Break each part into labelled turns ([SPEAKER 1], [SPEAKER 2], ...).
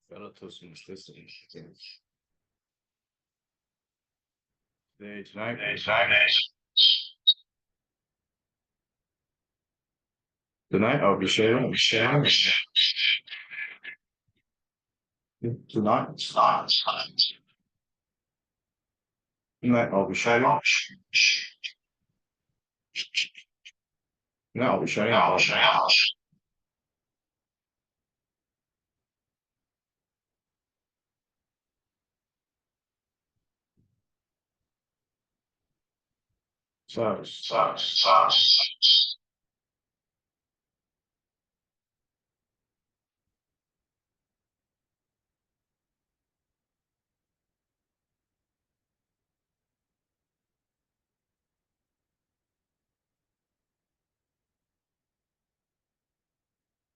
[SPEAKER 1] fellow Toastmasters. Tonight, I'll be sharing. Tonight, I'll be sharing. Tonight, I'll be sharing about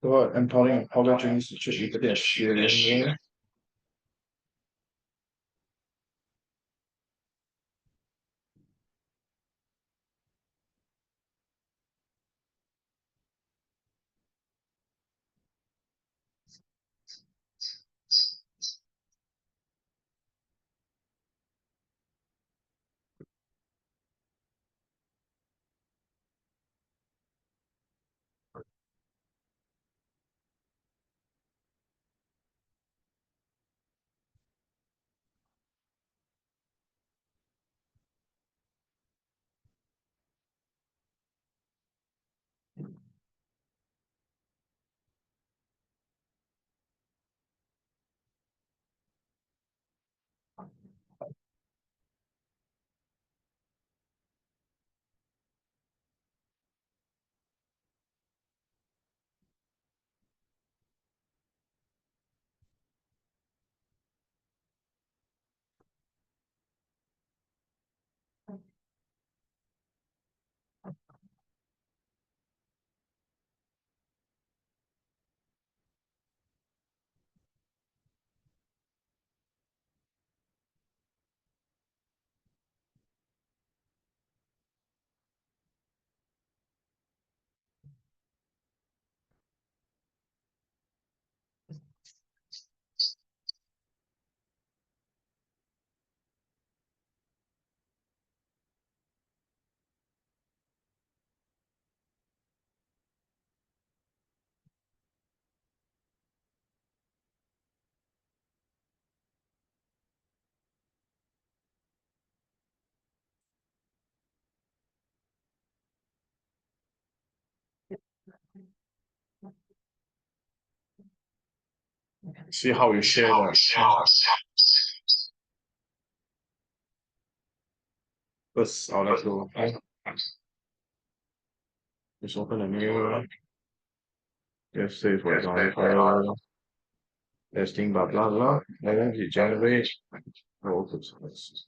[SPEAKER 1] so, empowering apologies to the sharing. See how you share that. First, I'll let go. Just open a new. Just say for example, testing blah blah blah. And then you generate. Oh, oops.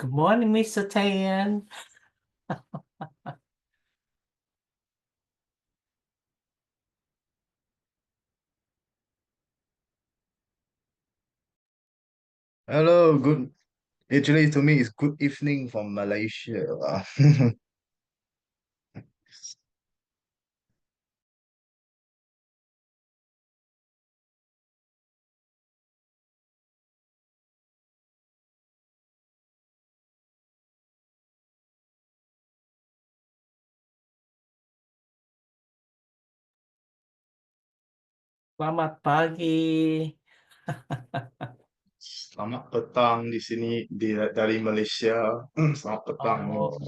[SPEAKER 2] Good morning, Mr. Tan.
[SPEAKER 1] Hello, good. Actually, to me, it's good evening from Malaysia.
[SPEAKER 2] Selamat pagi.
[SPEAKER 1] Selamat petang di sini dari Malaysia. Selamat petang.
[SPEAKER 2] Oh,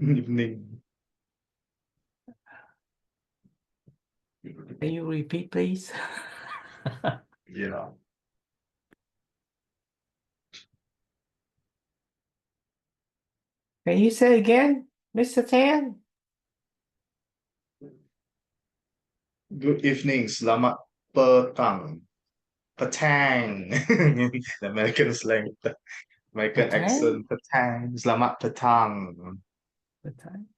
[SPEAKER 1] Evening.
[SPEAKER 2] can you repeat, please?
[SPEAKER 1] Yeah.
[SPEAKER 2] Can you say again, Mr. Tan?
[SPEAKER 1] Good evening. Selamat petang. Petang. The American slang. The American
[SPEAKER 2] Petang?
[SPEAKER 1] accent. Petang. Selamat petang.
[SPEAKER 2] Petang?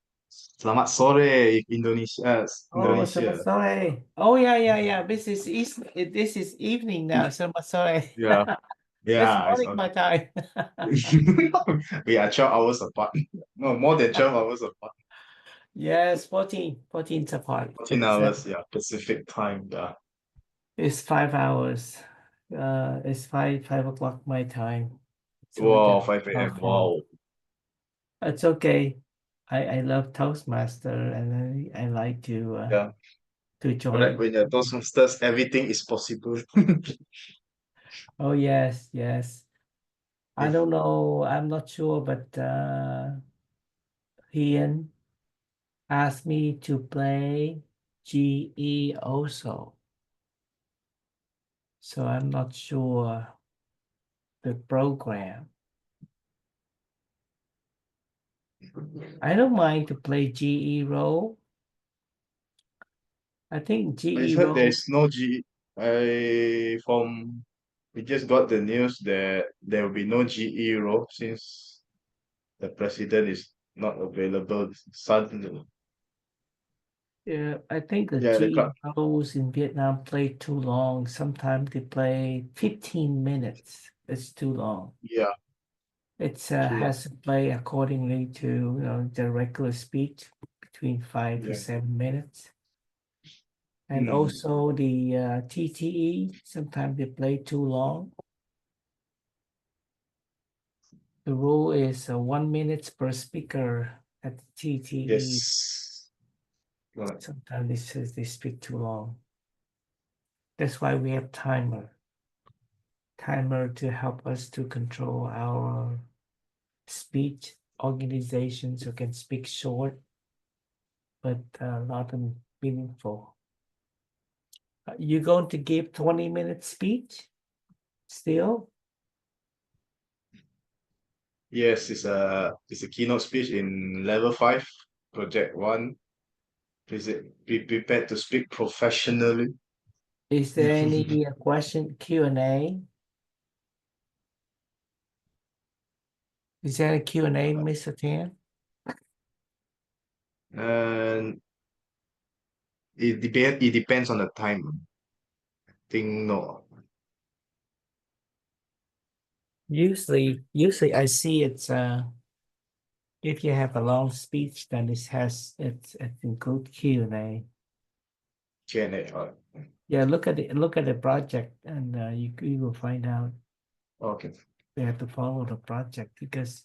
[SPEAKER 1] Selamat sore, Indonesia.
[SPEAKER 2] Oh, selamat
[SPEAKER 1] Indonesia.
[SPEAKER 2] sore. Oh, yeah. This is evening now. Selamat sore.
[SPEAKER 1] Yeah.
[SPEAKER 2] It's
[SPEAKER 1] Yeah.
[SPEAKER 2] morning my time.
[SPEAKER 1] We are 12 hours apart. No, more than 12 hours apart.
[SPEAKER 2] Yes, 14 apart.
[SPEAKER 1] 14 hours, yeah, Pacific time, yeah.
[SPEAKER 2] It's 5 hours. It's five o'clock my time. So we
[SPEAKER 1] Wow,
[SPEAKER 2] got
[SPEAKER 1] 5 a.m.
[SPEAKER 2] phone.
[SPEAKER 1] Wow.
[SPEAKER 2] It's okay. I love Toastmaster and I like
[SPEAKER 1] Yeah.
[SPEAKER 2] to
[SPEAKER 1] Correct.
[SPEAKER 2] join.
[SPEAKER 1] When you're Toastmasters, everything is possible.
[SPEAKER 2] Oh yes. I
[SPEAKER 1] If
[SPEAKER 2] don't know. I'm not sure, but Ian asked me to play GE also. So I'm not sure the program. I don't mind to play GE role. I think
[SPEAKER 1] I
[SPEAKER 2] GE
[SPEAKER 1] heard
[SPEAKER 2] role
[SPEAKER 1] there's no G we just got the news that there will be no GE role since the president is not available suddenly.
[SPEAKER 2] Yeah, I think the
[SPEAKER 1] Yeah, the club.
[SPEAKER 2] GE roles in Vietnam play too long. Sometimes they play 15 minutes. It's too long.
[SPEAKER 1] Yeah,
[SPEAKER 2] It's
[SPEAKER 1] too long.
[SPEAKER 2] has to play accordingly to the regular speech between five to
[SPEAKER 1] Yeah.
[SPEAKER 2] 7 minutes. And
[SPEAKER 1] Hmm.
[SPEAKER 2] also the TTE, sometimes they play too long. The rule is 1 minute per speaker at the TTE.
[SPEAKER 1] Yes. Correct.
[SPEAKER 2] Sometimes it says they speak too long. That's why we have timer to help us to control our speech. Organizations who can speak short but not meaningful. You going to give 20-minute speech still?
[SPEAKER 1] Yes, it's a keynote speech in level 5, project 1. Be prepared to speak professionally.
[SPEAKER 2] Is there any question Q&A? Is there a Q&A, Mr. Tan?
[SPEAKER 1] And it depends on the time. Think no.
[SPEAKER 2] Usually I see it's if you have a long speech, then it include Q&A.
[SPEAKER 1] Q&A.
[SPEAKER 2] Yeah, look at the project, and you will find out
[SPEAKER 1] Okay.
[SPEAKER 2] you have to follow the project because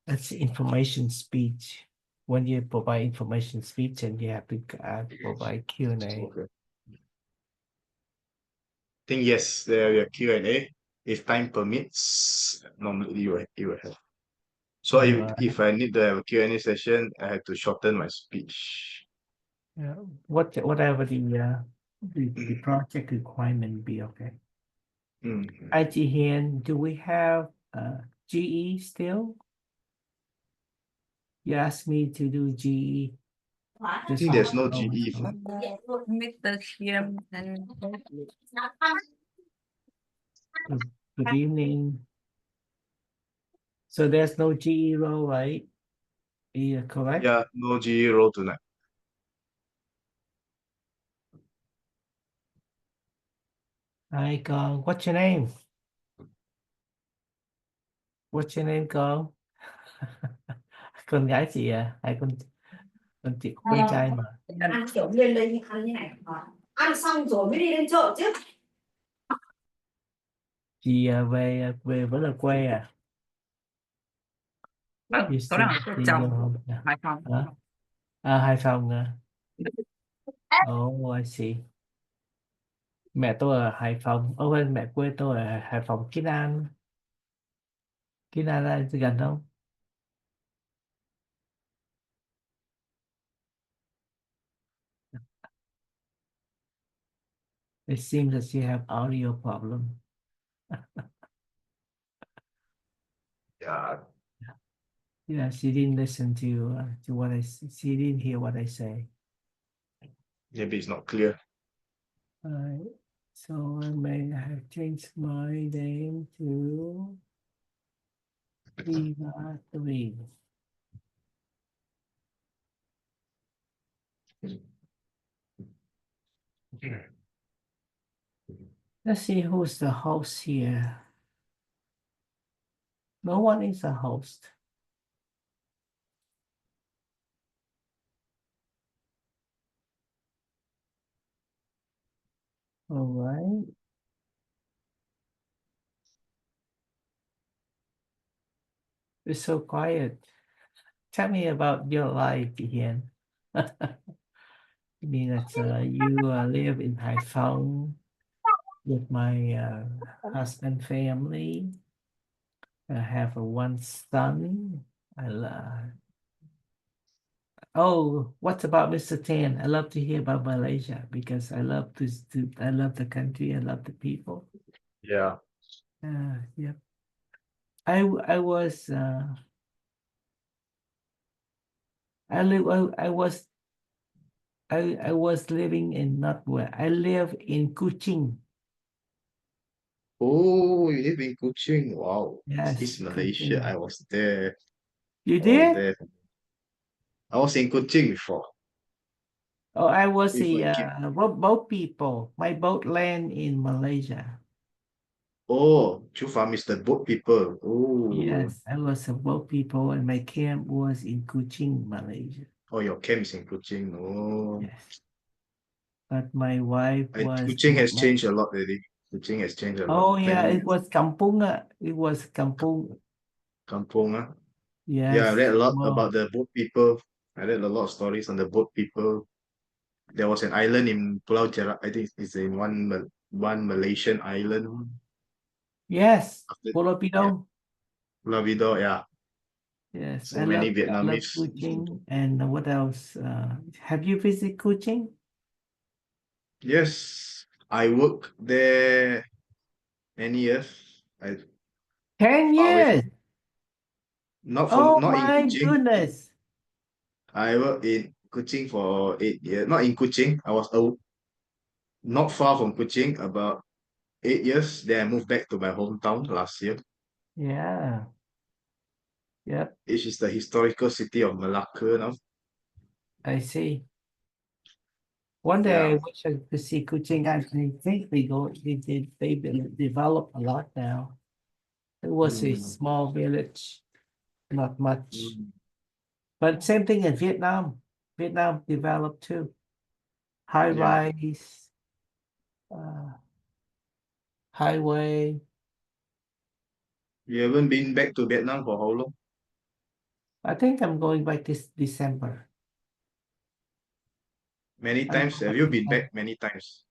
[SPEAKER 2] that's information speech. When you provide information speech, and you have to provide Q&A.
[SPEAKER 1] Okay. Think yes, there will be a Q&A. If time permits, normally you will have. So if I need to have a Q&A session, I have to shorten my speech.
[SPEAKER 2] Yeah, whatever the project requirement be okay.
[SPEAKER 1] Mm.
[SPEAKER 2] IT Hen, do we have GE still? You asked me to do GE.
[SPEAKER 1] I think there's no GE.
[SPEAKER 3] Mr. Kim and
[SPEAKER 2] Good evening. So there's no GE roll, right? Yeah, correct?
[SPEAKER 1] Yeah, no GE roll tonight.
[SPEAKER 2] Hi, con. What's your name? What's your name, con? Con gái chị à? Hay con chị con trai mà?
[SPEAKER 3] Ăn kiểu lên lên ăn như này mà. Ăn xong rồi mới đi lên chợ chứ.
[SPEAKER 2] Chị về vẫn là quê à? You
[SPEAKER 3] Tối
[SPEAKER 2] still
[SPEAKER 3] nào
[SPEAKER 2] still go
[SPEAKER 3] chồng
[SPEAKER 2] home à?
[SPEAKER 3] Hải Phòng.
[SPEAKER 2] Hả? À, Hải Phòng à? Oh, I see. Mẹ tôi ở Hải Phòng. Bên mẹ quê tôi ở Hải Phòng, Kiến An. Kiến An là gần không? It seems that you have audio problem.
[SPEAKER 1] Yeah,
[SPEAKER 2] Yeah, she didn't listen to what she didn't hear what I say.
[SPEAKER 1] maybe it's not clear.
[SPEAKER 2] So I may have changed my name to Viva 3. Let's see who's the host here. No one is a host. All right. It's so quiet. Tell me about your life, Ian. I mean that you live in Haiphong with my husband family. I have one son. Oh, what about Mr. Tan? I love to hear about Malaysia because I love I love the country. I love the people.
[SPEAKER 1] Yeah.
[SPEAKER 2] Yeah. I was I was living in not where I live in Kuching.
[SPEAKER 1] Oh, you live in Kuching. Wow.
[SPEAKER 2] Yes,
[SPEAKER 1] East Malaysia.
[SPEAKER 2] Kuching.
[SPEAKER 1] I was there.
[SPEAKER 2] You
[SPEAKER 1] I was
[SPEAKER 2] did?
[SPEAKER 1] there. I was in Kuching before.
[SPEAKER 2] Oh, I was
[SPEAKER 1] With my kid.
[SPEAKER 2] boat people. My boat land in Malaysia.
[SPEAKER 1] Oh, Chufam is the boat people. Oh,
[SPEAKER 2] Yes, I was a boat people, and my camp was in Kuching, Malaysia.
[SPEAKER 1] oh, your camp is in Kuching. Oh,
[SPEAKER 2] Yes, but my wife was
[SPEAKER 1] Kuching has changed a lot already. Kuching has changed a lot.
[SPEAKER 2] Oh yeah,
[SPEAKER 1] 10
[SPEAKER 2] it was kampung. It was kampung.
[SPEAKER 1] kampong. Yeah, I
[SPEAKER 2] Yes.
[SPEAKER 1] read a lot
[SPEAKER 2] Well,
[SPEAKER 1] about the boat people. I read a lot of stories on the boat people. There was an island in Pulau Jerat. I think it's in one Malaysian island.
[SPEAKER 2] yes,
[SPEAKER 1] After,
[SPEAKER 2] Pulau
[SPEAKER 1] yeah,
[SPEAKER 2] Pidong.
[SPEAKER 1] Pulau Vidor. Yeah,
[SPEAKER 2] Yes,
[SPEAKER 1] so many
[SPEAKER 2] I love
[SPEAKER 1] Vietnamese.
[SPEAKER 2] Kuching. And what else? Have you visited Kuching?
[SPEAKER 1] Yes, I worked there many years. I
[SPEAKER 2] 10
[SPEAKER 1] far away
[SPEAKER 2] years.
[SPEAKER 1] from
[SPEAKER 2] Oh
[SPEAKER 1] not in
[SPEAKER 2] my
[SPEAKER 1] Kuching.
[SPEAKER 2] goodness.
[SPEAKER 1] I worked in Kuching for 8 years. Not in Kuching. I was not far from Kuching, about 8 years. Then I moved back to my hometown last year,
[SPEAKER 2] Yeah. Yep.
[SPEAKER 1] which is the historical city of Malacca now.
[SPEAKER 2] I see. One day I
[SPEAKER 1] Yeah.
[SPEAKER 2] wish I could see Kuching. I think they develop a lot now. It was a
[SPEAKER 1] Mm,
[SPEAKER 2] small village, not much.
[SPEAKER 1] mm,
[SPEAKER 2] But same thing in Vietnam. Vietnam developed too. High
[SPEAKER 1] yeah.
[SPEAKER 2] rise, uh, highway.
[SPEAKER 1] You haven't been back to Vietnam for how long?
[SPEAKER 2] I think I'm going back this December.
[SPEAKER 1] Many
[SPEAKER 2] I'm
[SPEAKER 1] times.
[SPEAKER 2] going
[SPEAKER 1] Have
[SPEAKER 2] back
[SPEAKER 1] you
[SPEAKER 2] this
[SPEAKER 1] been
[SPEAKER 2] December.
[SPEAKER 1] back many times?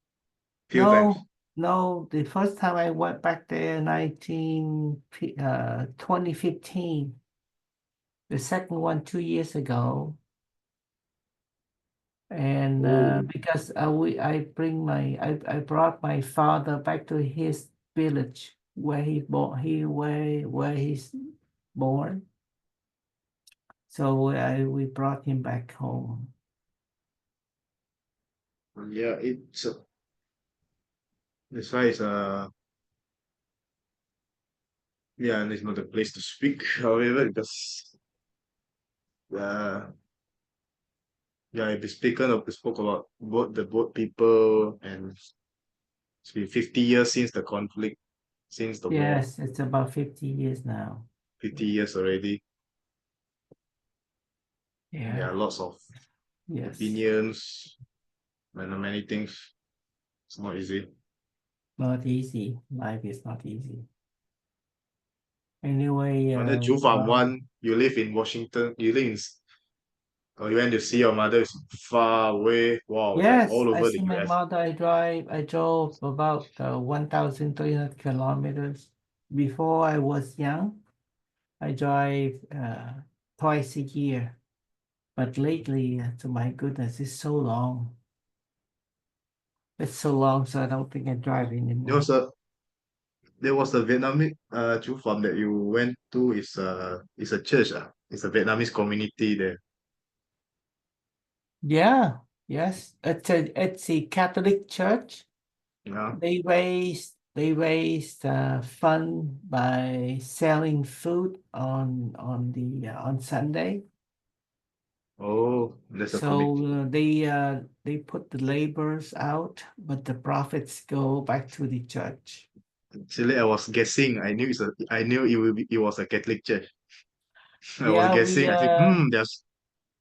[SPEAKER 1] Few times.
[SPEAKER 2] No, no. The first time I went back there, 2015. The second one 2 years ago. And
[SPEAKER 1] Oh,
[SPEAKER 2] because I brought my father back to his village where he born where he's born. So we brought him back home.
[SPEAKER 1] yeah. That's why it's Yeah, and it's not the place to speak, however, because uh yeah, it spoke about both people, and it's been 50 years since the conflict, since the war.
[SPEAKER 2] Yes, it's about 50 years now.
[SPEAKER 1] 50 years already. And there
[SPEAKER 2] Yeah.
[SPEAKER 1] are lots of
[SPEAKER 2] Yes.
[SPEAKER 1] opinions and many things. It's not easy.
[SPEAKER 2] Not easy. Life is not easy. Anyway,
[SPEAKER 1] On the Chu Farm one, you live in Washington, or you went to see your mother, is far away. Wow, it's like
[SPEAKER 2] yes,
[SPEAKER 1] all
[SPEAKER 2] I
[SPEAKER 1] over the
[SPEAKER 2] see my
[SPEAKER 1] US.
[SPEAKER 2] mother. I drove about 1,300 kilometers. Before I was young, I drive twice a year. But lately, to my goodness, it's so long. It's so long, so I don't think I drive
[SPEAKER 1] There
[SPEAKER 2] anymore.
[SPEAKER 1] was a there was a Vietnamese Chu Farm that you went to, is a church. It's a Vietnamese community there.
[SPEAKER 2] Yeah, yes. It's a Catholic church.
[SPEAKER 1] Yeah.
[SPEAKER 2] They raised fund by selling food on Sunday.
[SPEAKER 1] Oh, there's a
[SPEAKER 2] So
[SPEAKER 1] committee.
[SPEAKER 2] they put the laborers out, but the profits go back to the church.
[SPEAKER 1] Actually, I was guessing. I knew it was a Catholic church. I was
[SPEAKER 2] Yeah,
[SPEAKER 1] guessing. I think, there's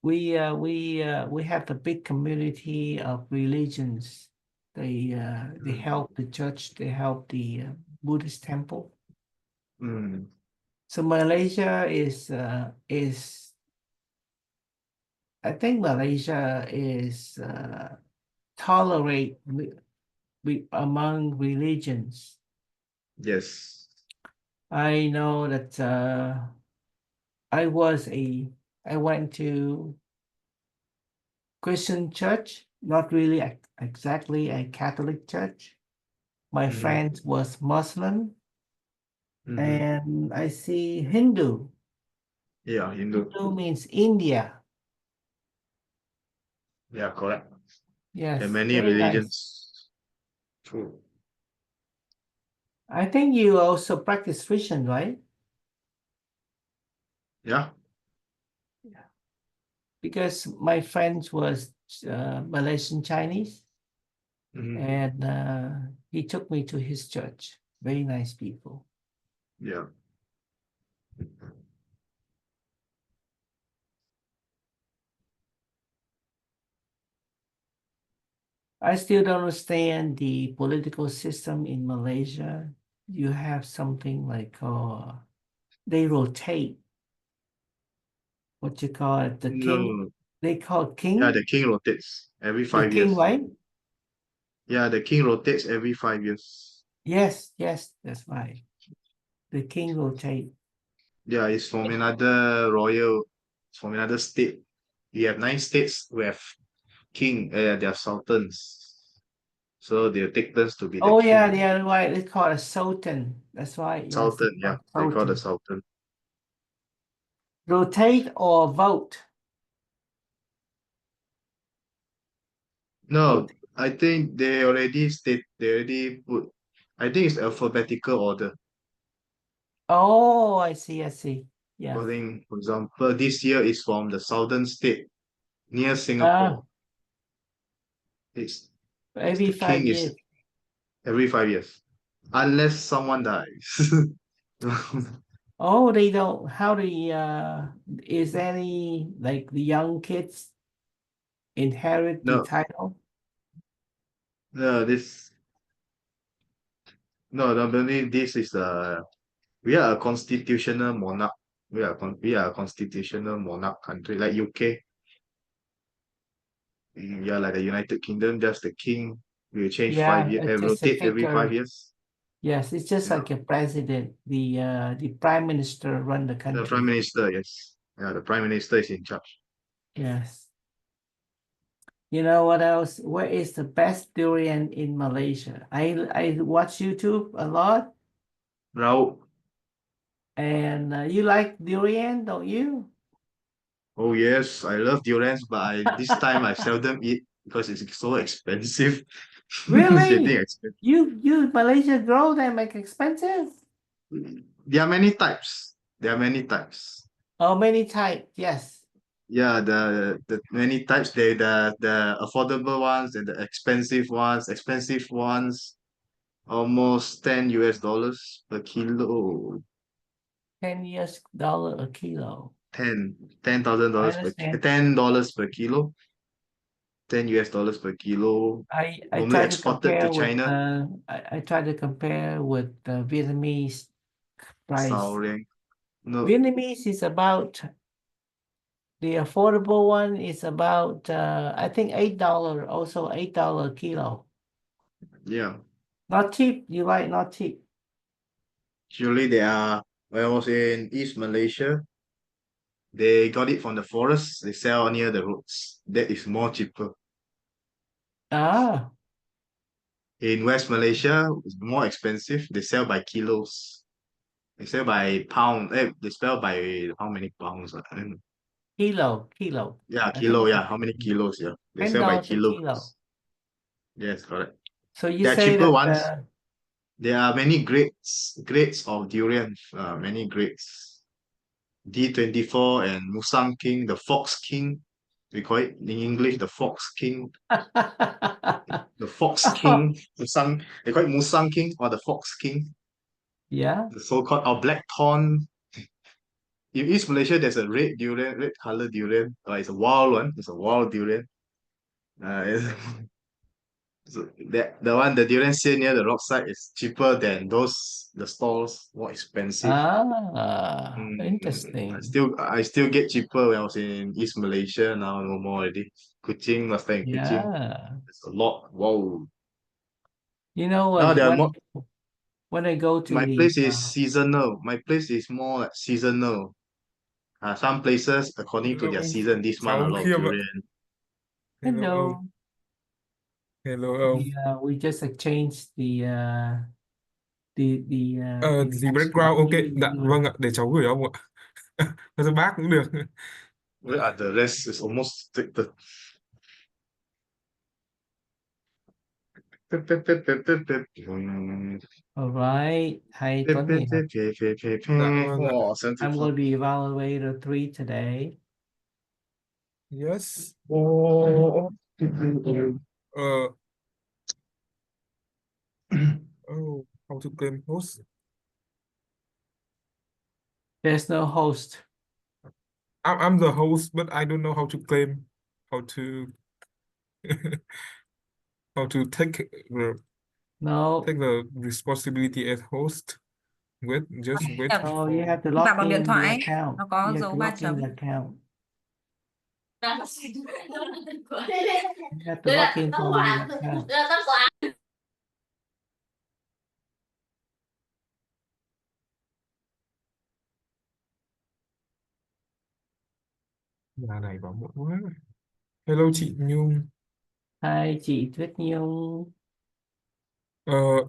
[SPEAKER 2] we have a big community of religions. They help the church. They help the Buddhist temple. So Malaysia is I think Malaysia is tolerate among religions.
[SPEAKER 1] yes.
[SPEAKER 2] I know that I was a I went to Christian church, not really exactly a Catholic church. My
[SPEAKER 1] Mm-hmm.
[SPEAKER 2] friend was Muslim,
[SPEAKER 1] Mm-hmm.
[SPEAKER 2] and I see Hindu.
[SPEAKER 1] Yeah, Hindu.
[SPEAKER 2] Hindu means India.
[SPEAKER 1] Yeah, correct. There are
[SPEAKER 2] Yes,
[SPEAKER 1] many
[SPEAKER 2] very nice.
[SPEAKER 1] religions. True.
[SPEAKER 2] I think you also practice Christian, right?
[SPEAKER 1] Yeah.
[SPEAKER 2] Because my friend was Malaysian Chinese,
[SPEAKER 1] Mm-hmm.
[SPEAKER 2] and he took me to his church. Very nice people.
[SPEAKER 1] Yeah.
[SPEAKER 2] I still don't understand the political system in Malaysia. You have something like they rotate. What you call it? The king.
[SPEAKER 1] No.
[SPEAKER 2] They call it
[SPEAKER 1] Yeah,
[SPEAKER 2] king.
[SPEAKER 1] the king rotates every
[SPEAKER 2] The
[SPEAKER 1] five
[SPEAKER 2] king,
[SPEAKER 1] years.
[SPEAKER 2] right?
[SPEAKER 1] Yeah, the king rotates every 5 years.
[SPEAKER 2] Yes, yes, that's right. The king rotate.
[SPEAKER 1] Yeah, it's from another state. You have 9 states who have king, they are sultans. So they'll take turns to be the
[SPEAKER 2] Oh yeah,
[SPEAKER 1] king.
[SPEAKER 2] yeah, right. It's called a sultan. That's right. Yes,
[SPEAKER 1] Sultan,
[SPEAKER 2] it's
[SPEAKER 1] yeah,
[SPEAKER 2] called
[SPEAKER 1] they call the
[SPEAKER 2] sultan.
[SPEAKER 1] sultan.
[SPEAKER 2] Rotate or vote.
[SPEAKER 1] No,
[SPEAKER 2] Rotate.
[SPEAKER 1] I think they already put, I think it's alphabetical order.
[SPEAKER 2] Oh, I see, I see.
[SPEAKER 1] I
[SPEAKER 2] Yeah.
[SPEAKER 1] think, for example, this year is from the southern state near
[SPEAKER 2] Ah,
[SPEAKER 1] Singapore. It's,
[SPEAKER 2] every
[SPEAKER 1] the
[SPEAKER 2] five
[SPEAKER 1] king
[SPEAKER 2] years.
[SPEAKER 1] is every 5 years, unless someone dies.
[SPEAKER 2] Oh, they don't. How the is any like the young kids inherit the
[SPEAKER 1] No,
[SPEAKER 2] title?
[SPEAKER 1] no, normally this is we are a constitutional monarch. We are a constitutional monarch country like UK. Yeah, like the United Kingdom, just the king will change
[SPEAKER 2] Yeah,
[SPEAKER 1] 5 years,
[SPEAKER 2] it's just a
[SPEAKER 1] rotate every five
[SPEAKER 2] figure.
[SPEAKER 1] years.
[SPEAKER 2] Yes, it's just
[SPEAKER 1] Yeah,
[SPEAKER 2] like a president. The prime minister run the
[SPEAKER 1] the prime
[SPEAKER 2] country.
[SPEAKER 1] minister, yes. Yeah, the prime minister is in charge.
[SPEAKER 2] Yes. You know what else? Where is the best durian in Malaysia? I watch YouTube a lot,
[SPEAKER 1] Now,
[SPEAKER 2] and you like durian, don't you?
[SPEAKER 1] oh yes, I love durians, but this time I seldom eat because it's so expensive. It's getting
[SPEAKER 2] Really?
[SPEAKER 1] expensive.
[SPEAKER 2] You Malaysia grow them like expensive?
[SPEAKER 1] There are many types. There are many types.
[SPEAKER 2] Oh, many type. Yes.
[SPEAKER 1] Yeah, the many types. They the affordable ones and the expensive ones. Expensive ones, almost $10 per kilo.
[SPEAKER 2] $10 a kilo. I
[SPEAKER 1] $10,000 per
[SPEAKER 2] understand.
[SPEAKER 1] $10 per kilo. $10 per kilo.
[SPEAKER 2] I
[SPEAKER 1] Normally
[SPEAKER 2] try to
[SPEAKER 1] exported to
[SPEAKER 2] compare with
[SPEAKER 1] China.
[SPEAKER 2] I try to compare with the Vietnamese price.
[SPEAKER 1] Sauring. No,
[SPEAKER 2] Vietnamese is about the affordable one is about I think $8, also $8 a kilo.
[SPEAKER 1] yeah.
[SPEAKER 2] Not cheap, you right, not cheap.
[SPEAKER 1] Usually they are. When I was in East Malaysia, they got it from the forest. They sell near the roads. That is more cheaper.
[SPEAKER 2] Ah,
[SPEAKER 1] In West Malaysia, it's more expensive. They sell by kilos. They sell by pound. They sell by how many pounds? I don't know.
[SPEAKER 2] kilo.
[SPEAKER 1] Yeah,
[SPEAKER 2] I think
[SPEAKER 1] kilo.
[SPEAKER 2] it's
[SPEAKER 1] Yeah, how many kilos? Yeah, they sell by
[SPEAKER 2] $10 a kilo.
[SPEAKER 1] kilos. Yes, correct.
[SPEAKER 2] So you
[SPEAKER 1] There are
[SPEAKER 2] say
[SPEAKER 1] cheaper
[SPEAKER 2] that
[SPEAKER 1] ones. There are many grades of durian. Many grades. D24 and Musang King, the Fox King. We call it in English the Fox King. The Fox
[SPEAKER 2] Oh,
[SPEAKER 1] King. Musang. They call it Musang King or the Fox King.
[SPEAKER 2] yeah.
[SPEAKER 1] The so-called or black thorn. In East Malaysia, there's a red durian, red color durian. It's a wild one. It's a wild durian. It's, so that the one the durian sale near the roadside is cheaper than the stalls, more expensive.
[SPEAKER 2] Ah,
[SPEAKER 1] I
[SPEAKER 2] interesting.
[SPEAKER 1] still get cheaper when I was in East Malaysia. Now no more already. Kuching, last time in Kuching,
[SPEAKER 2] Yeah.
[SPEAKER 1] it's a lot. Whoa.
[SPEAKER 2] You know
[SPEAKER 1] Now
[SPEAKER 2] what?
[SPEAKER 1] there are more.
[SPEAKER 2] When I go to
[SPEAKER 1] My
[SPEAKER 2] the
[SPEAKER 1] place is seasonal. My place is more like seasonal. Some places according to their
[SPEAKER 4] Hello,
[SPEAKER 1] season. This month a
[SPEAKER 4] cháu
[SPEAKER 1] lot of
[SPEAKER 4] Khiêm ạ.
[SPEAKER 1] durian.
[SPEAKER 4] Hello ông.
[SPEAKER 2] hello,
[SPEAKER 4] Hello ông.
[SPEAKER 2] we just exchanged the
[SPEAKER 4] The
[SPEAKER 2] introduction.
[SPEAKER 4] background ok.
[SPEAKER 2] You-
[SPEAKER 4] Dạ,
[SPEAKER 2] you-
[SPEAKER 4] vâng ạ, để cháu gửi ông ạ. Thật ra bác cũng được.
[SPEAKER 1] Where are the rest? Is almost the.
[SPEAKER 2] All right. Hi, Tony.
[SPEAKER 4] Dạ vâng ạ.
[SPEAKER 1] Oh,
[SPEAKER 2] I'm
[SPEAKER 1] 74.
[SPEAKER 2] going to be evaluator 3 today.
[SPEAKER 4] Yes.
[SPEAKER 1] Oh.
[SPEAKER 4] Uh, oh, how to claim host?
[SPEAKER 2] There's no host.
[SPEAKER 4] I'm the host, but I don't know how to claim, how to how to take
[SPEAKER 2] No.
[SPEAKER 4] the responsibility as host. Just wait
[SPEAKER 2] Oh,
[SPEAKER 4] for.
[SPEAKER 2] you have to
[SPEAKER 5] Vào
[SPEAKER 2] log
[SPEAKER 5] bằng điện
[SPEAKER 2] in the
[SPEAKER 5] thoại,
[SPEAKER 2] account.
[SPEAKER 5] nó có
[SPEAKER 2] You have
[SPEAKER 5] dấu
[SPEAKER 2] to
[SPEAKER 5] ba
[SPEAKER 2] log in
[SPEAKER 5] chấm.
[SPEAKER 2] the account. You have to
[SPEAKER 3] Đây
[SPEAKER 2] log
[SPEAKER 3] là
[SPEAKER 2] in
[SPEAKER 3] tóc
[SPEAKER 2] from
[SPEAKER 3] quả.
[SPEAKER 2] the account.
[SPEAKER 3] Đây là tóc quả.
[SPEAKER 4] Nhà này vào muộn quá. Hello chị Nhung.
[SPEAKER 2] Hi, chị Tuyết Nhung.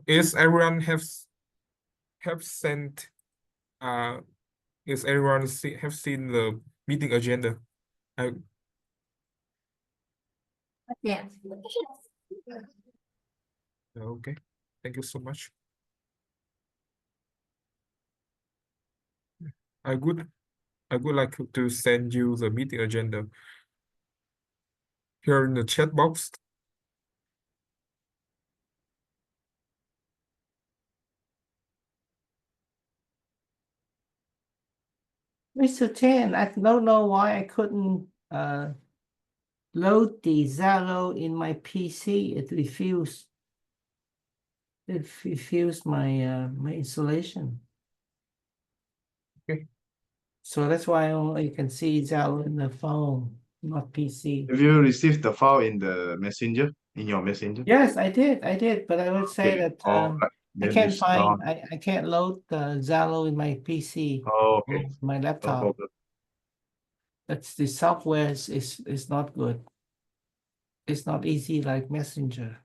[SPEAKER 4] Is everyone have sent is everyone have seen the meeting agenda?
[SPEAKER 5] Yes.
[SPEAKER 4] Okay, thank you so much. I would like to send you the meeting agenda here in the chat box.
[SPEAKER 2] Mr. Chen, I don't know why I couldn't load the Zalo in my PC. It refused. It refused my installation.
[SPEAKER 4] Okay.
[SPEAKER 2] So that's why I only can see Zalo in the phone, not PC.
[SPEAKER 1] Have you received the file in the messenger? In your messenger?
[SPEAKER 2] Yes, I did, but I would say
[SPEAKER 1] Okay.
[SPEAKER 2] that
[SPEAKER 1] All right.
[SPEAKER 2] I
[SPEAKER 1] Then
[SPEAKER 2] can't
[SPEAKER 1] it's
[SPEAKER 2] find,
[SPEAKER 1] done.
[SPEAKER 2] I can't load the Zalo in my PC,
[SPEAKER 1] Oh, okay.
[SPEAKER 2] my
[SPEAKER 1] No
[SPEAKER 2] laptop.
[SPEAKER 1] problem.
[SPEAKER 2] That's the software is not good. It's not easy like Messenger.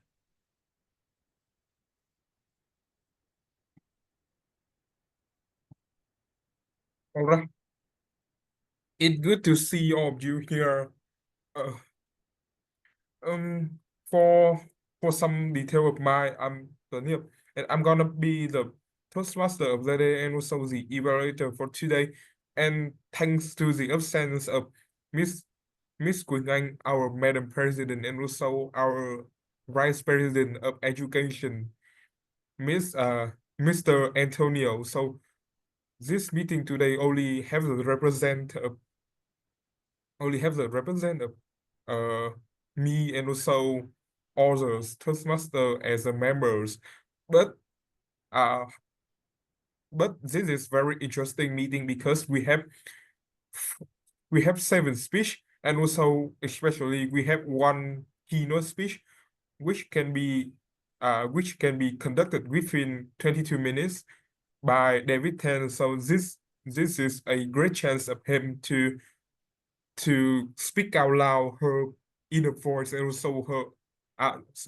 [SPEAKER 4] All right. It's good to see all of you here. For some detail of mine, I'm Tấn Hiệp, and I'm gonna be the Toastmaster of the day and also the evaluator for today. And thanks to the absence of Miss Quỳnh Anh, our Madam President, and also our Vice President of Education, Mr. Antonio. So this meeting today only have the representative me and also others Toastmaster as a members. But this is very interesting meeting because we have 7 speech, and also especially we have one keynote speech which can be conducted within 22 minutes by David Tan. So this is a great chance of him to speak out loud her inner voice and also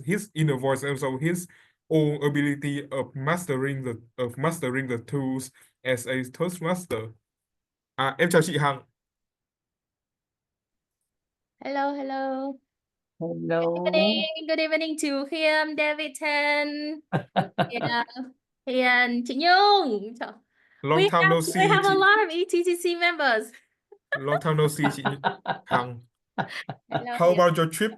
[SPEAKER 4] his inner voice and also his own ability of mastering the tools as a Toastmaster. Em chào chị Hằng.
[SPEAKER 5] Hello, hello.
[SPEAKER 2] Hello.
[SPEAKER 5] Good evening to him, David Tan. Yeah. And chị Nhung. Trời,
[SPEAKER 4] Long time no see
[SPEAKER 5] we have a
[SPEAKER 4] chị.
[SPEAKER 5] lot of ETTC members.
[SPEAKER 4] Long time no see chị Hằng.
[SPEAKER 5] Hello,
[SPEAKER 4] How about your trip?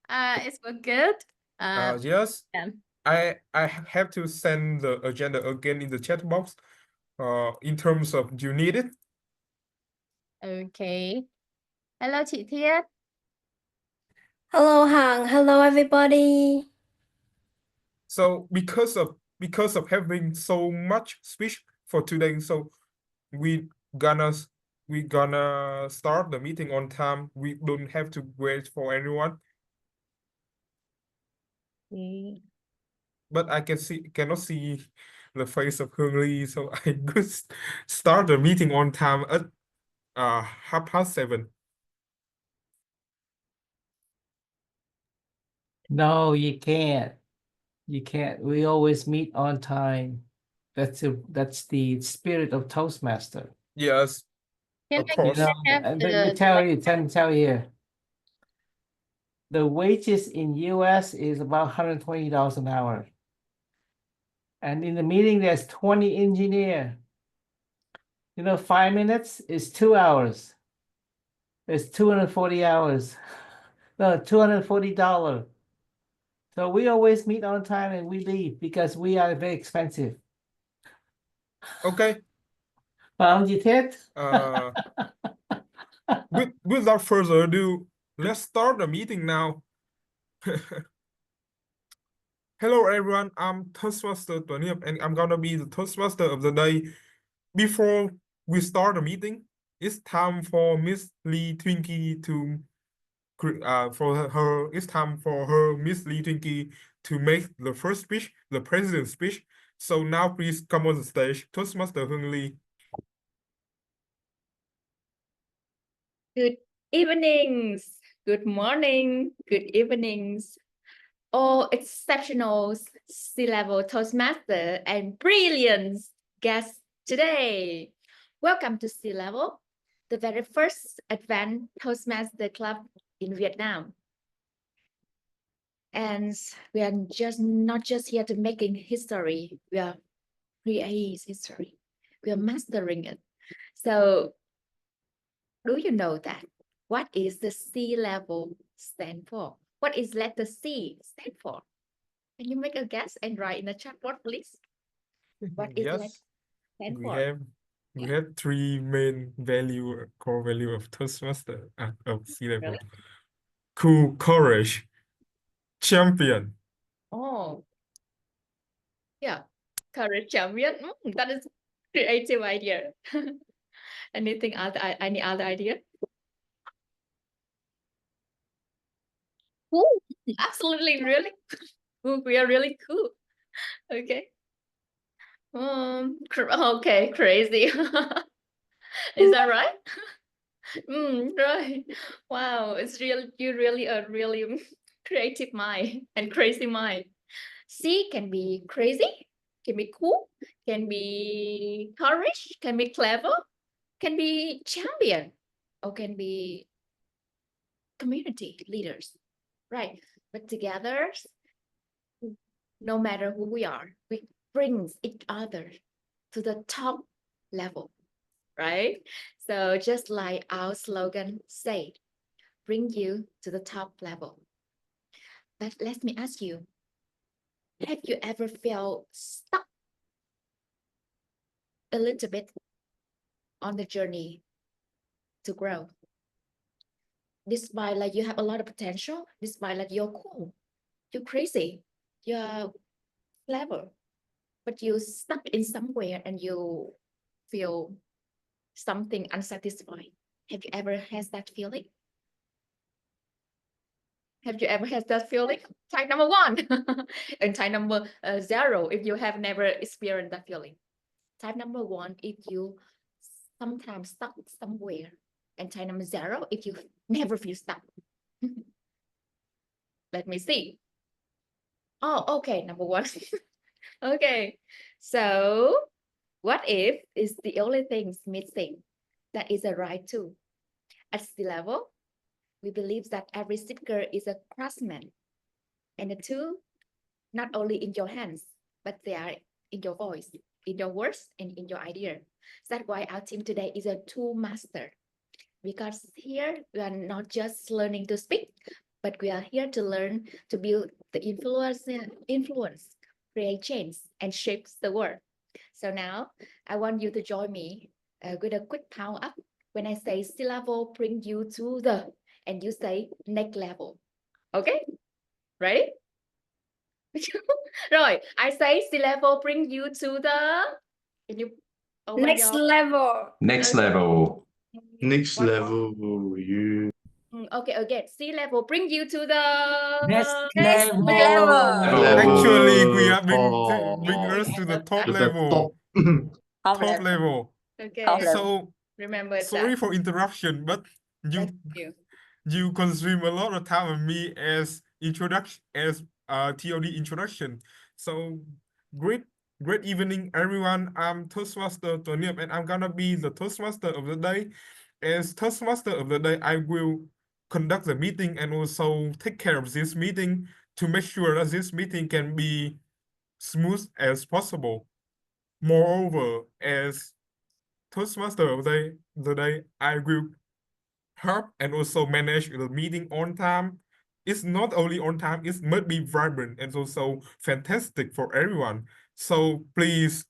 [SPEAKER 5] it's good.
[SPEAKER 4] Yes.
[SPEAKER 5] Yeah.
[SPEAKER 4] I have to send the agenda again in the chat box. In terms of you need it.
[SPEAKER 5] Okay. Hello chị Thiết.
[SPEAKER 6] Hello Hằng, hello everybody.
[SPEAKER 4] So because of having so much speech for today, so we gonna start the meeting on time. We don't have to wait for anyone. But I cannot see the face of Hương Ly, so I could start the meeting on time at 7:30.
[SPEAKER 2] No, you can't. You can't. We always meet on time. That's the spirit of Toastmaster.
[SPEAKER 4] Yes,
[SPEAKER 5] Can
[SPEAKER 4] of
[SPEAKER 5] I
[SPEAKER 4] course.
[SPEAKER 5] have
[SPEAKER 2] Let
[SPEAKER 5] the
[SPEAKER 2] me tell you. The wages in US is about $120 an hour. And in the meeting, there's 20 engineer. 5 minutes is 2 hours. It's 240 hours. No, $240. So we always meet on time and we leave because we are very expensive.
[SPEAKER 4] Okay.
[SPEAKER 2] Phải gì Thiết?
[SPEAKER 4] Without further ado, let's start the meeting now. Hello everyone, I'm Toastmaster Tuấn Hiệp, and I'm gonna be the Toastmaster of the day. Before we start the meeting, it's time for Miss Lee Twinkie to Miss Lee Twinkie to make the first speech, the president's speech. So now please come on the stage, Toastmaster Hương Ly.
[SPEAKER 5] Good evenings, good morning, good evenings. All exceptional C-level Toastmaster and brilliant guests today. Welcome to C-level, the very first Advanced Toastmaster Club in Vietnam. And we are not just here to making history, we are creating history. We are mastering it. So do you know that? What is the C-level stand for? What is letter C stand for? Can you make a guess and write in the chat box, please? What is letter stand for?
[SPEAKER 4] We have 3 main core value of Toastmaster of C-level.
[SPEAKER 5] Really?
[SPEAKER 4] Cool, courage, champion.
[SPEAKER 5] Oh, yeah, courage champion. That is creative idea. Any other idea? Cool. Absolutely, really. We are really cool. Okay. Okay, crazy. Is that right? Right. Wow, you really a really creative mind and crazy mind. C can be crazy, can be cool, can be courage, can be clever, can be champion, or can be community leaders. Right. But together, no matter who we are, brings each other to the top level, right? So just like our slogan say, bring you to the top level. But let me ask you, have you ever felt stuck a little bit on the journey to grow? Despite like you have a lot of potential, despite like you're cool, you're crazy, you're clever, but you stuck in somewhere and you feel something unsatisfied. Have you ever had that feeling? Have you ever had that feeling? Type number 1 and type number 0 if you have never experienced that feeling. Type number 1 if you sometimes stuck somewhere, and type number 0 if you never feel stuck. Let me see. Oh, okay, number 1. Okay, so what if is the only thing missing? That is a right too. At sea level, we believe that every speaker is a craftsman, and the two not only in your hands, but they are in your voice, in your words, and in your idea. That's why our team today is a tool master, because here we are not just learning to speak, but we are here to learn to build the influence, create change, and shape the world. So now I want you to join me with a quick power up. When I say sea level, bring you to the, and you say next level. Okay, ready? Rồi, I say sea level bring you to the. Can you open
[SPEAKER 6] Next
[SPEAKER 5] your.
[SPEAKER 6] level.
[SPEAKER 7] Next
[SPEAKER 5] Okay.
[SPEAKER 7] level.
[SPEAKER 1] Next
[SPEAKER 5] One more.
[SPEAKER 1] level, you.
[SPEAKER 5] Okay, again. Sea level bring you to the.
[SPEAKER 2] Next
[SPEAKER 6] Next
[SPEAKER 2] level.
[SPEAKER 6] level.
[SPEAKER 4] Actually, we are
[SPEAKER 1] Oh,
[SPEAKER 4] bring us to the top
[SPEAKER 1] to the
[SPEAKER 4] level.
[SPEAKER 7] Top
[SPEAKER 4] Top level.
[SPEAKER 5] Okay.
[SPEAKER 4] So
[SPEAKER 5] Remember
[SPEAKER 4] sorry
[SPEAKER 5] that.
[SPEAKER 4] for interruption, but
[SPEAKER 5] Thank you.
[SPEAKER 4] you consume a lot of time on me as introduction, as TOD introduction. So great evening, everyone. I'm Toastmaster Tony, and I'm gonna be the Toastmaster of the day. As Toastmaster of the day, I will conduct the meeting and also take care of this meeting to make sure that this meeting can be smooth as possible. Moreover, as Toastmaster of the day, I will help and also manage the meeting on time. It's not only on time, it must be vibrant and also fantastic for everyone. So please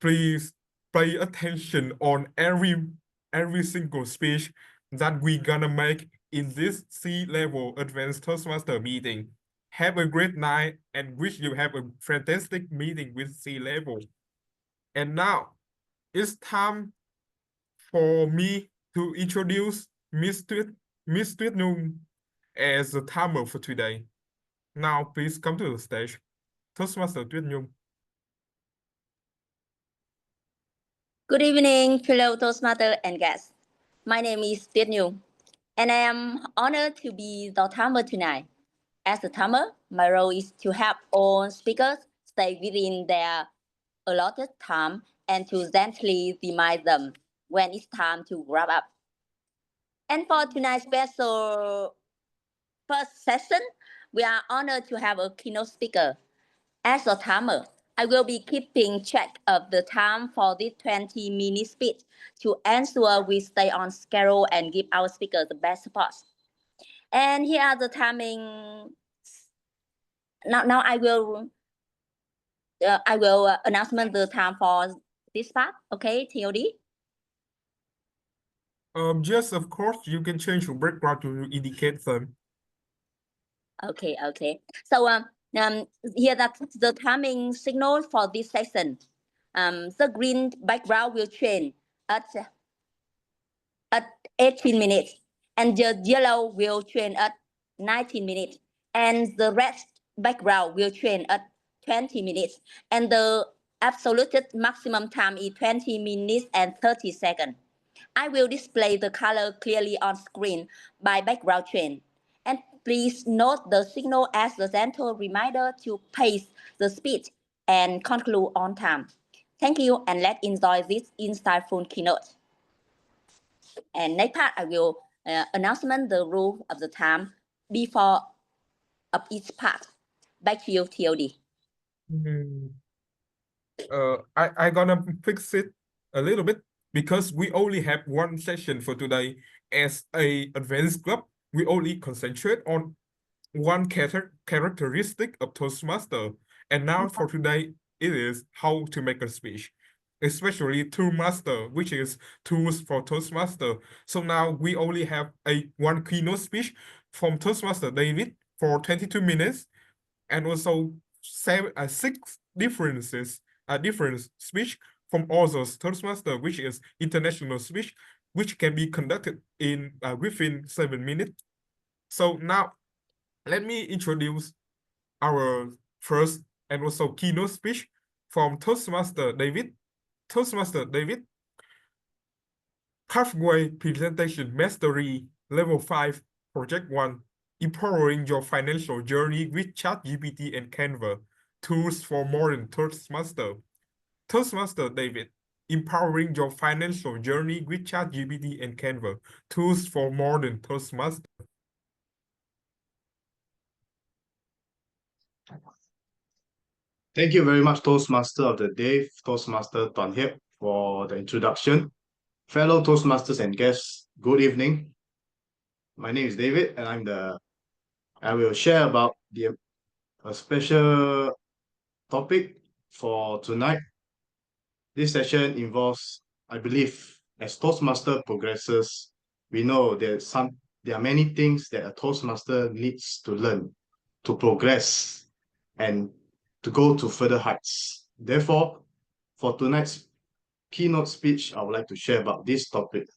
[SPEAKER 4] pay attention on every single speech that we gonna make in this C-level Advanced Toastmaster meeting. Have a great night and wish you have a fantastic meeting with C-level. And now it's time for me to introduce Miss Tuyết Nhung as the timer for today. Now please come to the stage. Toastmaster Tuyết Nhung.
[SPEAKER 6] Good evening, fellow Toastmaster and guests. My name is Tuyết Nhung, and I am honored to be the timer tonight. As a timer, my role is to help all speakers stay within their allotted time and to gently remind them when it's time to wrap up. And for tonight's special first session, we are honored to have a keynote speaker. As a timer, I will be keeping track of the time for this 20-minute speech to ensure we stay on schedule and give our speakers the best support. And here are the timing. Now I will announcement the time for this part. Okay, TOD.
[SPEAKER 4] Yes, of course, you can change your background to indicate them.
[SPEAKER 6] Okay. So here that's the timing signal for this session. The green background will change at 18 minutes, and the yellow will change at 19 minutes, and the red background will change at 20 minutes, and the absolute maximum time is 20 minutes and 30 seconds. I will display the color clearly on screen by background change. And please note the signal as a gentle reminder to pace the speech and conclude on time. Thank you, and let's enjoy this insightful keynote. And next part, I will announcement the rule of the time before of each part. Back to you, TOD.
[SPEAKER 4] I gonna fix it a little bit because we only have one session for today. As a advanced club, we only concentrate on one characteristic of Toastmaster. And now for today, it is how to make a speech, especially Toolmaster, which is tools for Toastmaster. So now we only have one keynote speech from Toastmaster David for 22 minutes, and also six different speech from others Toastmaster, which is international speech, which can be conducted in within 7 minutes. So now let me introduce our first and also keynote speech from Toastmaster David. Toastmaster David, Pathway Presentation Mastery Level 5, Project 1, Empowering Your Financial Journey with ChatGPT and Canva, Tools for Modern Toastmaster. Toastmaster David, Empowering Your Financial Journey with ChatGPT and Canva, Tools for Modern Toastmaster.
[SPEAKER 1] Thank you very much, Toastmaster of the Day, Toastmaster Tuan Hiep, for the introduction. Fellow Toastmasters and guests, good evening. My name is David, and I will share about a special topic for tonight. This session involves, I believe, as Toastmaster progresses, we know there are many things that a Toastmaster needs to learn to progress and to go to further heights. Therefore, for tonight's keynote speech, I would like to share about this topic.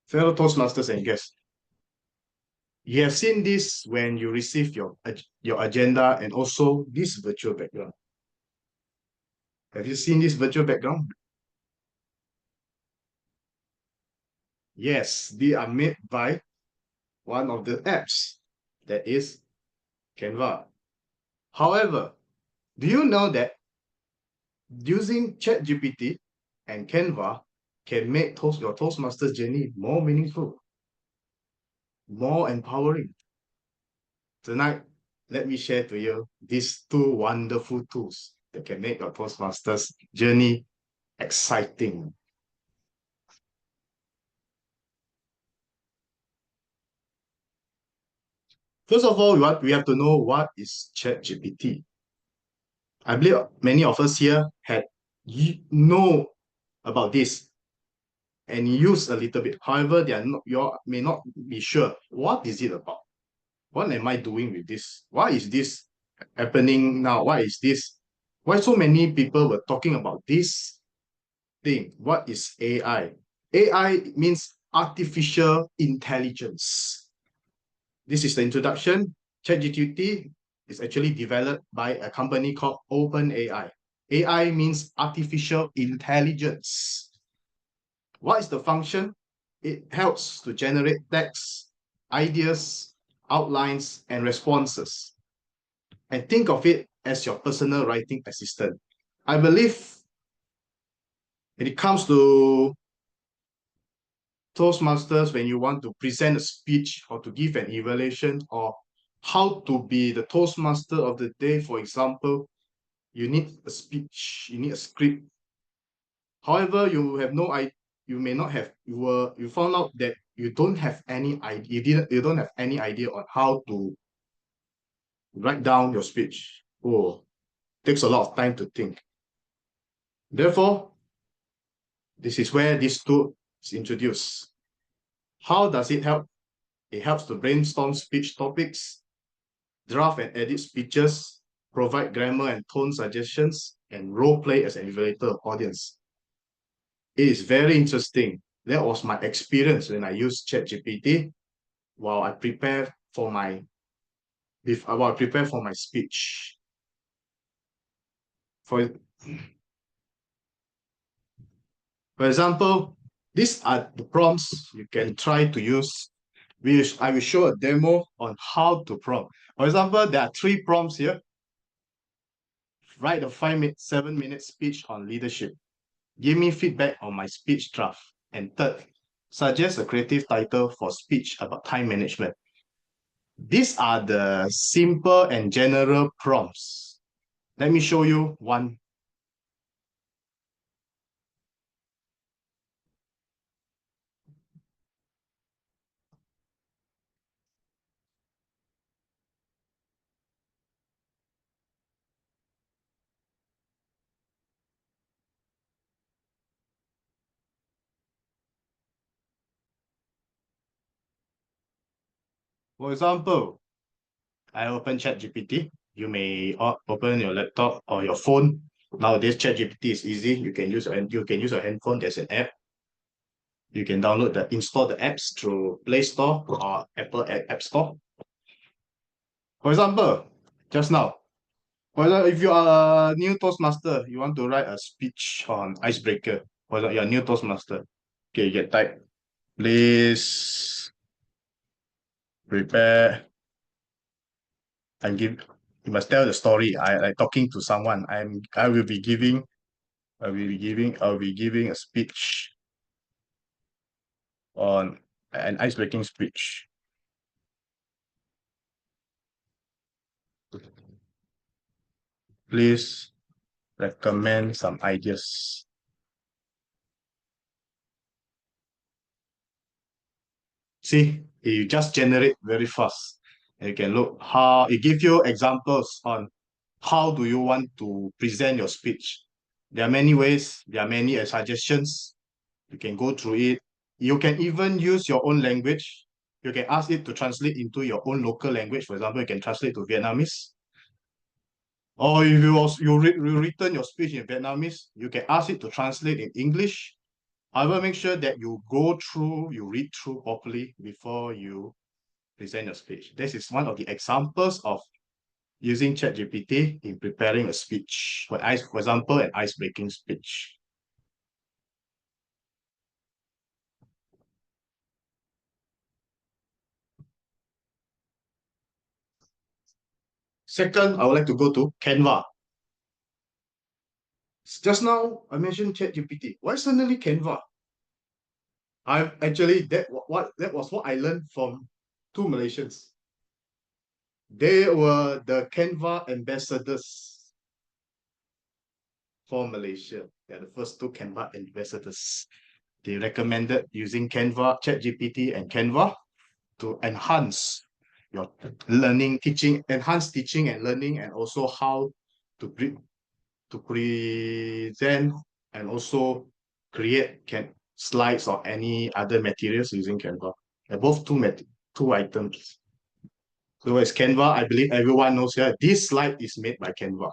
[SPEAKER 1] Fellow Toastmasters and guests, you have seen this when you receive your agenda and also this virtual background. Have you seen this virtual background? Yes, they are made by one of the apps, that is Canva. However, do you know that using ChatGPT and Canva can make your Toastmasters journey more meaningful, more empowering? Tonight, let me share to you these two wonderful tools that can make your Toastmasters journey exciting. First of all, we have to know what is ChatGPT. I believe many of us here know about this and use a little bit. However, you may not be sure what is it about. What am I doing with this? Why is this happening now? Why so many people were talking about this thing? What is AI? AI means artificial intelligence. This is the introduction. ChatGPT is actually developed by a company called OpenAI. AI means artificial intelligence. What is the function? It helps to generate text, ideas, outlines, and responses. And think of it as your personal writing assistant. I believe when it comes to Toastmasters, when you want to present a speech or to give an evaluation or how to be the Toastmaster of the day, for example, you need a speech, you need a script. However, you have no idea, you found out that you don't have any idea, you don't have any idea on how to write down your speech. Oh, takes a lot of time to think. Therefore, this is where this tool is introduced. How does it help? It helps to brainstorm speech topics, draft and edit speeches, provide grammar and tone suggestions, and role play as an evaluator of audience. It is very interesting. That was my experience when I used ChatGPT while I prepare for my speech. For example, these are the prompts you can try to use. I will show a demo on how to prompt. For example, there are 3 prompts here. Write a 7-minute speech on leadership. Give me feedback on my speech draft. And third, suggest a creative title for speech about time management. These are the simple and general prompts. Let me show you one. For example, I open ChatGPT. You may open your laptop or your phone. Nowadays, ChatGPT is easy. You can use your handphone as an app. You can install the apps through Play Store or Apple App Store. For example, just now, if you are a new Toastmaster, you want to write a speech on icebreaker. For example, you're a new Toastmaster. Okay, you can type, please prepare and give. You must tell the story. I like talking to someone. I will be giving a speech on an icebreaking speech. Please recommend some ideas. See, you just generate very fast. You can look how it gives you examples on how do you want to present your speech. There are many ways, there are many suggestions. You can go through it. You can even use your own language. You can ask it to translate into your own local language. For example, you can translate to Vietnamese. Or if you written your speech in Vietnamese, you can ask it to translate in English. However, make sure that you read through properly before you present your speech. This is one of the examples of using ChatGPT in preparing a speech. For example, an ice-breaking speech. Second, I would like to go to Canva. Just now, I mentioned ChatGPT. Why suddenly Canva? That was what I learned from two Malaysians. They were the Canva ambassadors for Malaysia. They're the first two Canva ambassadors. They recommended using Canva, ChatGPT, and Canva to enhance your enhance teaching and learning, and also how to present and also create slides or any other materials using Canva. They're both two items. So as Canva, I believe everyone knows here, this slide is made by Canva.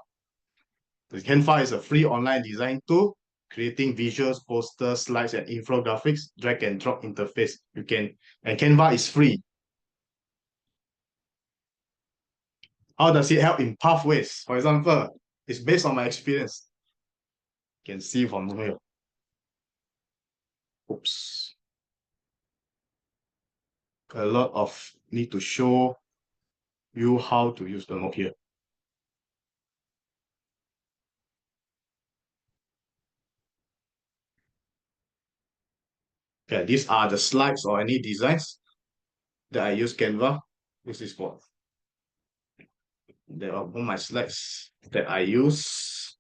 [SPEAKER 1] The Canva is a free online design tool, creating visuals, posters, slides, and infographics, drag and drop interface. And Canva is free. How does it help in pathways? For example, it's based on my experience. You can see from here. Oops. A lot of need to show you how to use the note here. Okay, these are the slides or any designs that I use Canva. This is what there are all my slides that I use.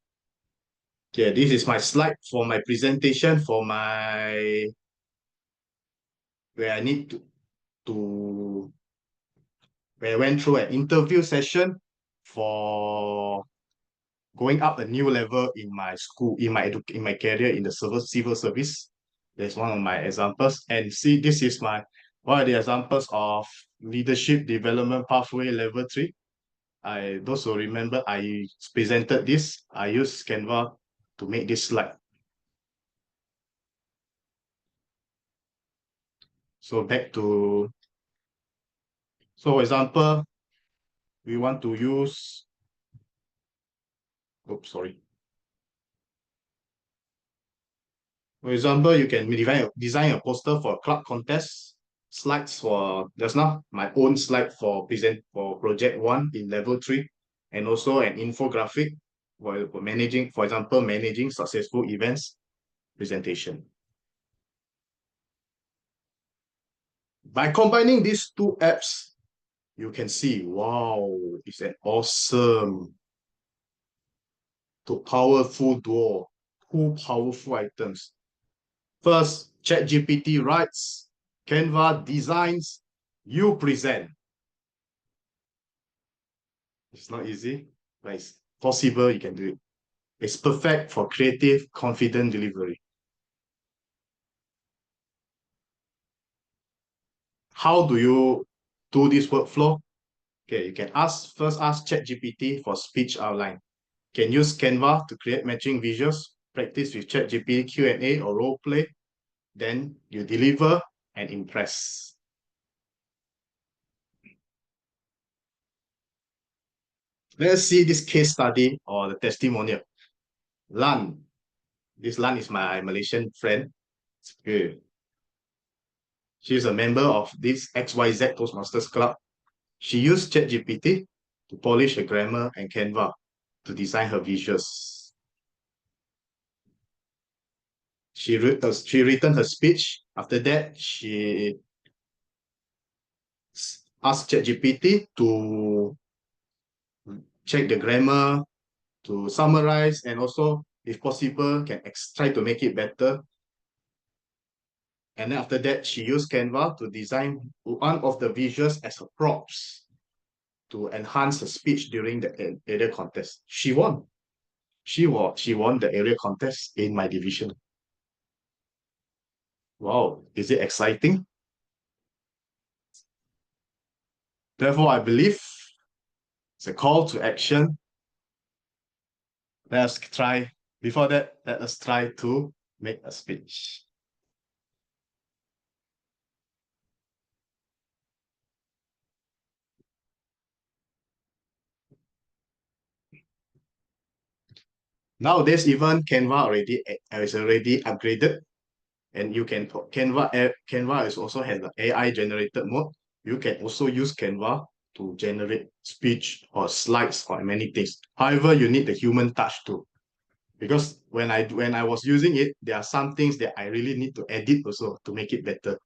[SPEAKER 1] Okay, this is my slide for my presentation where I need where I went through an interview session for going up a new level in my school, in my career in the civil service. That's one of my examples. And see, this is one of the examples of leadership development pathway level 3. Those who remember, I presented this. I used Canva to make this slide. So for example, we want to use, oops, sorry. For example, you can design a poster for a club contest, slides for just now, my own slide for project 1 in level 3, and also an infographic for managing, for example, managing successful events presentation. By combining these two apps, you can see, wow, it's an awesome to powerful duo, two powerful items. First, ChatGPT writes, Canva designs, you present. It's not easy, but it's possible, you can do it. It's perfect for creative, confident delivery. How do you do this workflow? Okay, you can first ask ChatGPT for speech outline. You can use Canva to create matching visuals, practice with ChatGPT Q&A or role play. Then you deliver and impress. Let's see this case study or the testimonial. Lan. This Lan is my Malaysian friend. Good. She's a member of this XYZ Toastmasters Club. She used ChatGPT to polish her grammar and Canva to design her visuals. She written her speech. After that, she asked ChatGPT to check the grammar, to summarize, and also, if possible, can try to make it better. And then after that, she used Canva to design one of the visuals as her props to enhance her speech during the area contest. She won. She won the area contest in my division. Wow, is it exciting? Therefore, I believe it's a call to action. Let us try, before that, let us try to make a speech. Nowadays, even Canva is already upgraded, and you can Canva is also has the AI generated mode. You can also use Canva to generate speech or slides or many things. However, you need the human touch too, because when I was using it, there are some things that I really need to edit also to make it better.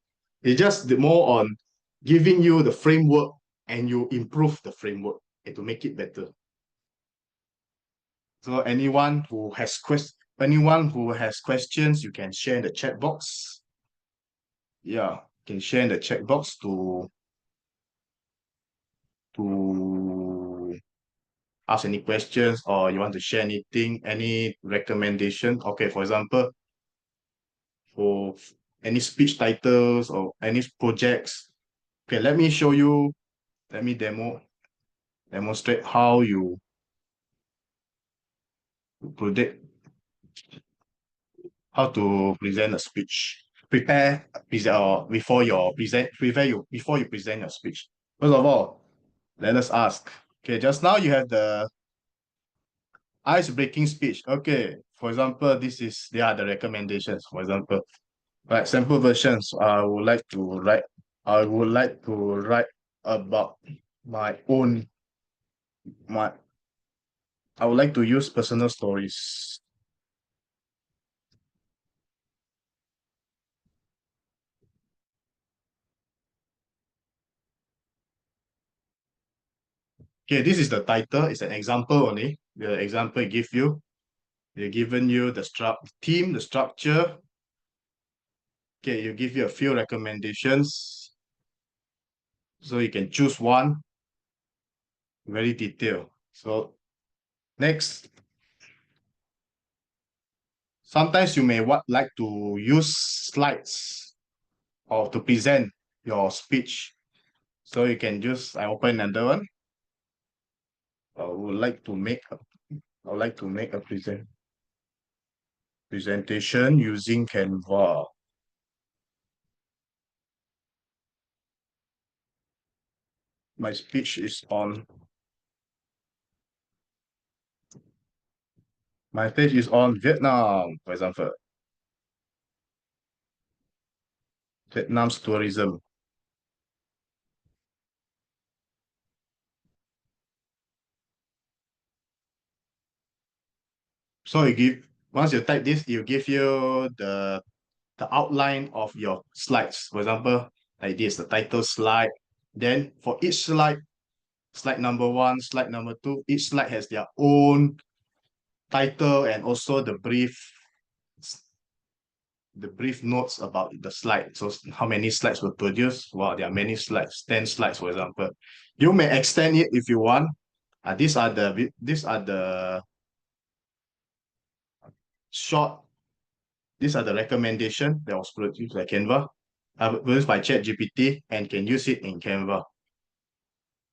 [SPEAKER 1] It's just more on giving you the framework and you improve the framework to make it better. So anyone who has questions, you can share in the chat box. Yeah, you can share in the chat box to ask any questions, or you want to share anything, any recommendation. Okay, for example, for any speech titles or any projects. Okay, let me show you, let me demonstrate how you predict how to present a speech. Prepare before you present your speech. First of all, let us ask. Okay, just now you have the ice-breaking speech. Okay, for example, they are the recommendations. For example, right, sample versions. I would like to write about my own my I would like to use personal stories. Okay, this is the title. It's an example only. The example they're giving you the theme, the structure. Okay, you give you a few recommendations. So you can choose one. Very detailed. So next, sometimes you may like to use slides or to present your speech. So you can I open another one. I would like to make a presentation using Canva. My speech is on Vietnam, for example. Vietnam's tourism. So once you type this, it give you the outline of your slides. For example, like this, the title slide, Then for each slide, slide number 1, slide number 2, each slide has their own title and also the brief notes about the slide. So how many slides were produced? Well, there are many slides, 10 slides, for example. You may extend it if you want. These are the recommendation that was produced by Canva, produced by ChatGPT, and can use it in Canva.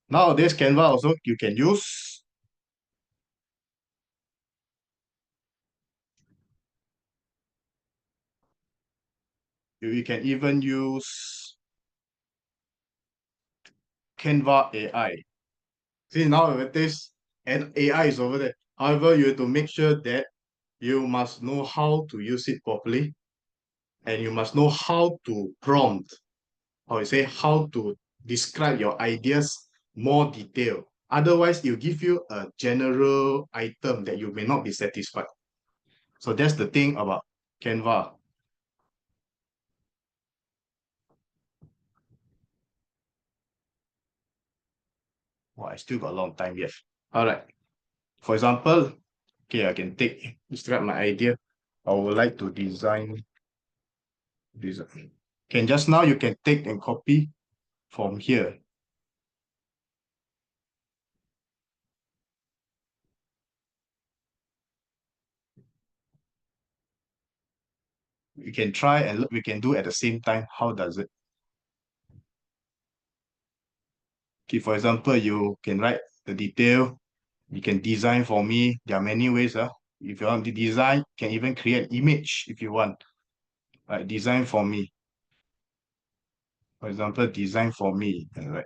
[SPEAKER 1] Nowadays, Canva also you can use. You can even use Canva AI. See, nowadays, and AI is over there. However, you have to make sure that you must know how to use it properly, and you must know how to prompt, or say how to describe your ideas more detailed. Otherwise, it'll give you a general item that you may not be satisfied. So that's the thing about Canva. Well, I still got a long time yet. All right. For example, okay, I can describe my idea. I would like to design. Okay, just now you can take and copy from here. We can try and look, we can do at the same time. How does it? Okay, for example, you can write the detail. You can design for me. There are many ways. If you want to design, you can even create image if you want. Right, design for me. For example, design for me. Right.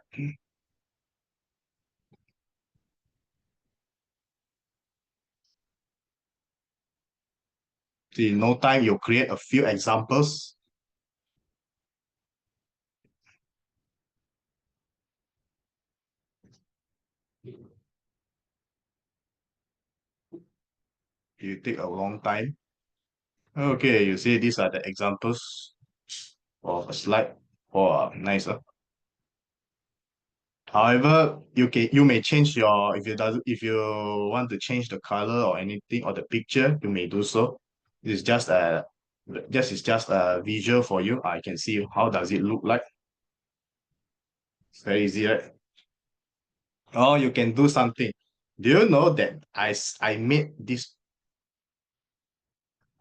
[SPEAKER 1] See, in no time, you'll create a few examples. You take a long time. Okay, you see, these are the examples of a slide. Oh, nice. However, you may change your if you want to change the color or anything or the picture, you may do so. It's just a visual for you. I can see how does it look like. It's very easy, right? Or you can do something. Do you know that I made this?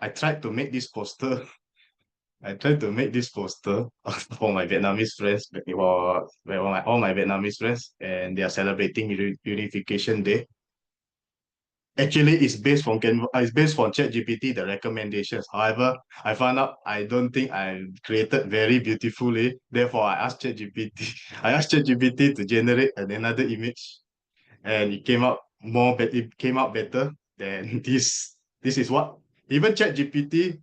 [SPEAKER 1] I tried to make this poster. I tried to make this poster for my Vietnamese friends, all my Vietnamese friends, and they are celebrating Unification Day. Actually, it's based on ChatGPT, the recommendations. However, I found out I don't think I created very beautifully. Therefore, I asked ChatGPT to generate another image, and it came out better than this. This is what even ChatGPT,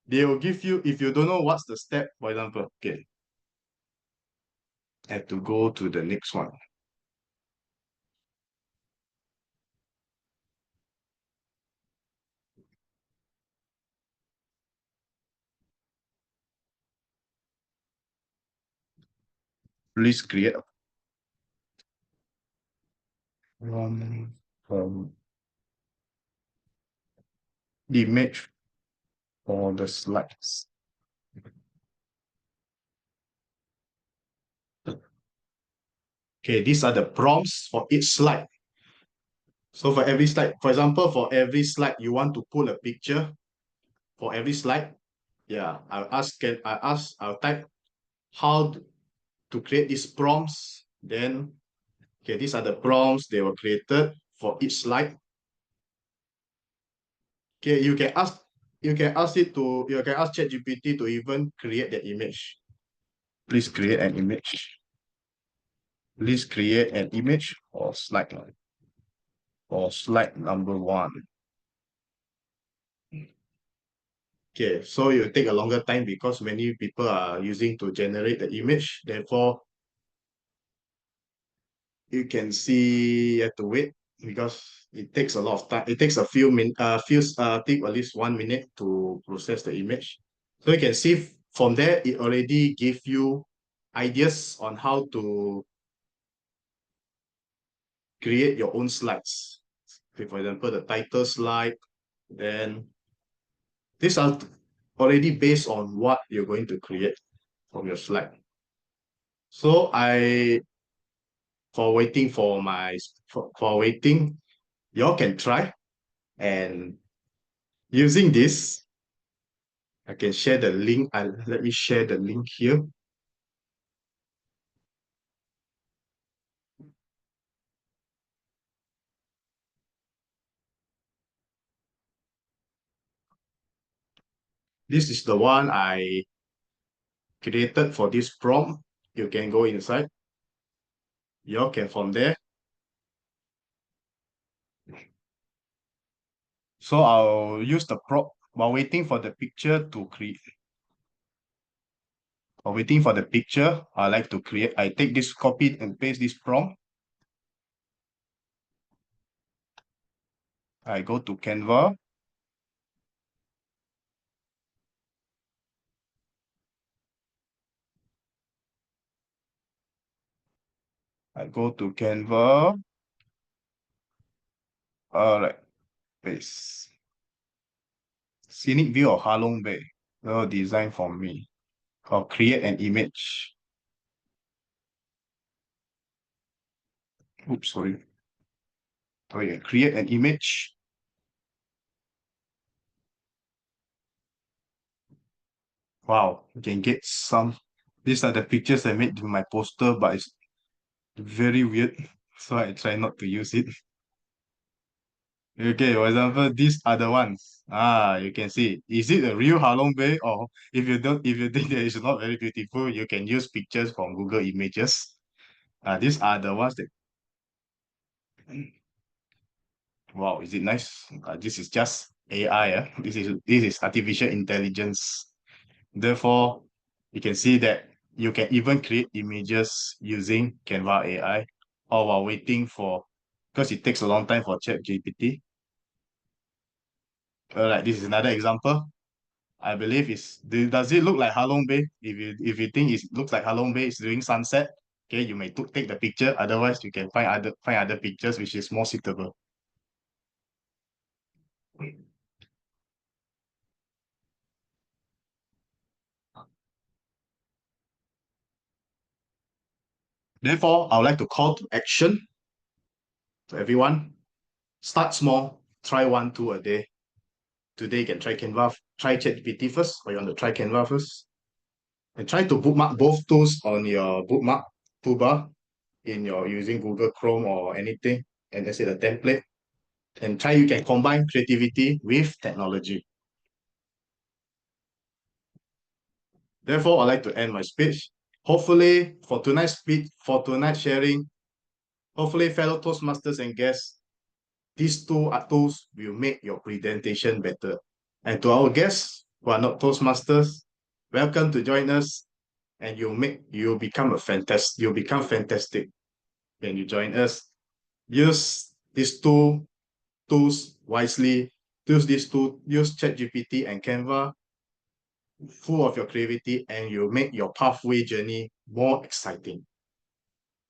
[SPEAKER 1] they will give you, if you don't know what's the step, for example, okay, I have to go to the next one. Please create the image for the slides. Okay, these are the prompts for each slide. So for every slide, for example, for every slide, you want to pull a picture for every slide. Yeah, I'll type how to create these prompts. Then, okay, these are the prompts they were created for each slide. Okay, you can ask ChatGPT to even create the image. Please create an image. Please create an image or slide number 1. Okay, so you take a longer time because many people are using to generate the image. Therefore, you can see you have to wait because it takes a lot of time. It takes a few minutes, take at least 1 minute to process the image. So you can see from there, it already gave you ideas on how to create your own slides. Okay, for example, the title slide, then these are already based on what you're going to create from your slide. So for waiting, y'all can try, and using this, I can share the link. Let me share the link here. This is the one I created for this prompt. You can go inside. You can from there. So I'll use the prompt while waiting for the picture to create. While waiting for the picture, I like to create. I take this, copy and paste this prompt. I go to Canva. I go to Canva. All right, paste. Scenic view of Halong Bay. Well, design for me. Or create an image. Oops, sorry. Oh yeah, create an image. Wow, you can get some. These are the pictures I made in my poster, but it's very weird. So I try not to use it. Okay, for example, these are the ones. You can see. Is it a real Halong Bay? Or if you think that it's not very beautiful, you can use pictures from Google Images. These are the ones that. Wow, is it nice? This is just AI. This is artificial intelligence. Therefore, you can see that you can even create images using Canva AI, or while waiting for, because it takes a long time for ChatGPT. Like this is another example. I believe does it look like Halong Bay? If you think it looks like Halong Bay is doing sunset, okay, you may take the picture. Otherwise, you can find other pictures which is more suitable. Therefore, I would like to call to action to everyone. Start small, try 1, 2 a day. Today you can try Canva, try ChatGPT first, or you want to try Canva first. And try to bookmark both tools on your bookmark toolbar in your using Google Chrome or anything, and that's it, a template. And try you can combine creativity with technology. Therefore, I'd like to end my speech. Hopefully, for tonight's sharing, hopefully, fellow Toastmasters and guests, these tools will make your presentation better. And to our guests who are not Toastmasters, welcome to join us, and you'll become fantastic when you join us. Use these tools wisely. Use ChatGPT and Canva, full of your creativity, and you'll make your pathway journey more exciting.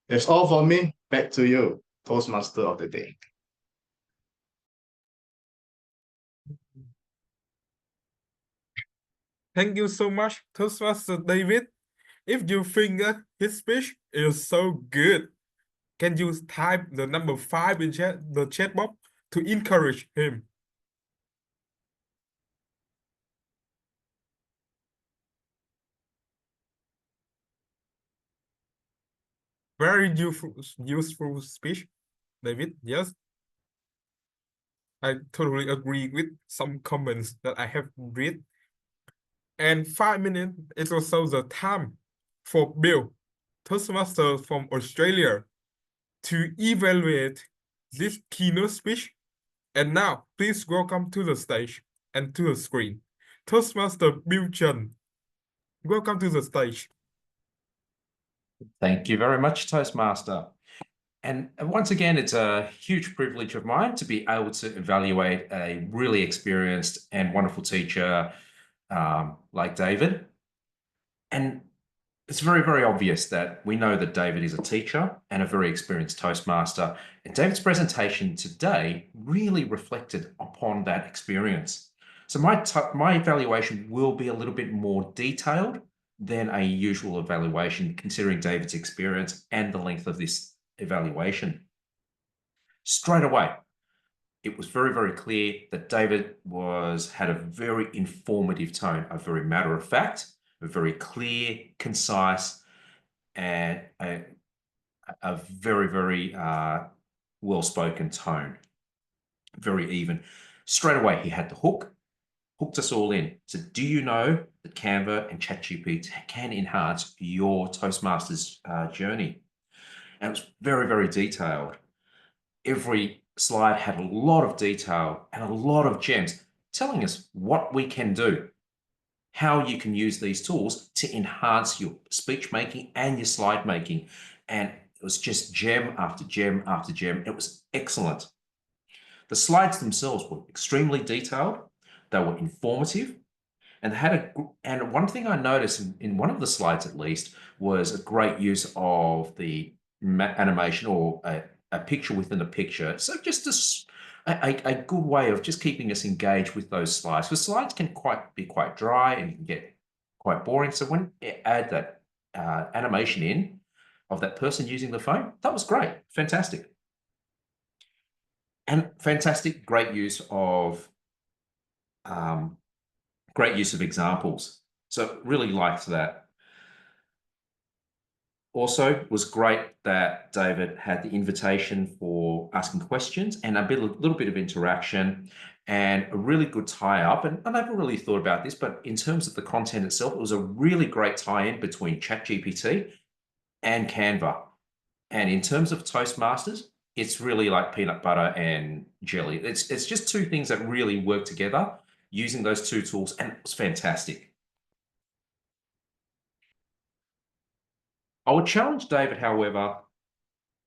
[SPEAKER 1] That's all for me. Back to you, Toastmaster of the day.
[SPEAKER 4] Thank you so much, Toastmaster David. If you think that his speech is so good, can you type the number 5 in the chat box to encourage him? Very useful speech, David. Yes, I totally agree with some comments that I have read. And 5 minutes is also the time for Bill, Toastmaster from Australia, to evaluate this keynote speech. And now, please welcome to the stage and to the screen, Toastmaster Bill Chen. Welcome to the stage.
[SPEAKER 7] Thank you very much, Toastmaster. And once again, it's a huge privilege of mine to be able to evaluate a really experienced and wonderful teacher like David. And it's very, very obvious that we know that David is a teacher and a very experienced Toastmaster. And David's presentation today really reflected upon that experience. So my evaluation will be a little bit more detailed than a usual evaluation, considering David's experience and the length of this evaluation. Straight away, it was very, very clear that David had a very informative tone, a very matter of fact, a very clear, concise, and a very, very well-spoken tone, very even. Straight away, he had the hooked us all in. So do you know that Canva and ChatGPT can enhance your Toastmasters journey? And it was very, very detailed. Every slide had a lot of detail and a lot of gems telling us what we can do, how you can use these tools to enhance your speech making and your slide making. And it was just gem after gem after gem. It was excellent. The slides themselves were extremely detailed. They were informative, and and one thing I noticed in one of the slides, at least, was a great use of the animation or a picture within a picture. So just a good way of just keeping us engaged with those slides, because slides can be quite dry and can get quite boring. So when you add that animation in of that person using the phone, that was great, fantastic. And fantastic, great use of examples. So really liked that. Also, was great that David had the invitation for asking questions and a little bit of interaction and a really good tie-up. And I never really thought about this, but in terms of the content itself, it was a really great tie-in between ChatGPT and Canva. And in terms of Toastmasters, it's really like peanut butter and jelly. It's just two things that really work together using those two tools, and it was fantastic. I would challenge David, however,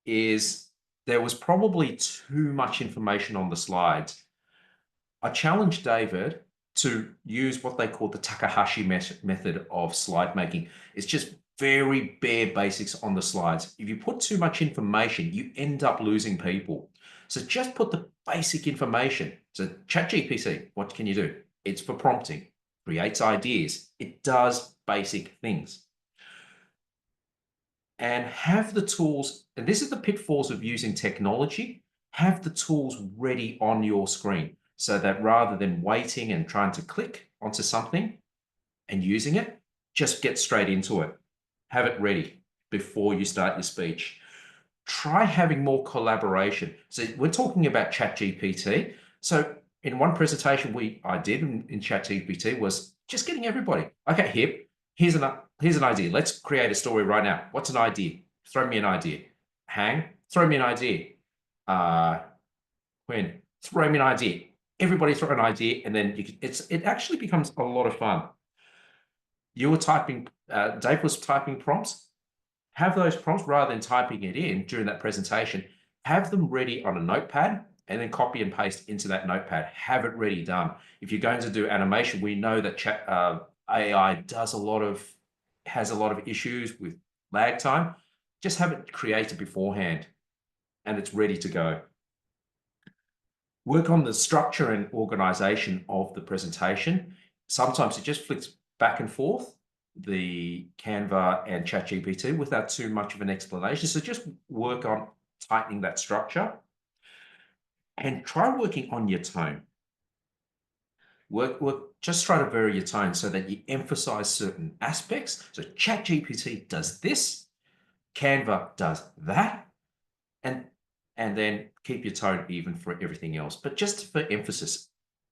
[SPEAKER 7] is there was probably too much information on the slides. I challenge David to use what they call the Takahashi method of slide making. It's just very bare basics on the slides. If you put too much information, you end up losing people. So just put the basic information. So ChatGPT, what can you do? It's for prompting, creates ideas. It does basic things. And have the tools, and this is the pitfalls of using technology, have the tools ready on your screen so that rather than waiting and trying to click onto something and using it, just get straight into it. Have it ready before you start your speech. Try having more collaboration. So we're talking about ChatGPT. So in one presentation I did in ChatGPT was just getting everybody. Okay, Hip, here's an idea. Let's create a story right now. What's an idea? Throw me an idea. Hang, throw me an idea. Quinn, throw me an idea. Everybody throw an idea, and then it actually becomes a lot of fun. You were typing, Dave was typing prompts. Have those prompts, rather than typing it in during that presentation, have them ready on a notepad and then copy and paste into that notepad. Have it ready, done. If you're going to do animation, we know that AI has a lot of issues with lag time. Just have it created beforehand and it's ready to go. Work on the structure and organization of the presentation. Sometimes it just flicks back and forth, the Canva and ChatGPT, without too much of an explanation. So just work on tightening that structure and try working on your tone. Just try to vary your tone so that you emphasize certain aspects. So ChatGPT does this, Canva does that, and then keep your tone even for everything else. But just for emphasis,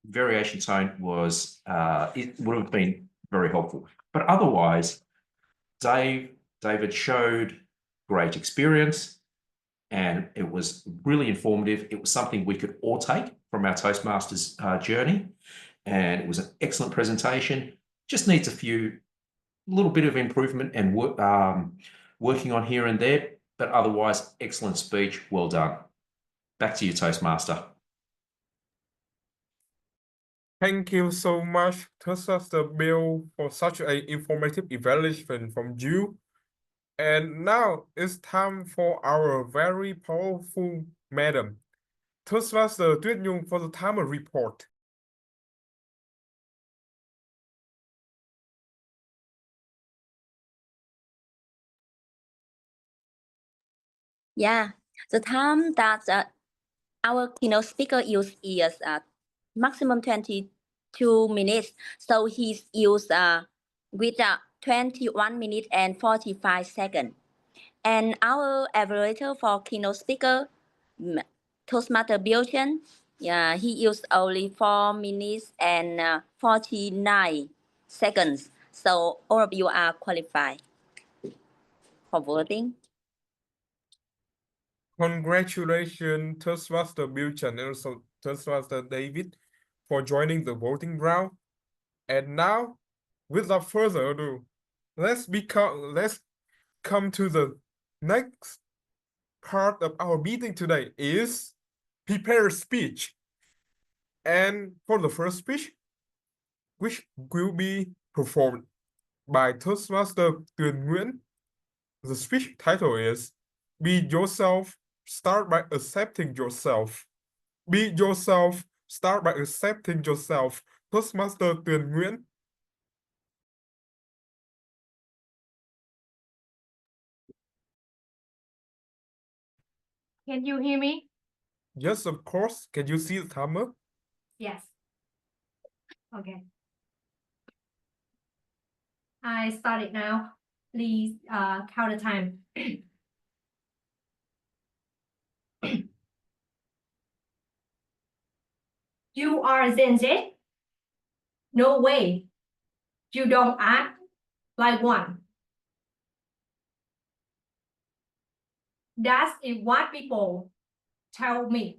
[SPEAKER 7] variation tone it would have been very helpful. But otherwise, David showed great experience, and it was really informative. It was something we could all take from our Toastmasters journey, and it was an excellent presentation. Just needs a little bit of improvement and working on here and there, but otherwise, excellent speech. Well done. Back to you, Toastmaster.
[SPEAKER 4] Thank you so much, Toastmaster Bill, for such an informative evaluation from you. And now it's time for our very powerful madam, Toastmaster Tuyết Nhung, for the timer report.
[SPEAKER 6] Yeah, the time that our keynote speaker use is maximum 22 minutes. So he's used with 21 minutes and 45 seconds. And our evaluator for keynote speaker, Toastmaster Bjorn, yeah, he used only 4 minutes and 49 seconds. So all of you are qualified for voting.
[SPEAKER 4] Congratulations, Toastmaster Bjorn and also Toastmaster David, for joining the voting round. And now, without further ado, let's come to the next part of our meeting today is prepare speech. And for the first speech, which will be performed by Toastmaster Tuyền Nguyễn, the speech title is Be Yourself, Start by Accepting Yourself. Be yourself, start by accepting yourself. Toastmaster Tuyền Nguyễn.
[SPEAKER 3] Can you hear me?
[SPEAKER 4] Yes, of course. Can you see the timer?
[SPEAKER 3] Yes. Okay. I started now. Please count the time. You are Gen Z? No way. You don't act like one. That's what people tell me.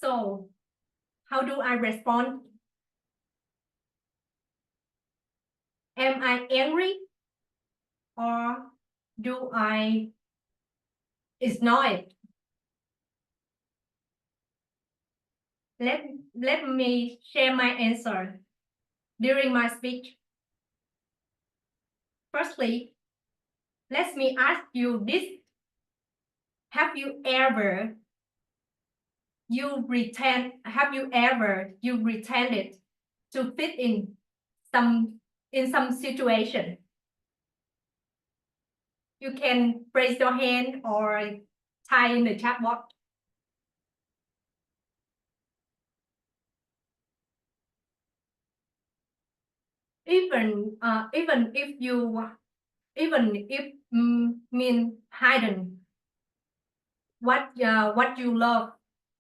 [SPEAKER 3] So, how do I respond? Am I angry? Or do I ignore it? Let me share my answer during my speech. Firstly, let me ask you this. Have you ever pretended to fit in some situation? You can raise your hand or type in the chat box. Even if mean hidden what you love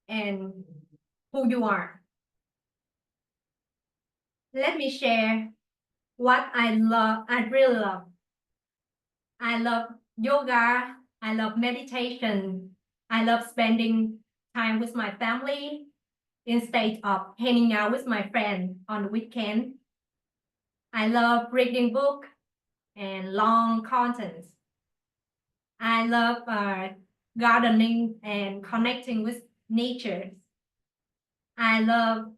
[SPEAKER 3] and who you are. Let me share what I really love. I love yoga. I love meditation. I love spending time with my family instead of hanging out with my friends on the weekend. I love reading books and long contents. I love gardening and connecting with nature. I love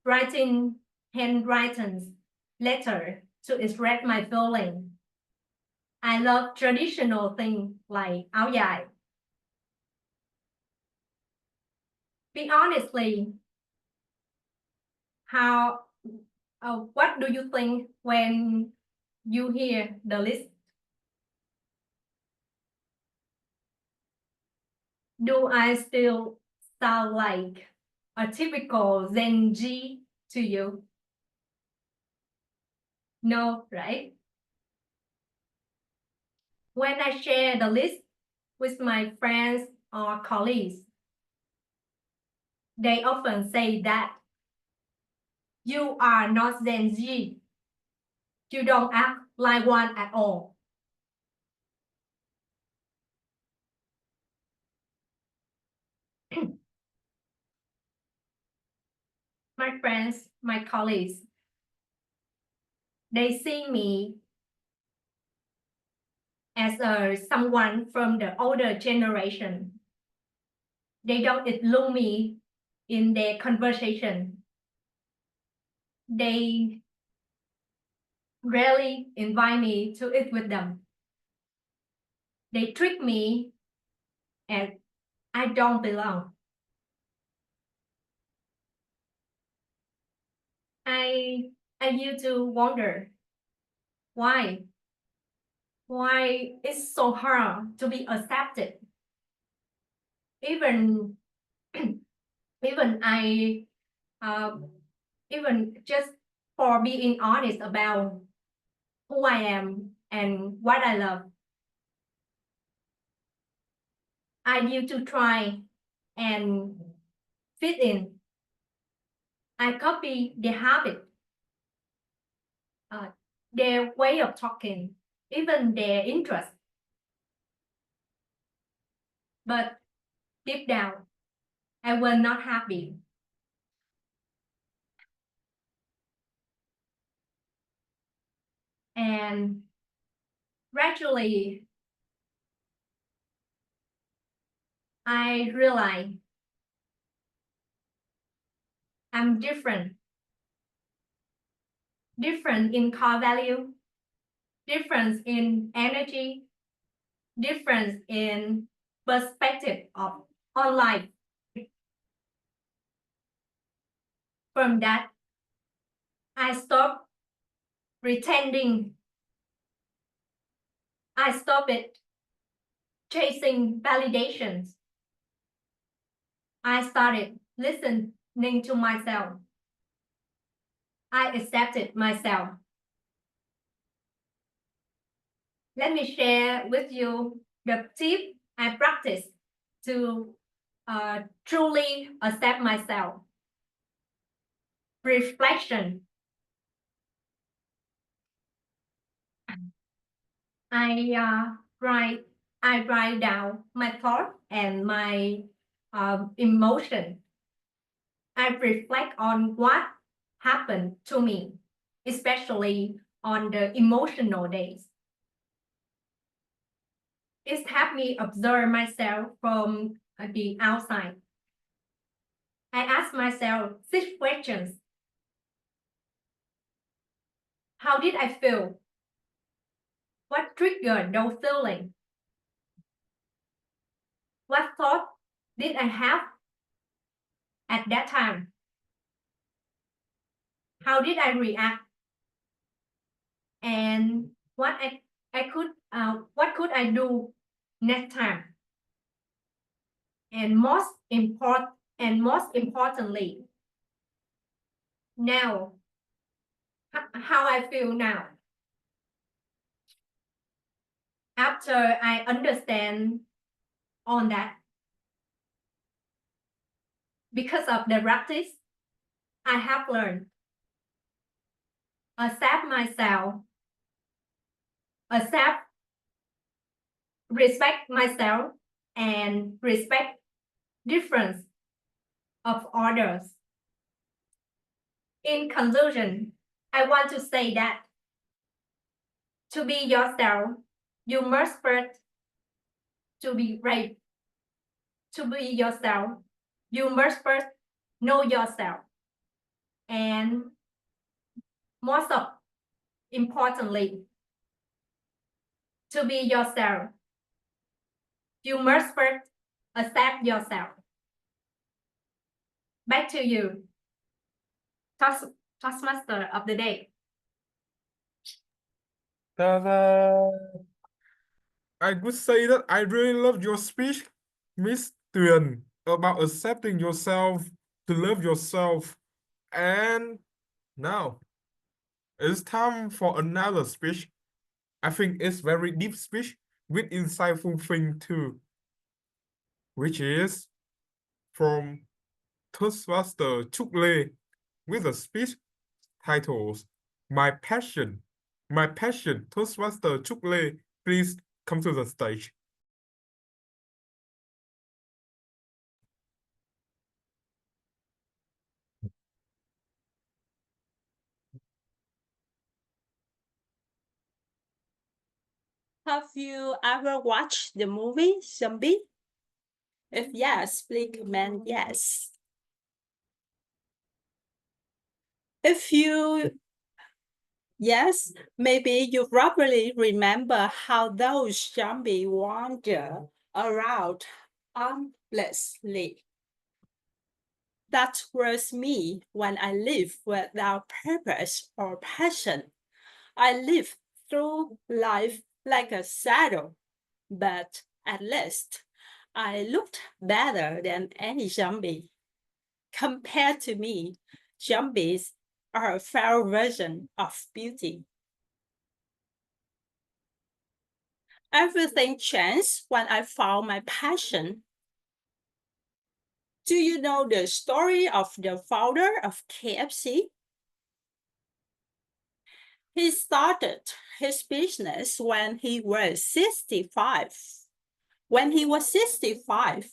[SPEAKER 3] writing handwritten letters to express my feeling. I love traditional things like áo dài. Be honestly, what do you think when you hear the list? Do I still sound like a typical Gen Z to you? No, right? When I share the list with my friends or colleagues, they often say that you are not Gen Z. You don't act like one at all. My friends, my colleagues, they see me as someone from the older generation. They don't include me in their conversation. They rarely invite me to eat with them. They treat me as I don't belong. I used to wonder why it's so hard to be accepted. Even I even just for being honest about who I am and what I love. I used to try and fit in. I copy their habit, their way of talking, even their interest. But deep down, I was not happy. And gradually, I realized I'm different. Different in core value, difference in energy, difference in perspective on life. From that, I stopped pretending. I stopped it chasing validations. I started listening to myself. I accepted myself. Let me share with you the tip I practice to truly accept myself. Reflection. I write down my thoughts and my emotion. I reflect on what happened to me, especially on the emotional days. It helped me observe myself from the outside. I ask myself 6 questions. How did I feel? What triggered those feelings? What thought did I have at that time? How did I react? And what could I do next time? And most importantly, now, how I feel now. After I understand on that, because of the practice, I have learned accept myself, respect myself, and respect difference of others. In conclusion, I want to say that to be yourself, you must first to be right. To be yourself, you must first know yourself. And most importantly, to be yourself, you must first accept yourself. Back to you, Toastmaster of the day.
[SPEAKER 4] Ta-da! I would say that I really loved your speech, Miss Tuyền, about accepting yourself, to love yourself. And now it's time for another speech. I think it's very deep speech with insightful thing too, which is from Toastmaster Trúc Lê with a speech titled My Passion. My Passion. Toastmaster Trúc Lê, please come to the stage.
[SPEAKER 8] Have you ever watched the movie Zombie? If yes, please comment yes. If you Yes, maybe you probably remember how those zombies wander around aimlessly. That was me when I live without purpose or passion. I live through life like a shadow, but at least I looked better than any zombie. Compared to me, zombies are a fair version of beauty. Everything changed when I found my passion. Do you know the story of the founder of KFC? He started his business when he was 65. When he was 65,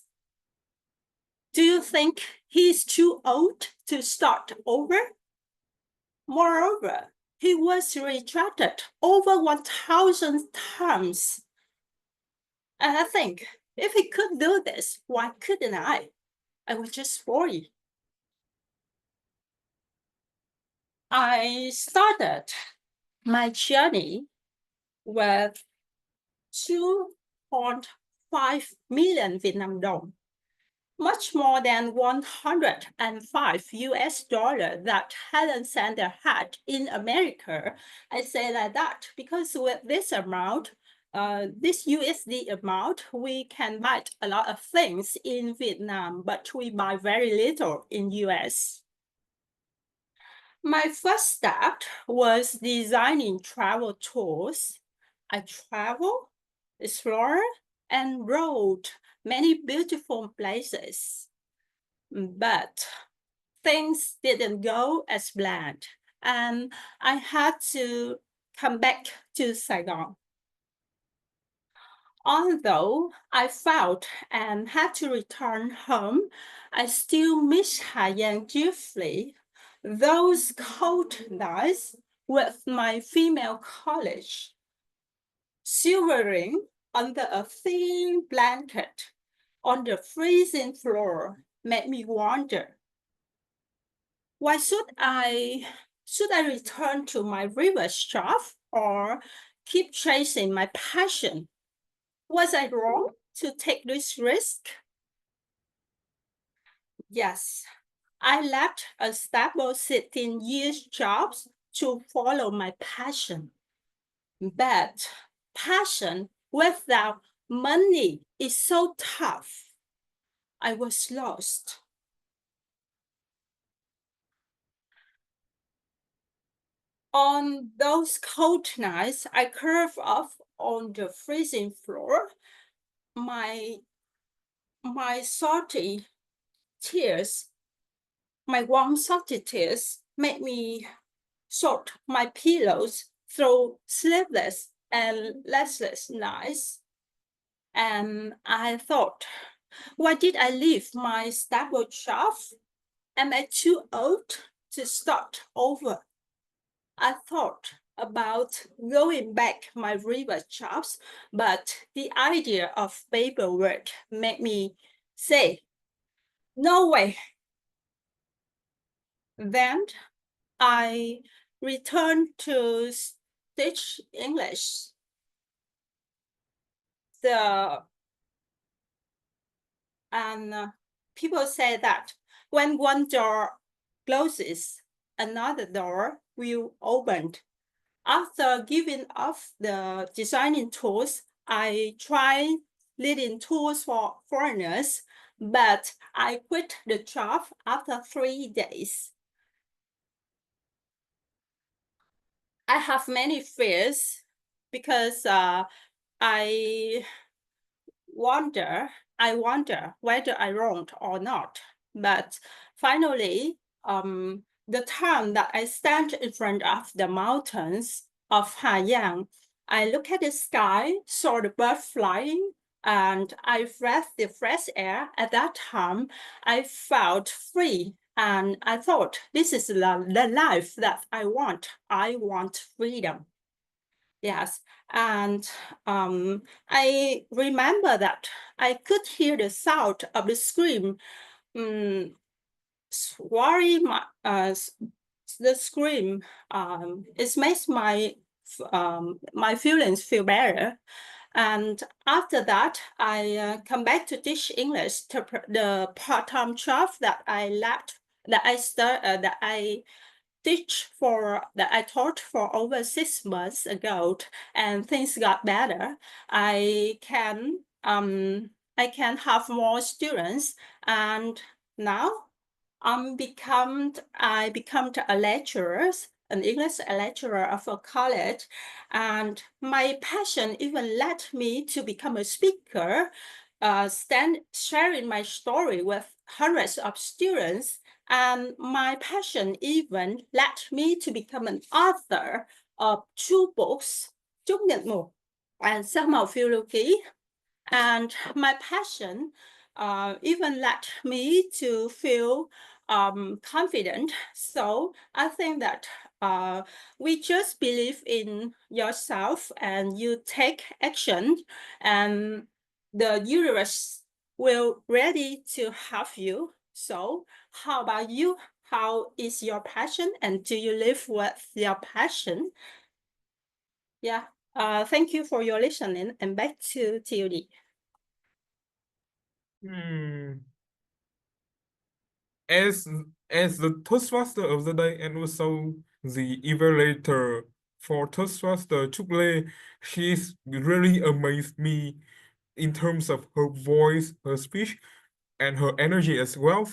[SPEAKER 8] do you think he's too old to start over? Moreover, he was retracted over 1,000 times. And I think if he could do this, why couldn't I? I was just 40. I started my journey with 2.5 million Vietnam dong, much more than 105 US dollar that Helen Sander had in America. I say like that because with this amount, this USD amount, we can buy a lot of things in Vietnam, but we buy very little in US. My first step was designing travel tours. I traveled, explored, and rode many beautiful places. But things didn't go as planned, and I had to come back to Saigon. Although I felt and had to return home, I still miss Haiyan deeply. Those cold nights with my female colleagues, shivering under a thin blanket on the freezing floor, made me wonder, why should I return to my river shop or keep chasing my passion? Was I wrong to take this risk? Yes, I left a stable 16-year job to follow my passion. But passion without money is so tough. I was lost. On those cold nights, I curled up on the freezing floor. My salty tears, my warm salty tears made me sort my pillows through sleepless and restless nights. And I thought, why did I leave my stable job? Am I too old to start over? I thought about going back my river jobs, but the idea of paperwork made me say, no way. Then I returned to teach English. People say that when one door closes, another door will open. After giving up the designing tools, I tried leading tours for foreigners, but I quit the job after 3 days. I have many fears because I wonder whether I wronged or not. But finally, the time that I stand in front of the mountains of Haiyang, I look at the sky, saw the bird flying, and I breathed the fresh air. At that time, I felt free. And I thought, this is the life that I want. I want freedom. Yes, and I remember that I could hear the sound of the scream, the scream, it makes my feelings feel better. And after that, I come back to teach English to the part-time job that I left, that I taught for over 6 months ago, and things got better. I can have more students, and now I become a lecturer, an English lecturer of a college, and my passion even led me to become a speaker, sharing my story with hundreds of students. And my passion even led me to become an author of 2 books, Chúc Nhật Mục and Sắc Màu Phiêu Lưu Ký. And my passion even led me to feel confident. So I think that we just believe in yourself and you take action, and the universe will ready to help you. So how about you? How is your passion, and do you live with your passion? Yeah. Thank you for your listening, and back to TOD.
[SPEAKER 4] As the Toastmaster of the day and also the evaluator for Toastmaster Trúc Lê, she's really amazed me in terms of her voice, her speech, and her energy as well.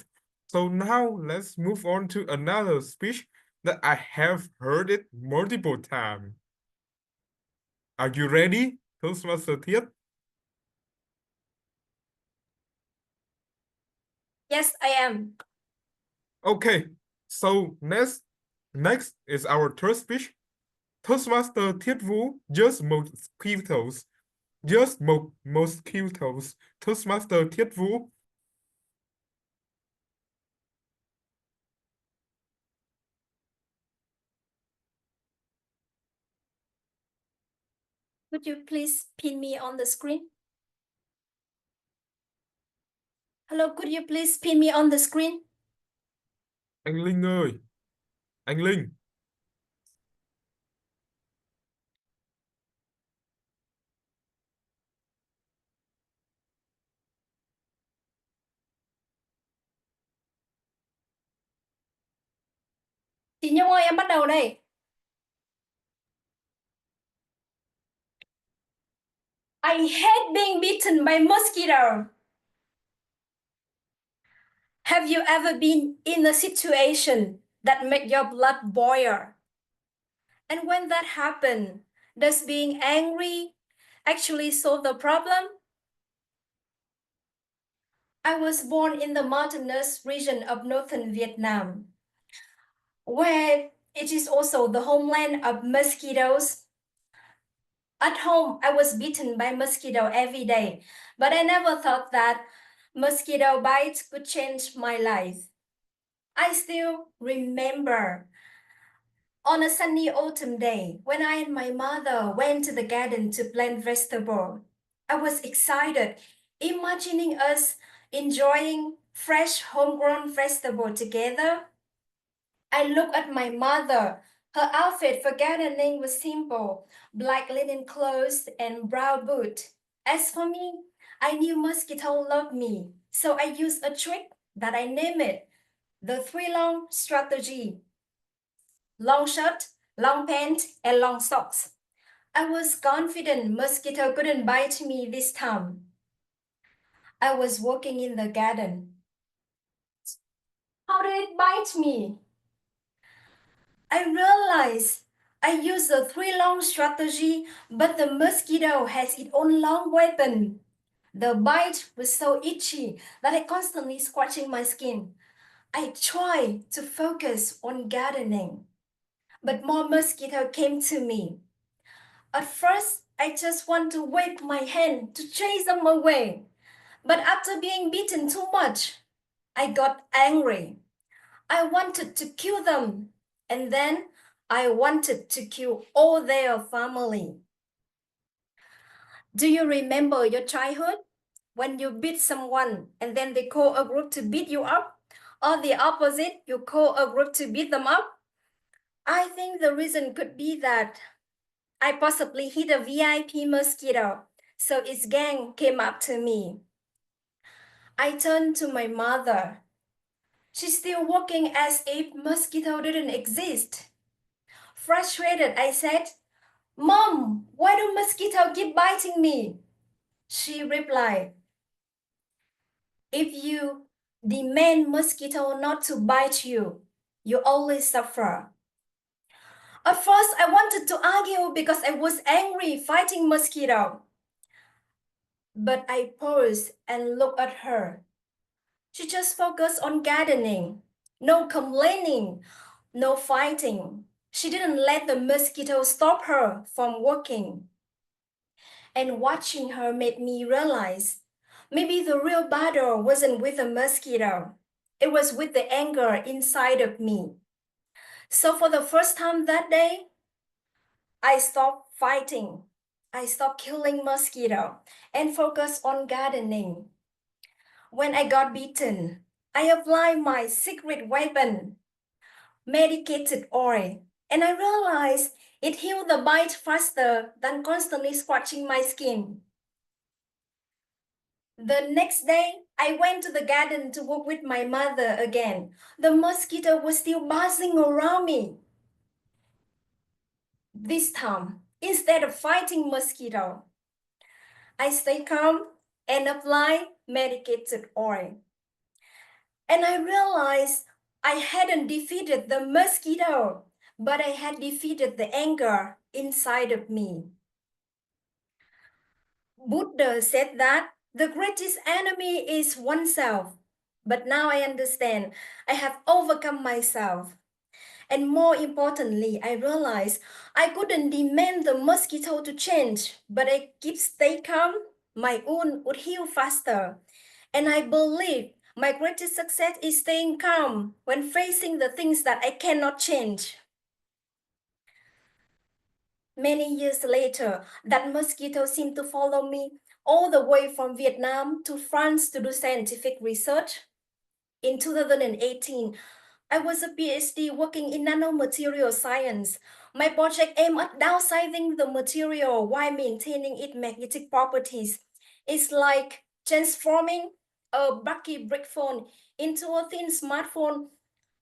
[SPEAKER 4] So now let's move on to another speech that I have heard it multiple times. Are you ready, Toastmaster Thiết?
[SPEAKER 3] Yes, I am.
[SPEAKER 4] Okay, so next is our third speech. Toastmaster Thiết Vũ just mosquitoes. Just mosquitoes. Toastmaster Thiết Vũ.
[SPEAKER 3] Could you please pin me on the screen? Hello, could you please pin me on the screen?
[SPEAKER 4] Anh Linh ơi. Anh Linh.
[SPEAKER 3] Chị Nhung ơi, em bắt đầu đây. I hate being bitten by mosquito. Have you ever been in a situation that made your blood boil? And when that happened, does being angry actually solve the problem? I was born in the mountainous region of northern Vietnam, where it is also the homeland of mosquitoes. At home, I was bitten by mosquito every day, but I never thought that mosquito bites could change my life. I still remember on a sunny autumn day when I and my mother went to the garden to plant vegetables. I was excited, imagining us enjoying fresh homegrown vegetable together. I looked at my mother. Her outfit for gardening was simple, black linen clothes and brown boot. As for me, I knew mosquito loved me, so I used a trick that I named it the 3-long strategy. Long shirt, long pants, and long socks. I was confident mosquito couldn't bite me this time. I was walking in the garden. How did it bite me? I realized I used the 3-long strategy, but the mosquito has its own long weapon. The bite was so itchy that I constantly scratching my skin. I tried to focus on gardening, but more mosquito came to me. At first, I just want to wave my hand to chase them away. But after being beaten too much, I got angry. I wanted to kill them, and then I wanted to kill all their family. Do you remember your childhood? When you beat someone and then they call a group to beat you up? Or the opposite, you call a group to beat them up?
[SPEAKER 9] I think the reason could be that I possibly hit a VIP mosquito, so its gang came up to me. I turned to my mother. She's still walking as if mosquito didn't exist. Frustrated, I said, "Mom, why do mosquitoes keep biting me?" She replied, "If you demand mosquito not to bite you, you always suffer." At first, I wanted to argue because I was angry fighting mosquito. But I paused and looked at her. She just focused on gardening. No complaining, no fighting. She didn't let the mosquito stop her from working. And watching her made me realize maybe the real battle wasn't with the mosquito. It was with the anger inside of me. So for the first time that day, I stopped fighting. I stopped killing mosquito and focused on gardening. When I got beaten, I applied my secret weapon, medicated oil, and I realized it healed the bite faster than constantly scratching my skin. The next day, I went to the garden to work with my mother again. The mosquito was still buzzing around me. This time, instead of fighting mosquito, I stayed calm and applied medicated oil. And I realized I hadn't defeated the mosquito, but I had defeated the anger inside of me. Buddha said that the greatest enemy is oneself. But now I understand I have overcome myself. And more importantly, I realized I couldn't demand the mosquito to change, but I keep stay calm, my wound would heal faster. And I believe my greatest success is staying calm when facing the things that I cannot change. Many years later, that mosquito seemed to follow me all the way from Vietnam to France to do scientific research. In 2018, I was a PhD working in nanomaterial science. My project aimed at downsizing the material while maintaining its magnetic properties. It's like transforming a bulky brick phone into a thin smartphone,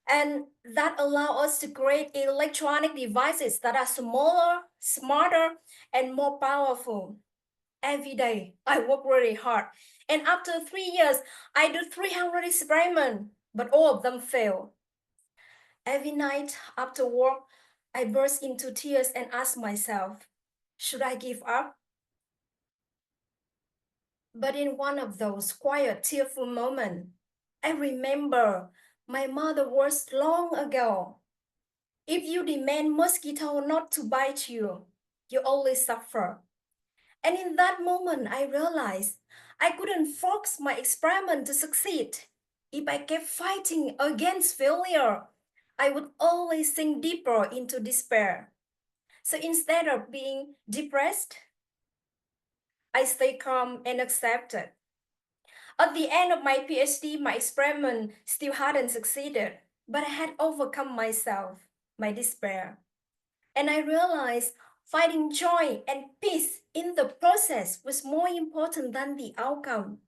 [SPEAKER 9] and that allows us to create electronic devices that are smaller, smarter, and more powerful. Every day, I work really hard. And after 3 years, I do 300 experiments, but all of them fail. Every night after work, I burst into tears and ask myself, should I give up? But in one of those quiet, tearful moments, I remember my mother's words long ago. If you demand mosquito not to bite you, you always suffer. And in that moment, I realized I couldn't force my experiment to succeed. If I kept fighting against failure, I would always sink deeper into despair. So instead of being depressed, I stay calm and accepted. At the end of my PhD, my experiment still hadn't succeeded, but I had overcome myself, my despair. And I realized finding joy and peace in the process was more important than the outcome.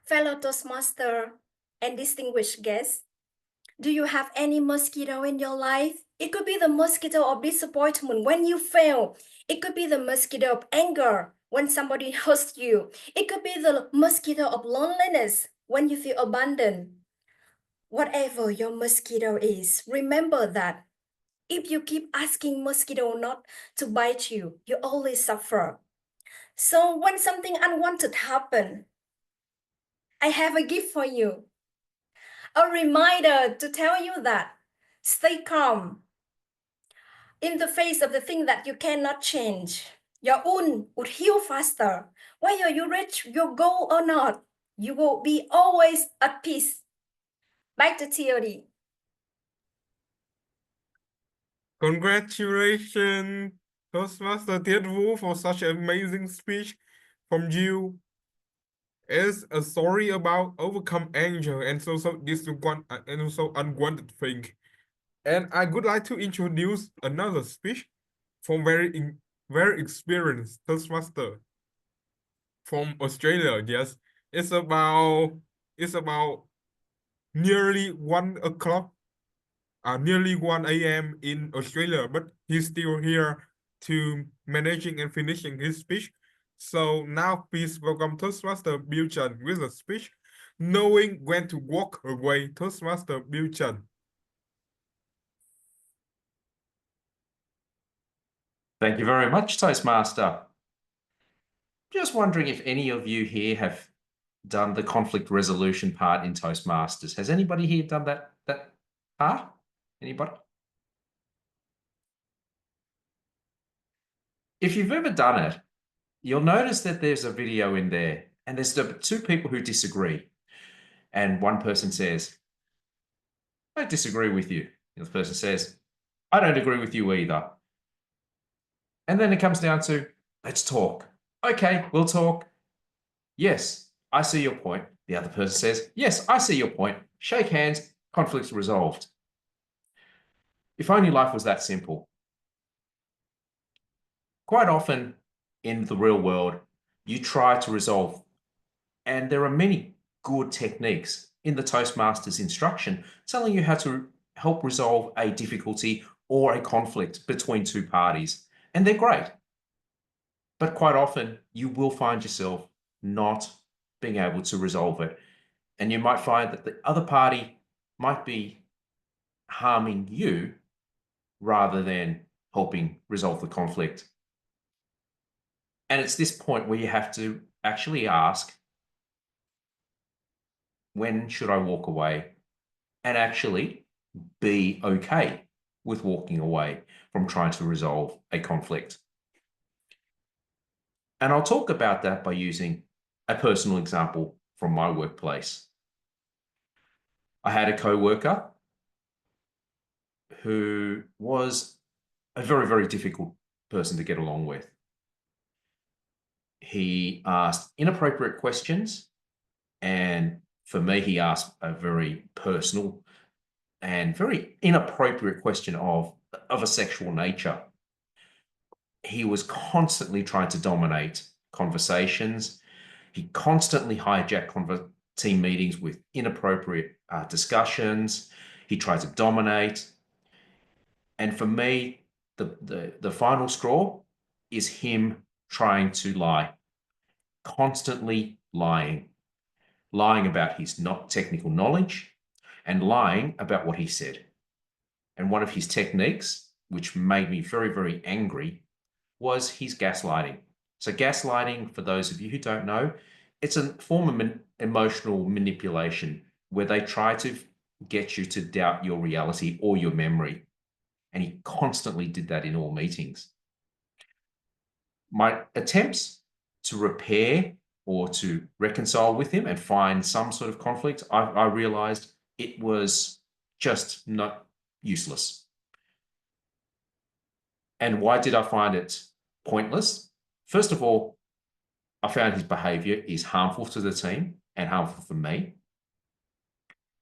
[SPEAKER 9] Fellow Toastmaster and distinguished guests, do you have any mosquito in your life? It could be the mosquito of disappointment when you fail. It could be the mosquito of anger when somebody hurts you. It could be the mosquito of loneliness when you feel abandoned. Whatever your mosquito is, remember that if you keep asking mosquito not to bite you, you always suffer. So when something unwanted happens, I have a gift for you. A reminder to tell you that stay calm in the face of the thing that you cannot change. Your wound would heal faster. Whether you reach your goal or not, you will be always at peace. Back to theory.
[SPEAKER 4] Congratulations, Toastmaster Tiết Vũ, for such an amazing speech from you. It's a story about overcome anger and so this one and also unwanted thing. And I would like to introduce another speech from very experienced Toastmaster from Australia. Yes, it's about nearly 1 o'clock, nearly 1 a.m. in Australia, but he's still here to managing and finishing his speech. So now please welcome Toastmaster Bill Chan with a speech, knowing when to walk away. Toastmaster Bill Chan.
[SPEAKER 7] Thank you very much, Toastmaster. Just wondering if any of you here have done the conflict resolution part in Toastmasters. Has anybody here done that part? Anybody? If you've ever done it, you'll notice that there's a video in there and there's two people who disagree. And one person says, I disagree with you. The other person says, I don't agree with you either. And then it comes down to, let's talk. Okay, we'll talk. Yes, I see your point. The other person says, yes, I see your point. Shake hands, conflict's resolved. If only life was that simple. Quite often in the real world, you try to resolve, and there are many good techniques in the Toastmasters instruction telling you how to help resolve a difficulty or a conflict between two parties, and they're great. But quite often you will find yourself not being able to resolve it, and you might find that the other party might be harming you rather than helping resolve the conflict. And it's this point where you have to actually ask, when should I walk away? And actually be okay with walking away from trying to resolve a conflict. And I'll talk about that by using a personal example from my workplace. I had a co-worker who was a very, very difficult person to get along with. He asked inappropriate questions, and for me, he asked a very personal and very inappropriate question of a sexual nature. He was constantly trying to dominate conversations. He constantly hijacked team meetings with inappropriate discussions. He tried to dominate. And for me, the final straw is him trying to lie, constantly lying about his technical knowledge and lying about what he said. And one of his techniques, which made me very, very angry, was his gaslighting. So gaslighting, for those of you who don't know, it's a form of emotional manipulation where they try to get you to doubt your reality or your memory. And he constantly did that in all meetings. My attempts to repair or to reconcile with him and find some sort of conflict, I realized it was just not useless. And why did I find it pointless? First of all, I found his behavior is harmful to the team and harmful for me.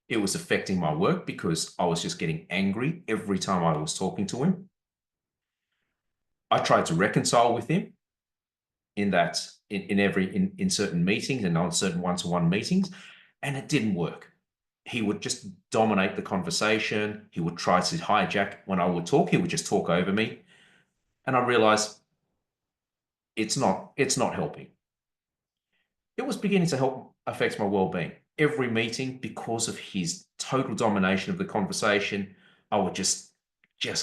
[SPEAKER 7] It was affecting my work because I was just getting angry every time I was talking to him. I tried to reconcile with him in certain meetings and on certain one-to-one meetings, and it didn't work. He would just dominate the conversation. He would try to hijack when I would talk. He would just talk over me. And I realized it's not helping. It was beginning to help affect my well-being. Every meeting, because of his total domination of the conversation, I would just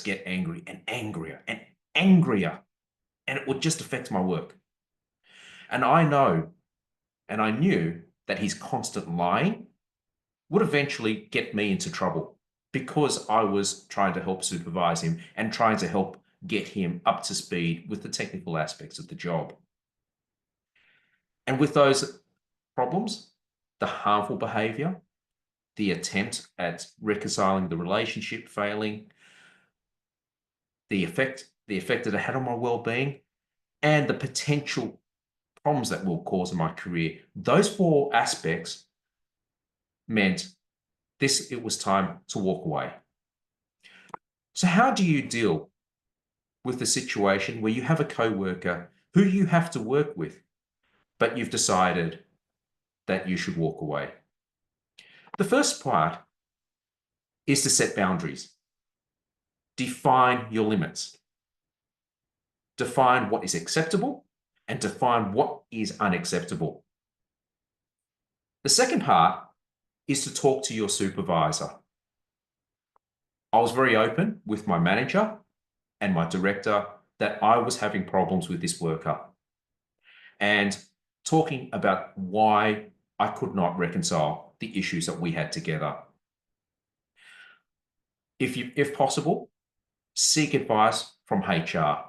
[SPEAKER 7] get angry and angrier and angrier, and it would just affect my work. And I know, and I knew that his constant lying would eventually get me into trouble because I was trying to help supervise him and trying to help get him up to speed with the technical aspects of the job. And with those problems, the harmful behavior, the attempt at reconciling the relationship failing, the effect that it had on my well-being, and the potential problems that will cause in my career, those four aspects meant it was time to walk away. So how do you deal with the situation where you have a co-worker who you have to work with, but you've decided that you should walk away? The first part is to set boundaries. Define your limits. Define what is acceptable and define what is unacceptable. The second part is to talk to your supervisor. I was very open with my manager and my director that I was having problems with this worker and talking about why I could not reconcile the issues that we had together. If possible, seek advice from HR.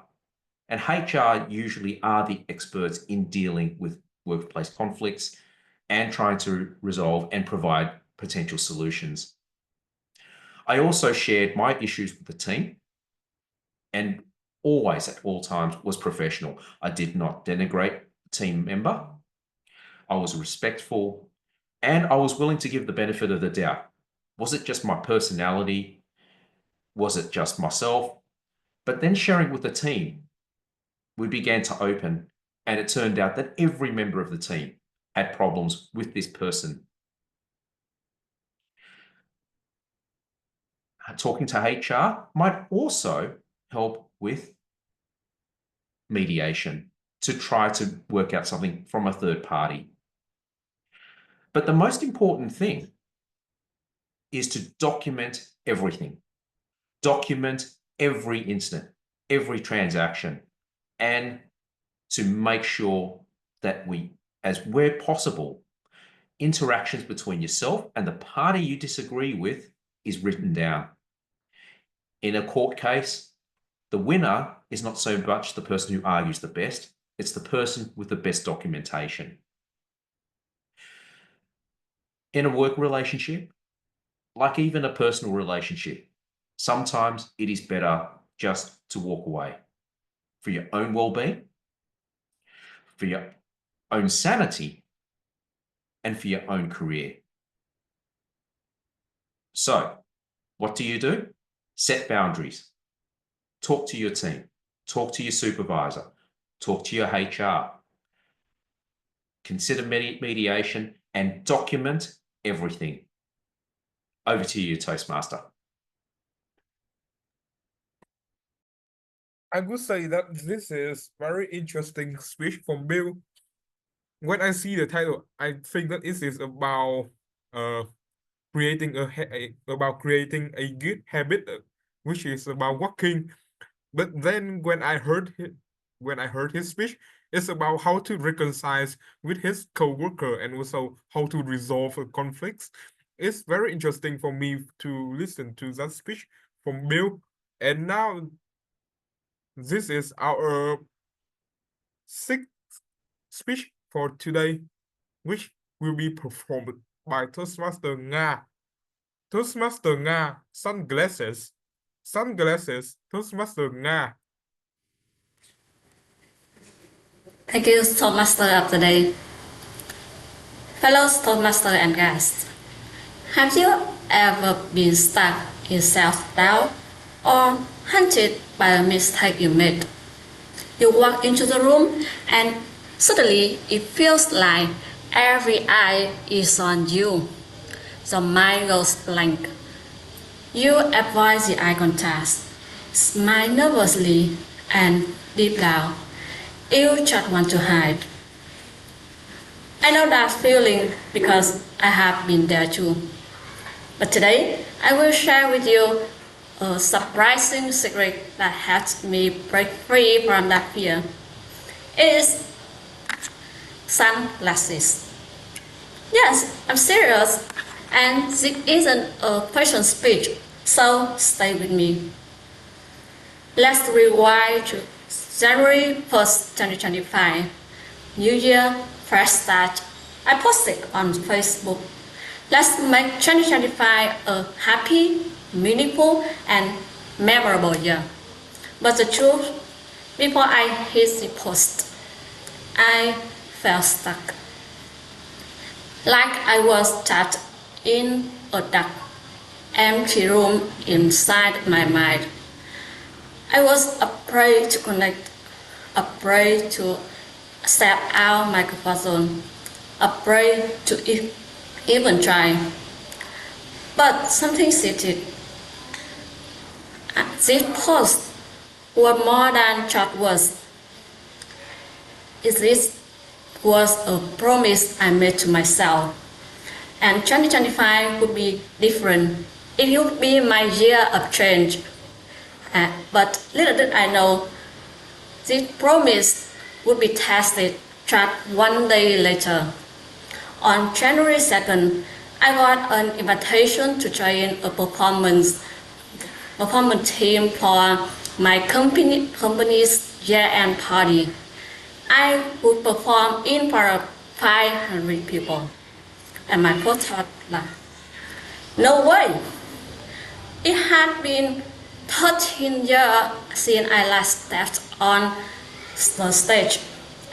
[SPEAKER 7] And HR usually are the experts in dealing with workplace conflicts and trying to resolve and provide potential solutions. I also shared my issues with the team and always at all times was professional. I did not denigrate the team member. I was respectful and I was willing to give the benefit of the doubt. Was it just my personality? Was it just myself? But then sharing with the team, we began to open and it turned out that every member of the team had problems with this person. Talking to HR might also help with mediation to try to work out something from a third party. But the most important thing is to document everything. Document every incident, every transaction, and to make sure that as where possible, interactions between yourself and the party you disagree with is written down. In a court case, the winner is not so much the person who argues the best, it's the person with the best documentation. In a work relationship, like even a personal relationship, sometimes it is better just to walk away for your own well-being, for your own sanity, and for your own career. So, what do? Set boundaries. Talk to your team. Talk to your supervisor. Talk to your HR. Consider mediation and document everything. Over to you, Toastmaster.
[SPEAKER 4] I would say that this is very interesting speech from Bill. When I see the title, I think that it is about creating a good habit, which is about walking. But then when I heard his speech, it's about how to reconcile with his co-worker and also how to resolve conflicts. It's very interesting for me to listen to that speech from Bill. And now this is our sixth speech for today, which will be performed by Toastmaster Nga. Toastmaster Nga, sunglasses, Toastmaster Nga.
[SPEAKER 10] Thank you, Toastmaster of the day. Fellow Toastmaster and guests, have you ever been stuck in self-doubt or haunted by a mistake you made? You walk into the room and suddenly it feels like every eye is on you. The mind goes blank. You avoid the eye contact, smile nervously, and deep down, you just want to hide. I know that feeling because I have been there too. But today, I will share with you a surprising secret that helps me break free from that fear. It is sunglasses. Yes, I'm serious, and this isn't a fashion speech, so stay with me. Let's rewind to January 1st, 2025. New Year, fresh start. I posted on Facebook. Let's make 2025 a happy, meaningful, and memorable year. But the truth, before I hit the post, I felt stuck. Like I was trapped in a dark empty room inside my mind. I was afraid to connect, afraid to step out my comfort zone, afraid to even try. But something shifted. These posts were more than short words. This was a promise I made to myself. And 2025 would be different. It would be my year of change. But little did I know, this promise would be tested just one day later. On January 2nd, I got an invitation to join a performance team for my company's year-end party. I would perform in front of 500 people. And my first thought, no way! It had been 13 years since I last stepped on the stage,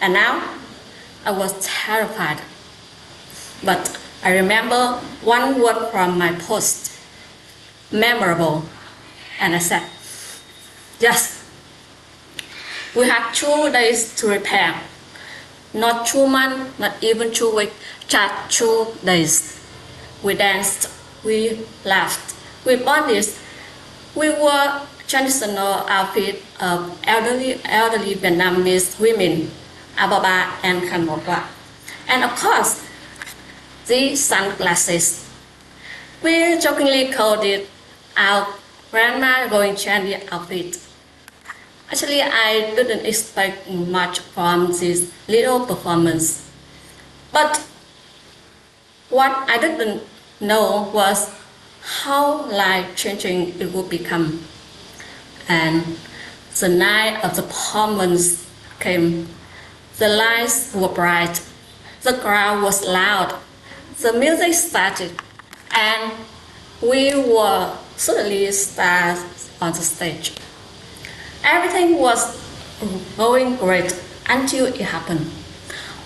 [SPEAKER 10] and now I was terrified. But I remember one word from my post, memorable, and I said, yes. We had 2 days to prepare, not 2 months, not even 2 weeks, just 2 days. We danced, we laughed, we bonded. We wore traditional outfit of elderly Vietnamese women, ababa and khanmopa, and of course, the sunglasses. We jokingly called it our grandma going trendy outfit. Actually, I didn't expect much from this little performance. But what I didn't know was how life-changing it would become. And the night of the performance came. The lights were bright, the crowd was loud, the music started, and we were suddenly stars on the stage. Everything was going great until it happened.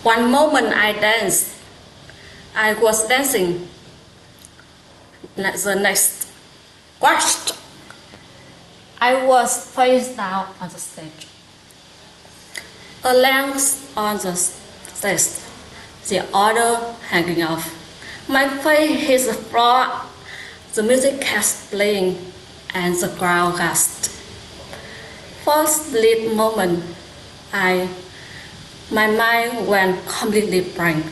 [SPEAKER 10] One moment I danced. I was dancing. The next, crashed. I was face down on the stage. A lamp on the stage, the other hanging off. My face hit the floor. The music kept playing, and the crowd gasped. For a split moment, my mind went completely blank.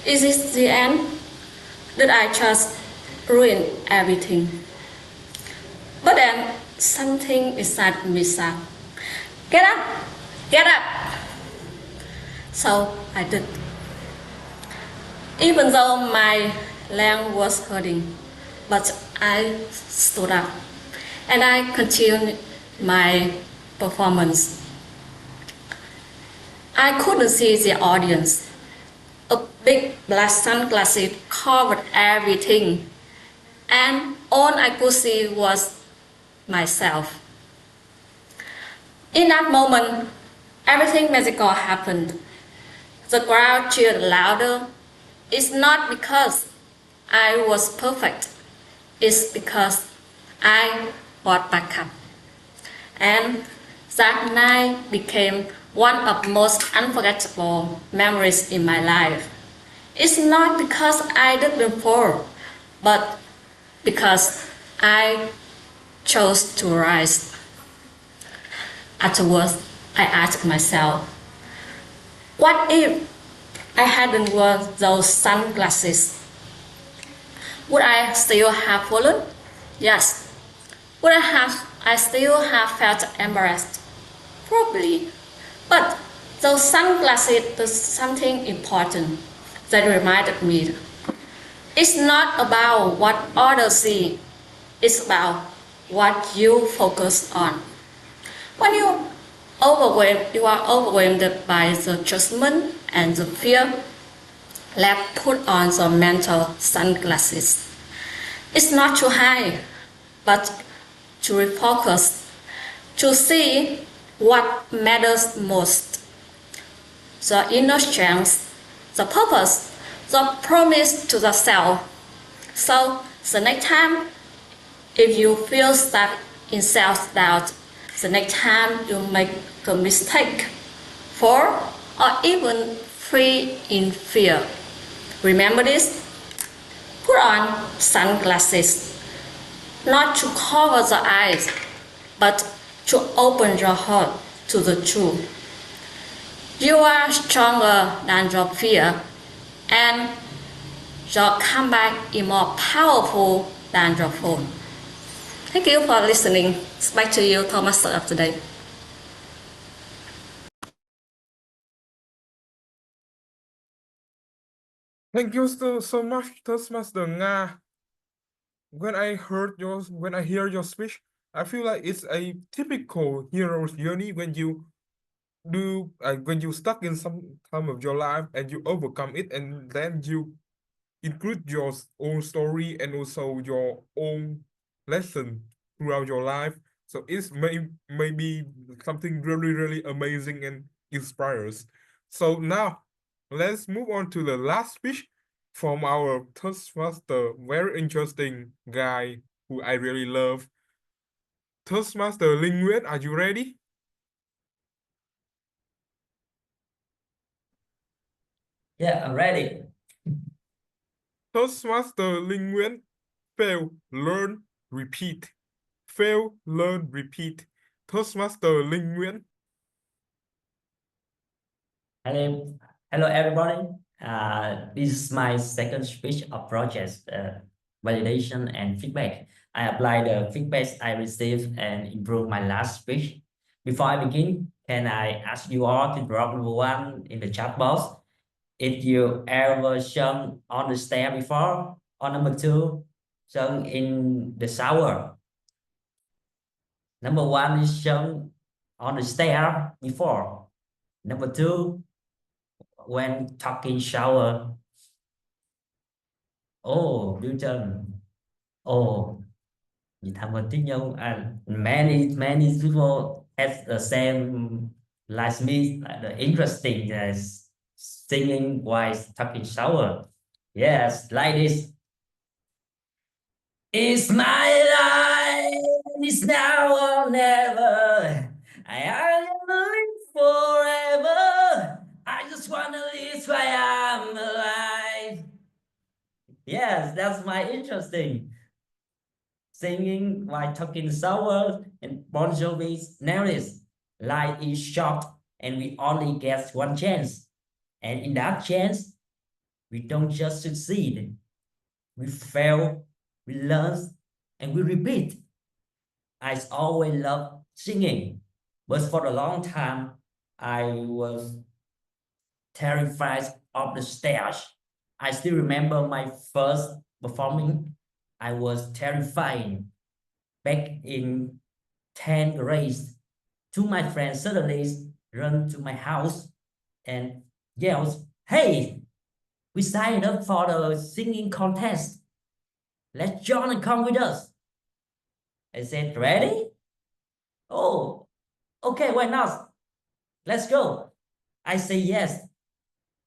[SPEAKER 10] Is this the end? Did I just ruin everything? But then something inside me said, get up, get up. So I did. Even though my leg was hurting, but I stood up and I continued my performance. I couldn't see the audience. A big black sunglasses covered everything, and all I could see was myself. In that moment, everything magical happened. The crowd cheered louder. It's not because I was perfect. It's because I got back up. And that night became one of the most unforgettable memories in my life. It's not because I didn't fall, but because I chose to rise. Afterwards, I asked myself, what if I hadn't worn those sunglasses? Would I still have fallen? Yes. Would I still have felt embarrassed? Probably. But those sunglasses did something important that reminded me. It's not about what others see. It's about what you focus on. When you are overwhelmed by the judgment and the fear, let's put on the mental sunglasses. It's not to hide, but to refocus, to see what matters most. The inner strength, the purpose, the promise to the self. So The next time, if you feel stuck in self-doubt, the next time you make a mistake, fall, or even free in fear, remember this: put on sunglasses, not to cover the eyes, but to open your heart to the truth. You are stronger than your fear, and your comeback is more powerful than your phone. Thank you for listening. Back to you, Toastmaster of today.
[SPEAKER 4] Thank you so much, Toastmaster Nga. When I hear your speech, I feel like it's a typical hero's journey when you stuck in some time of your life and you overcome it, and then you include your own story and also your own lesson throughout your life. So it's maybe something really, really amazing and inspires. So now let's move on to the last speech from our Toastmaster, very interesting guy who I really love. Toastmaster Linh Nguyễn, are you ready?
[SPEAKER 11] Yeah, I'm ready.
[SPEAKER 4] Toastmaster Linh Nguyễn, fail, learn, repeat. Fail, learn, repeat. Toastmaster Linh Nguyễn.
[SPEAKER 11] Hello everybody. This is my second speech of project validation and feedback. I apply the feedback I received and improve my last speech. Before I begin, can I ask you all to drop number 1 in the chat box if you ever sung on the stair before, or number 2, sung in the shower. Number 1 is sung on the stair before. Number 2, when taking shower. Oh, Newton. Oh, you tham vấn tích nhau. And many people have the same like me, the interesting singing while taking shower. Yes, like this. It's my life, it's now or never. I live forever. I just wanna live while I'm alive. Yes, that's my interesting. Singing while talking shower and Bon Jovi's lyrics. Life is short and we only get one chance. And in that chance, we don't just succeed. We fail, we learn, and we repeat. I always loved singing, but for a long time, I was terrified of the stage. I still remember my first performing. I was terrified. Back in 10th grade, two of my friends suddenly run to my house and yelled, "Hey, we signed up for the singing contest. Let's join and come with us." I said, "Ready? Oh, okay, why not? Let's go." I say yes.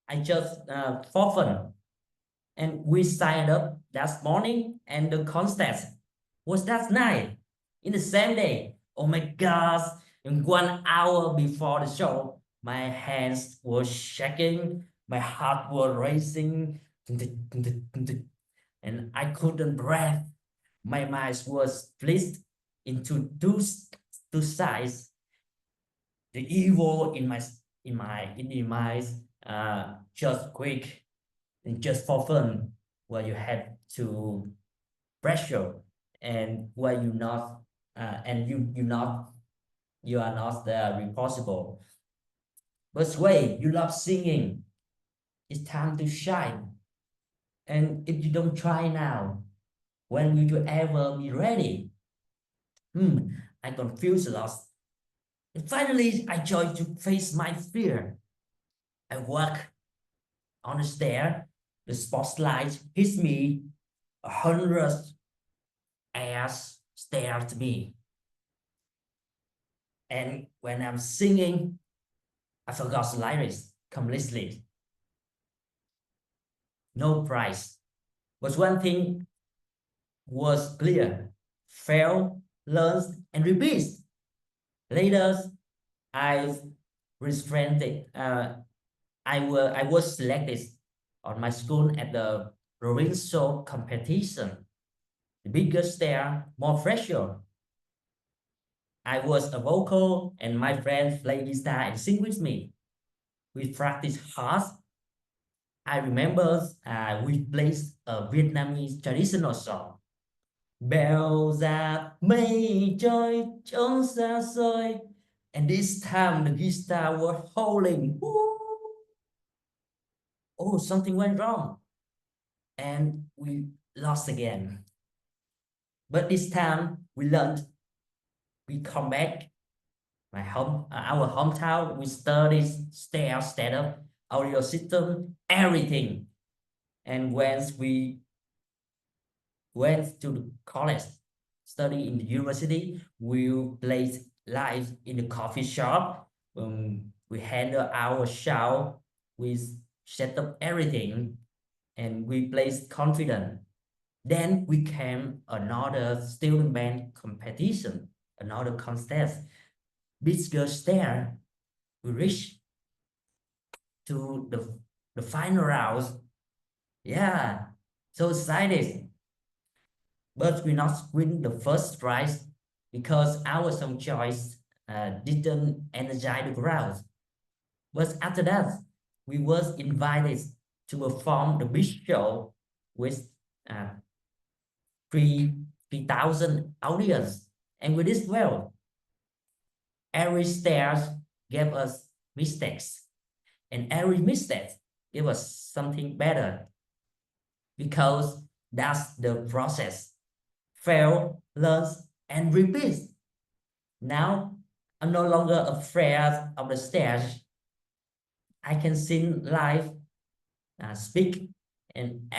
[SPEAKER 11] I just for fun. And we signed up that morning, and the contest was that night, in the same day. Oh my gosh, in 1 hour before the show, my hands were shaking, my heart was racing, and I couldn't breathe. My mind was split into two sides. The evil in my just quick and just for fun, where you had to pressure and where you not and you are not responsible. But wait, you love singing. It's time to shine. And if you don't try now, when will you ever be ready? I confused a lot. And finally, I tried to face my fear. I walk on the stair. The spotlight hits me. 100 eyes stare at me. And when I'm singing, I forgot the lyrics completely. No prize. But one thing was clear: fail, learn, and repeat. Later, I refrained. I was selected on my school at the provincial competition. The bigger stage, more pressure. I was a vocal, and my friends play guitar and sing with me. We practiced hard. I remember we played a Vietnamese traditional song. Bells that mây trôi trốn xa xôi. And this time the guitar was holding. Woo! Oh, something went wrong. And we lost again. But this time we learned. We come back. Our hometown. We studied stair setup, audio system, everything. And once we went to the college, study in the university, we played live in the coffee shop. We handle our show, we set up everything, and we played confident. Then we came another student band competition, another contest. Bigger there, we reached to the final rounds. Yeah, so excited. But we not win the first prize because our song choice didn't energize the crowd. But after that, we was invited to perform the big show with 3,000 audience, and we did well. Every stage gave us mistakes, and every mistake gave us something better, because that's the process. Fail, learn, and repeat. Now, I'm no longer afraid of the stage. I can sing live, speak, and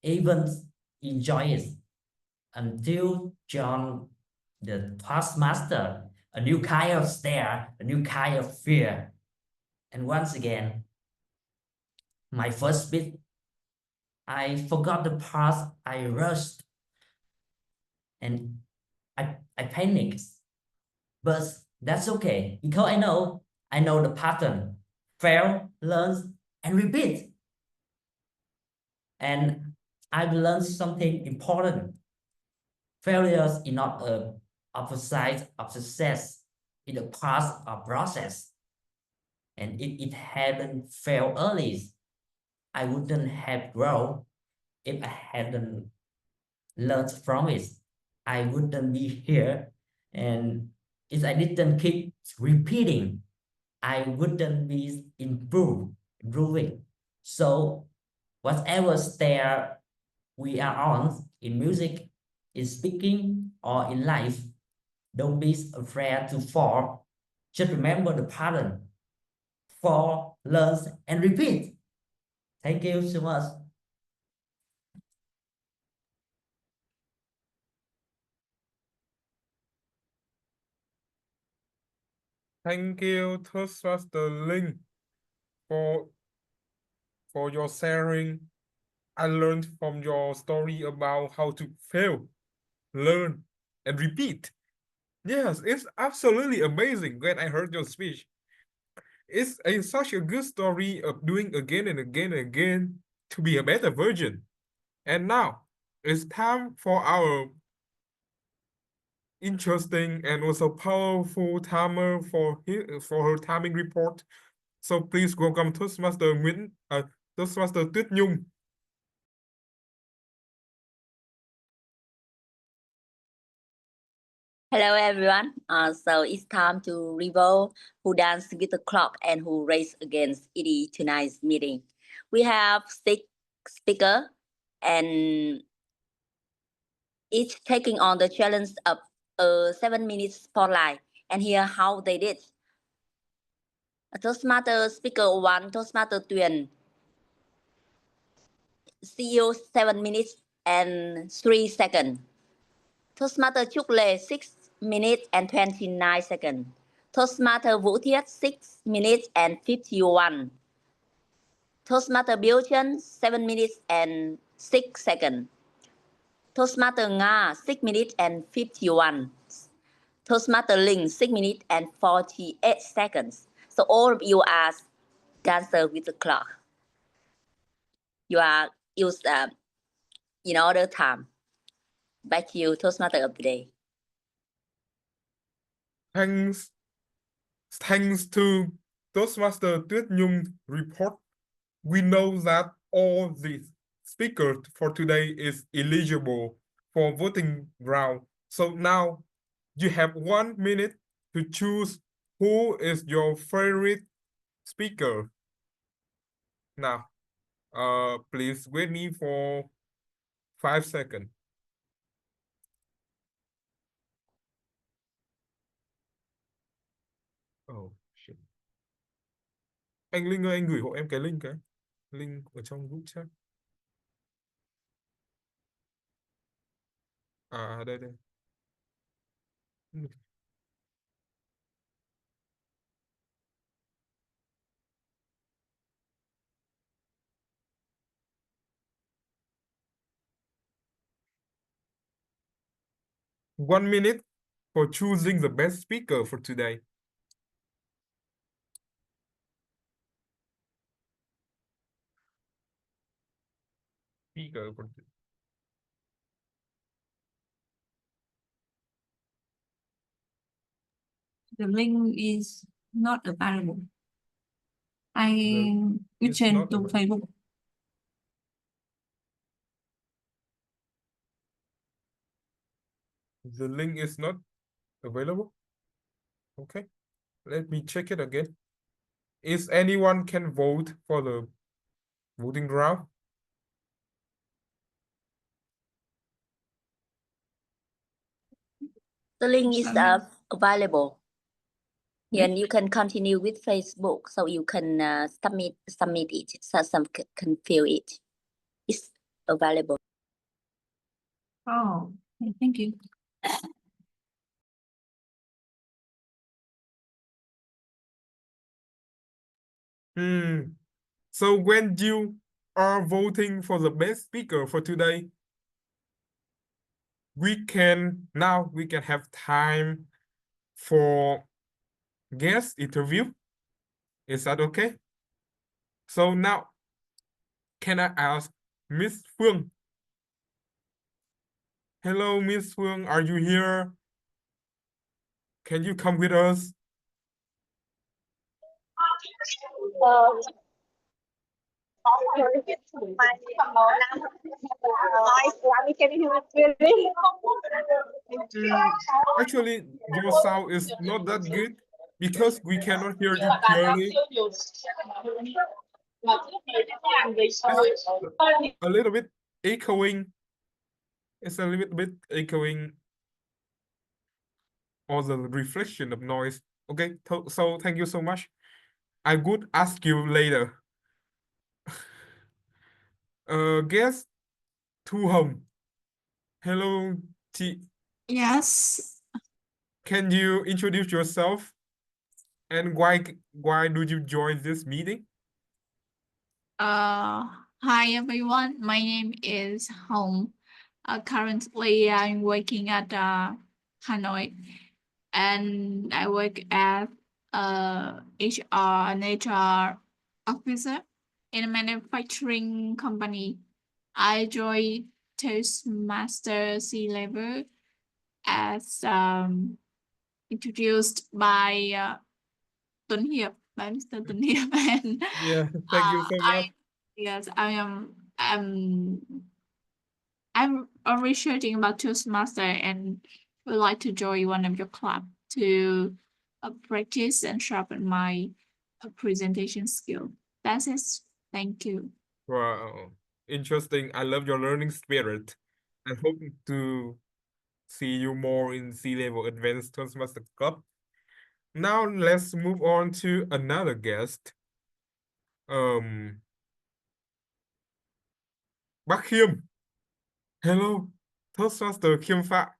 [SPEAKER 11] even enjoy it until John, the Toastmaster, a new kind of stare, a new kind of fear. And once again, my first bit, I forgot the part, I rushed, and I panicked. But that's okay, because I know the pattern. Fail, learn, and repeat. And I've learned something important. Failures is not a opposite of success. It's a part of process. And if it hadn't failed early, I wouldn't have grown. If I hadn't learned from it, I wouldn't be here. And if I didn't keep repeating, I wouldn't be improving. So whatever stage we are on, in music, in speaking, or in life, don't be afraid to fall. Just remember the pattern. Fall, learn, and repeat. Thank you so much.
[SPEAKER 4] Thank you, Toastmaster Link, for your sharing. I learned from your story about how to fail, learn, and repeat. Yes, it's absolutely amazing when I heard your speech. It's such a good story of doing again and again and again to be a better version. And now it's time for our interesting and also powerful timer for her timing report. So please welcome Toastmaster Toastmaster Tuyết Nhung.
[SPEAKER 6] Hello everyone. So it's time to reveal who danced with the clock and who raced against it tonight's meeting. We have 6 speakers and each taking on the challenge of a 7-minute spotlight, and here how they did. Toastmaster speaker 1, Toastmaster Tuyền, CEO 7 minutes and 3 seconds. Toastmaster Trúc Lê 6 minutes and 29 seconds. Toastmaster Vũ Thiết 6 minutes and 51. Toastmaster Bill Chân 7 minutes and 6 seconds. Toastmaster Nga 6 minutes and 51. Toastmaster Ling 6 minutes and 48 seconds. So all of you are dancer with the clock. You are used in order time. Back to you, Toastmaster of the day.
[SPEAKER 4] Thanks to Toastmaster Tuyết Nhung report, we know that all the speakers for today is eligible for voting round. So now you have 1 minute to choose who is your favorite speaker. Now, please wait me for 5 seconds. Oh shit. Anh Linh ơi, anh gửi hộ em cái link ở trong group chat. Đây. 1 minute for choosing the best speaker for today. Speaker for today.
[SPEAKER 12] The link is not available.
[SPEAKER 4] It's
[SPEAKER 12] We change
[SPEAKER 4] not
[SPEAKER 12] to
[SPEAKER 4] available.
[SPEAKER 12] Facebook.
[SPEAKER 4] The link is not available. Okay, let me check it again. Is anyone can vote for the voting round?
[SPEAKER 6] The link is available. And you can continue with Facebook, so you can submit it, so some can fill it. It's available.
[SPEAKER 12] Oh, okay, thank you.
[SPEAKER 4] So when you are voting for the best speaker for today, we can have time for guest interview. Is that okay? So now, can I ask Miss Phương? Hello, Miss Phương, are you here? Can you come with us? Actually, your sound is not that good because we cannot hear you clearly. It's a little bit echoing. It's a little bit echoing, or the reflection of noise. Okay, so thank you so much. I would ask you later. Guess Thu Hồng. Hello, T.
[SPEAKER 12] Yes.
[SPEAKER 4] Can you introduce yourself and why do you join this meeting?
[SPEAKER 12] Hi everyone. My name is Hồng. Currently, I'm working at Hanoi, and I work as an HR officer in a manufacturing company. I joined Toastmasters C-level as introduced by Tuấn Hiệp, by Mr. Tuấn Hiệp, and
[SPEAKER 4] Yeah, thank you so much.
[SPEAKER 12] Yes, I'm researching about Toastmaster and would like to join one of your club to practice and sharpen my presentation skill. That's it. Thank you.
[SPEAKER 4] Wow, interesting. I love your learning spirit. I hope to see you more in C-level Advanced Toastmasters Club. Now let's move on to another guest. Bác Khiêm. Hello, Toastmaster Khiêm Phạm.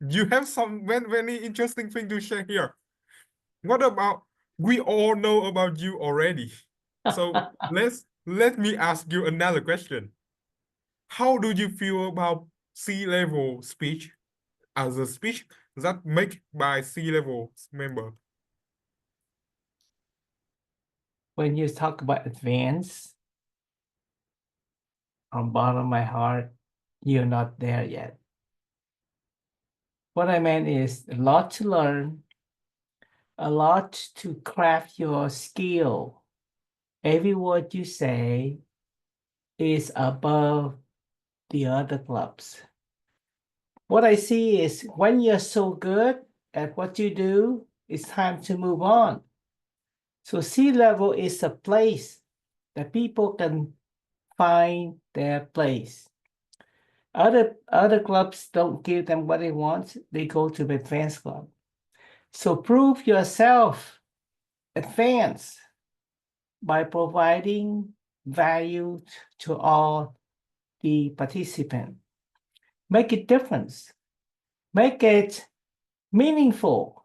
[SPEAKER 4] You have some very interesting thing to share here. What about, we all know about you already. So let me ask you another question. How do you feel about C-level speech as a speech that made by C-level member?
[SPEAKER 2] When you talk about advance, from bottom of my heart, you're not there yet. What I meant is a lot to learn, a lot to craft your skill. Every word you say is above the other clubs. What I see is when you're so good at what you do, it's time to move on. So C-level is a place that people can find their place. Other clubs don't give them what they want. They go to the advanced club. So prove yourself advanced by providing value to all the participants. Make it difference. Make it meaningful.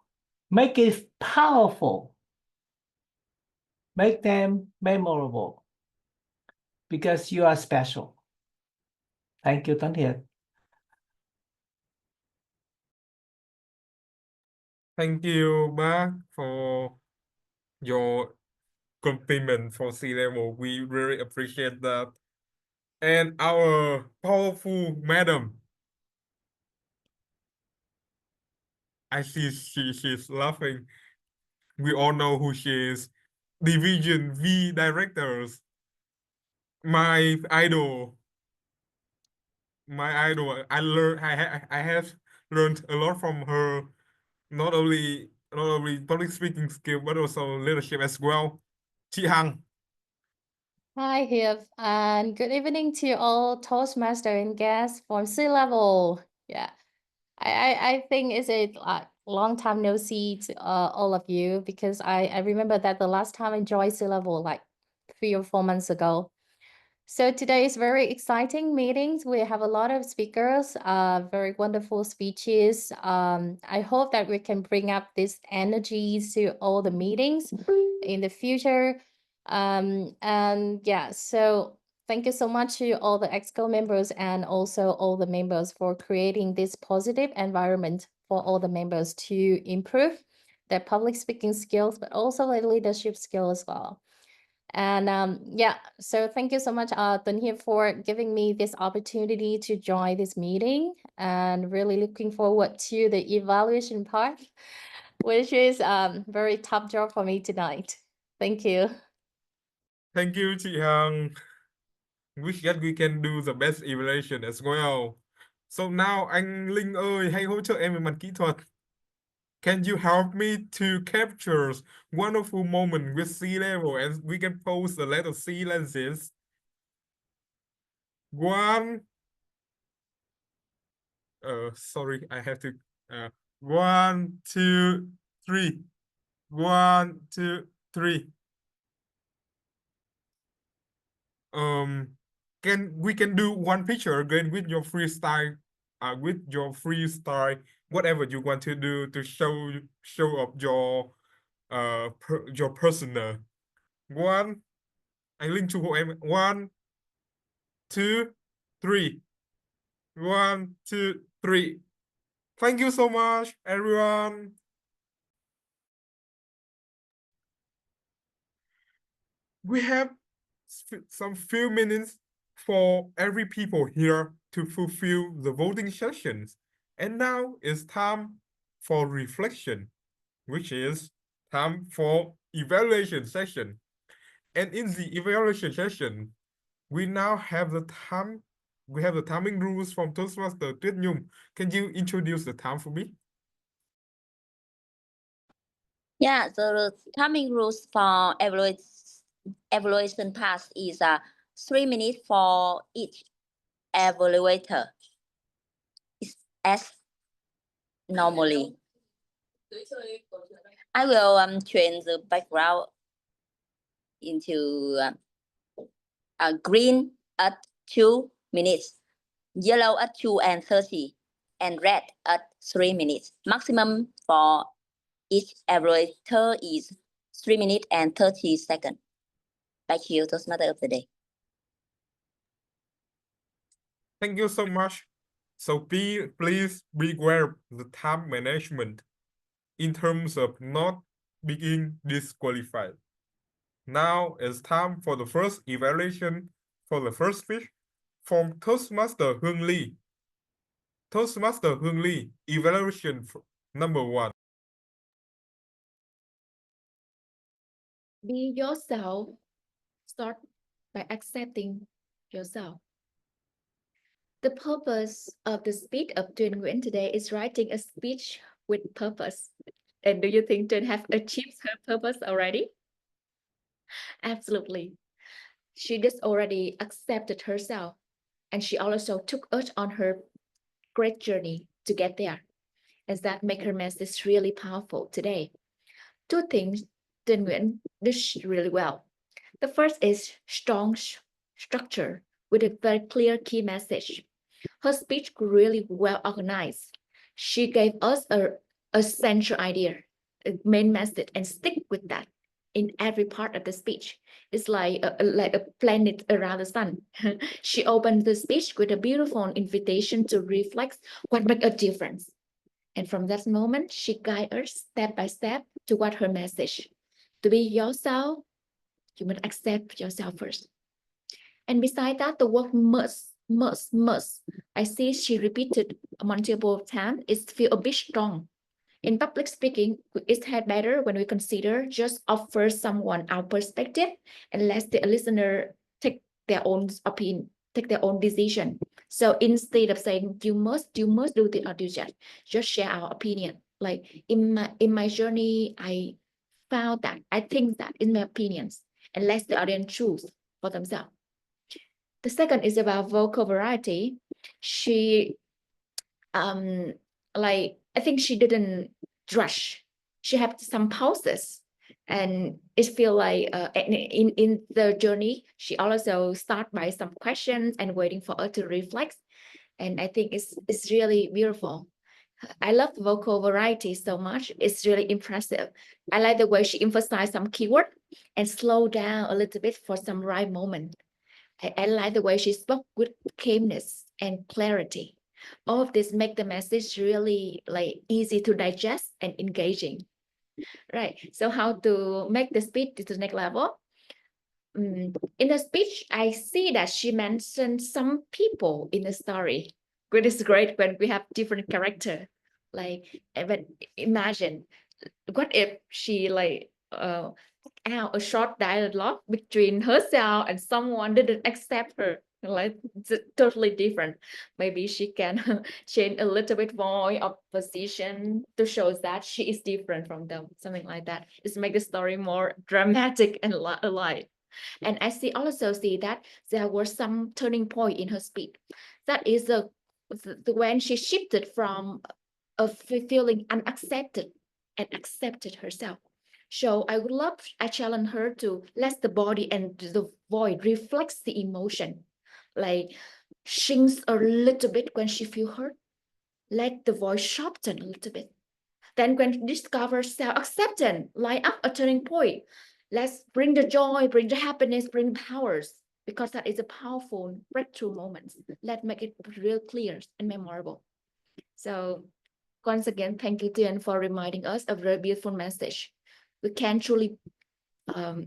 [SPEAKER 2] Make it powerful. Make them memorable because you are special. Thank you, Tuấn Hiệp.
[SPEAKER 4] Thank you, Mark, for your compliment for C-level. We really appreciate that. And our powerful madam, I see she's laughing. We all know who she is. Division V directors. My idol. I have learned a lot from her, not only public speaking skill, but also leadership as well. Chị Hằng.
[SPEAKER 13] Hi, Hiệp, and good evening to all Toastmaster and guests from sea level. Yeah, I think it's a long time no see to all of you because I remember that the last time I joined sea level like 3 or 4 months ago. So today is very exciting meetings. We have a lot of speakers, very wonderful speeches. I hope that we can bring up this energy to all the meetings in the future. And yeah, so thank you so much to all the EXCO members and also all the members for creating this positive environment for all the members to improve their public speaking skills, but also their leadership skill as well. And yeah, so thank you so much, Tuấn Hiệp, for giving me this opportunity to join this meeting and really looking forward to the evaluation part, which is very tough job for me tonight. Thank you.
[SPEAKER 4] Thank you, chị Hằng. Wish that we can do the best evaluation as well. So now anh Linh ơi, hãy hỗ trợ em về mặt kỹ thuật. Can you help me to capture wonderful moment with C-level and we can post the letter C lenses? 1. Sorry, I have to. 1, 2, 3. 1, 2, 3. We can do one picture again with your freestyle, whatever you want to do to show up your persona. 1, anh Linh chụp hộ em. 1, 2, 3. 1, 2, 3. Thank you so much, everyone. We have some few minutes for every people here to fulfill the voting sessions. And now it's time for reflection, which is time for evaluation session. And in the evaluation session, we now have the time. We have the timing rules from Toastmaster Tuyết Nhung. Can you introduce the time for me?
[SPEAKER 6] Yeah, the timing rules for evaluation pass is 3 minutes for each evaluator. It's as normally. I will change the background into green at 2 minutes, yellow at 2 and 30, and red at 3 minutes. Maximum for each evaluator is 3 minutes and 30 seconds. Back to you, Toastmaster of the day.
[SPEAKER 4] Thank you so much. So please beware the time management in terms of not being disqualified. Now it's time for the first evaluation for the first fish from Toastmaster Hương Lee. Toastmaster Hương Lee, evaluation number 1.
[SPEAKER 5] Be yourself. Start by accepting yourself. The purpose of the speech of Tuyên Nguyễn today is writing a speech with purpose. And do you think Tuyên have achieved her purpose already? Absolutely. She just already accepted herself, and she also took us on her great journey to get there. And that make her message really powerful today. 2 things Tuyên Nguyễn did really well. The first is strong structure with a very clear key message. Her speech really well organized. She gave us a central idea, a main message, and stick with that in every part of the speech. It's like a planet around the sun. She opened the speech with a beautiful invitation to reflect what makes a difference. And from that moment, she guided us step by step toward her message. To be yourself, you must accept yourself first. And beside that, the word must. I see she repeated multiple times. It feels a bit strong. In public speaking, it's better when we consider just offer someone our perspective and let the listener take their own opinion, take their own decision. So instead of saying you must do this or do that, just share our opinion. Like in my journey, I found that, I think that, in my opinions, and let the audience choose for themselves. The second is about vocal variety. She, I think she didn't rush. She had some pauses, and it feel like in the journey, she also start by some questions and waiting for her to reflect. And I think it's really beautiful. I love vocal variety so much. It's really impressive. I like the way she emphasized some keyword and slow down a little bit for some right moment. I like the way she spoke with calmness and clarity. All of this make the message really like easy to digest and engaging. Right. So how to make the speech to the next level? In the speech, I see that she mentioned some people in the story. Which is great when we have different character. Like, but imagine, what if she like out a short dialogue between herself and someone didn't accept her, like totally different. Maybe she can change a little bit voice or position to show that she is different from them, something like that. It's make the story more dramatic and alive. And I also see that there was some turning point in her speech. That is when she shifted from a feeling unaccepted and accepted herself. So I challenge her to let the body and the voice reflects the emotion, like shrinks a little bit when she feel hurt. Let the voice soften a little bit. Then when discover self-acceptance, light up a turning point. Let's bring the joy, bring the happiness, bring powers, because that is a powerful breakthrough moment. Let's make it real clear and memorable. So once again, thank you, Tian, for reminding us of a very beautiful message. We can truly be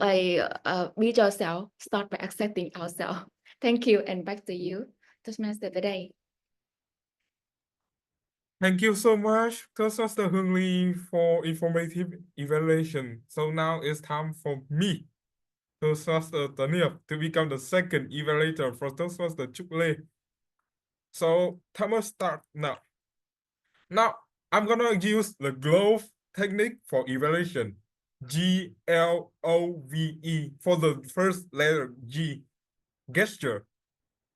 [SPEAKER 5] ourselves, start by accepting ourselves. Thank you, and back to you, Toastmaster today.
[SPEAKER 4] Thank you so much, Toastmaster Hương Lee, for informative evaluation. So now it's time for me, Toastmaster Taniap, to become the second evaluator for Toastmaster Chuk Lê. So timer start now. Now I'm gonna use the glove technique for evaluation. GLOVE for the first letter G. Gesture.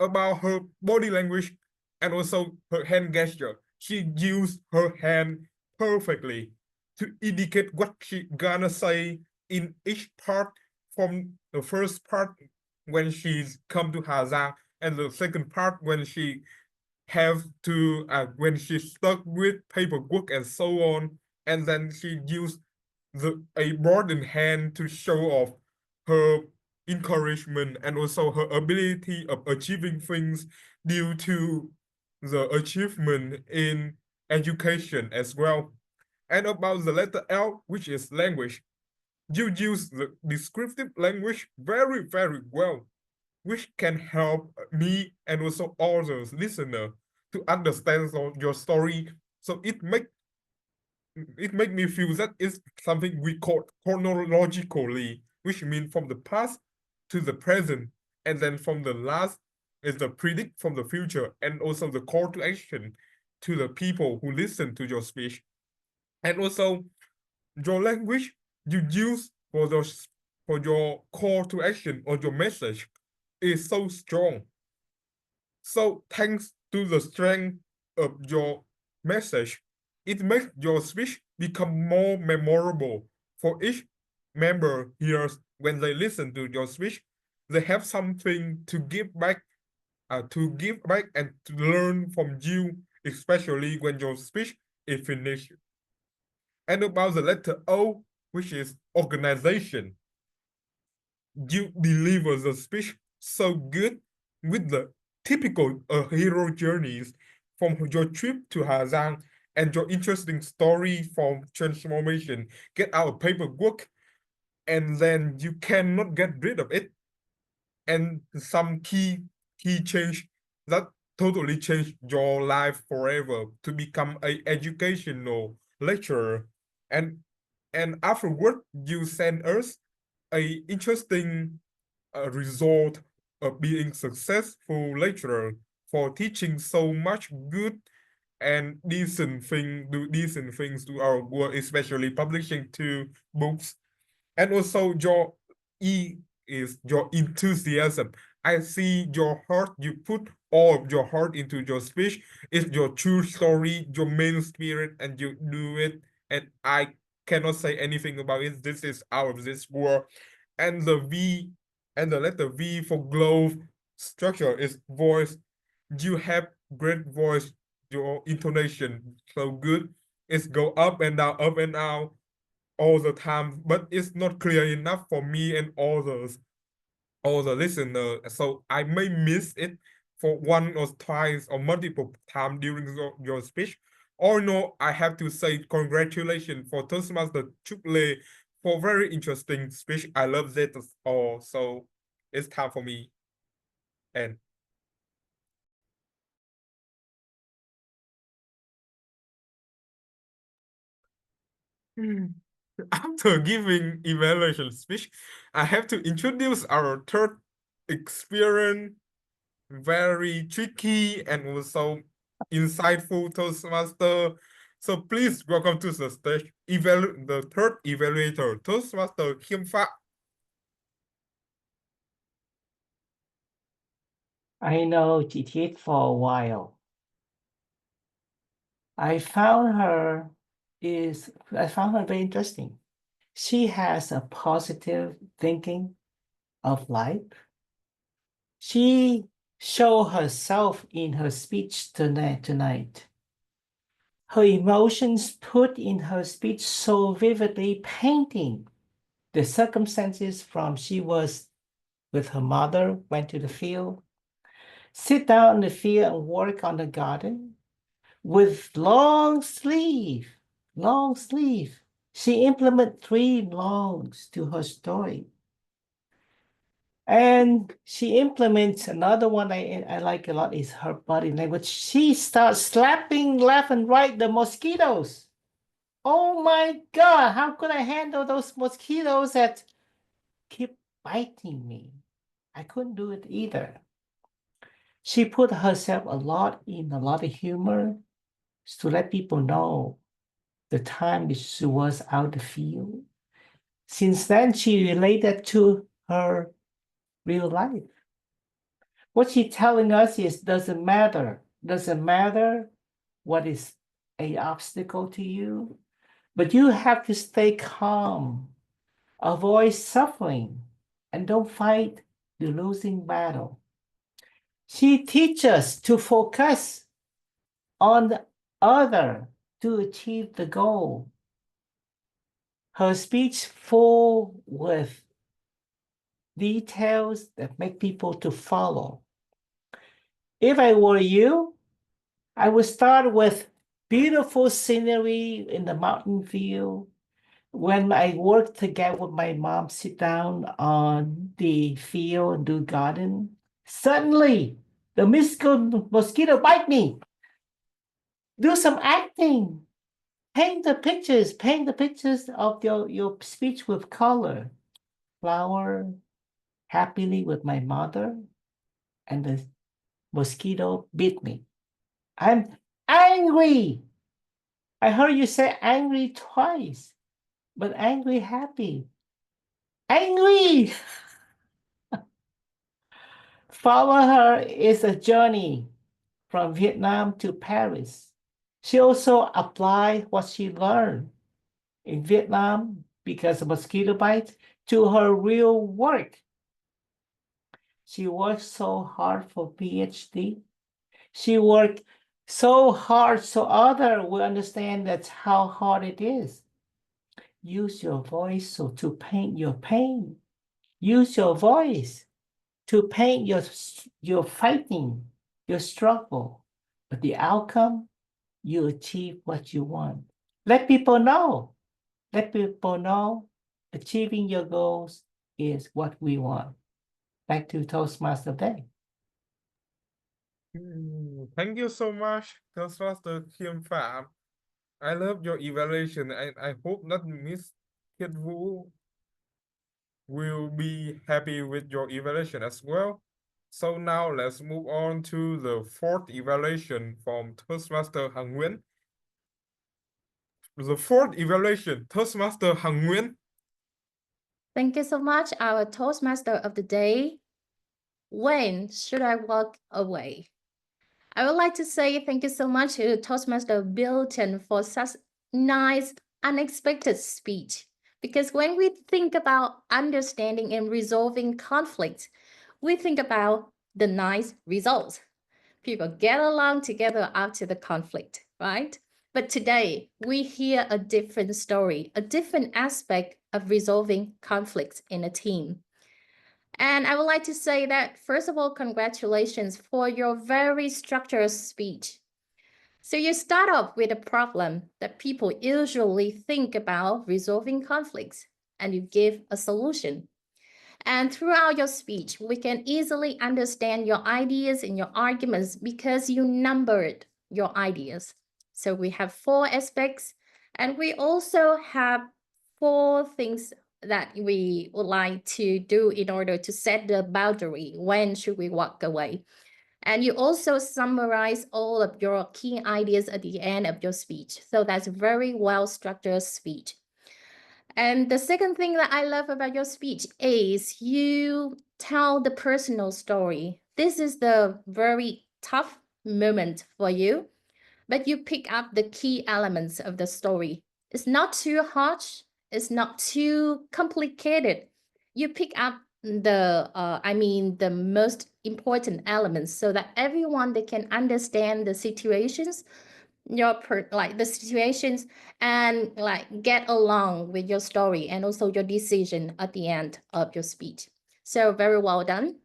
[SPEAKER 4] About her body language and also her hand gesture. She used her hand perfectly to indicate what she gonna say in each part, from the first part when she's come to Hazard, and the second part when she have to when she's stuck with paperwork and so on, and then she used a board in hand to show off her encouragement and also her ability of achieving things due to the achievement in education as well. And about the letter L, which is language, you use the descriptive language very, very well, which can help me and also others listener to understand your story. So it make me feel that it's something we call chronologically, which means from the past to the present, and then from the last is the predict from the future, and also the call to action to the people who listen to your speech. And also your language you use for your call to action or your message is so strong. So thanks to the strength of your message, it makes your speech become more memorable for each member here. When they listen to your speech, they have something to give back and to learn from you, especially when your speech is finished. And about the letter O, which is organization, you deliver the speech so good with the typical hero journeys from your trip to Hazang and your interesting story from transformation, get out of paperwork, and then you cannot get rid of it. And some key change that totally changed your life forever to become an educational lecturer. And afterward, you send us a interesting result of being successful lecturer for teaching so much good and decent things to our world, especially publishing 2 books. And also your E is your enthusiasm. I see your heart, you put all of your heart into your speech. It's your true story, your main spirit, and you do it. And I cannot say anything about it. This is out of this world. And the V and the letter V for glow structure is voice. You have great voice, your intonation so good. It's go up and down all the time, but it's not clear enough for me and all the listeners. So I may miss it for one or twice or multiple times during your speech. Or no, I have to say congratulations for Toastmaster Chukley for very interesting speech. I love that all. So it's time for me. And after giving evaluation speech, I have to introduce our third experience, very tricky and also insightful Toastmaster. So please welcome to the stage the third evaluator, Toastmaster Khiêm Phạ.
[SPEAKER 2] I know Titit for a while. I found her very interesting. She has a positive thinking of life. She showed herself in her speech tonight. Her emotions put in her speech so vividly, painting the circumstances from she was with her mother, went to the field, sit down in the field and work on the garden with long sleeve. She implemented 3 longs to her story. And she implements another one I like a lot is her body language. She starts slapping left and right the mosquitoes. Oh my God, how could I handle those mosquitoes that keep biting me? I couldn't do it either. She put herself a lot of humor to let people know the time she was out the field. Since then, she related to her real life. What she's telling us is doesn't matter what is an obstacle to you, but you have to stay calm, avoid suffering, and don't fight the losing battle. She teaches us to focus on the other to achieve the goal. Her speech full with details that make people to follow. If I were you, I would start with beautiful scenery in the mountain view. When I work together with my mom, sit down on the field and do garden, suddenly the mosquito bite me. Do some acting. Paint the pictures of your speech with color. Flower, happily with my mother, and the mosquito bit me. I'm angry. I heard you say angry twice, but angry, happy. Angry! Follow her is a journey from Vietnam to Paris. She also applied what she learned in Vietnam because of mosquito bites to her real work. She worked so hard for PhD. She worked so hard so others will understand that's how hard it is. Use your voice so to paint your pain. Use your voice to paint your fighting, your struggle. But the outcome, you achieve what you want. Let people know. Let people know achieving your goals is what we want. Back to Toastmaster Day.
[SPEAKER 4] Thank you so much, Toastmaster Khiêm Phạm. I love your evaluation, and I hope that Miss Kiet Vũ will be happy with your evaluation as well. So now let's move on to the fourth evaluation from Toastmaster Hằng Nguyễn. The fourth evaluation, Toastmaster Hằng Nguyễn.
[SPEAKER 13] Thank you so much, our Toastmaster of the day. When should I walk away? I would like to say thank you so much to Toastmaster Bilton for such nice, unexpected speech. Because when we think about understanding and resolving conflicts, we think about the nice results. People get along together after the conflict, right? But today, we hear a different story, a different aspect of resolving conflicts in a team. And I would like to say that, first of all, congratulations for your very structured speech. So you start off with a problem that people usually think about resolving conflicts, and you give a solution. And throughout your speech, we can easily understand your ideas and your arguments because you numbered your ideas. So we have 4 aspects, and we also have 4 things that we would like to do in order to set the boundary. When should we walk away? And you also summarize all of your key ideas at the end of your speech. So that's a very well-structured speech. And the second thing that I love about your speech is you tell the personal story. This is the very tough moment for you, but you pick up the key elements of the story. It's not too harsh. It's not too complicated. You pick up the most important elements so that everyone they can understand the situations, the situations, and like get along with your story and also your decision at the end of your speech. So very well done.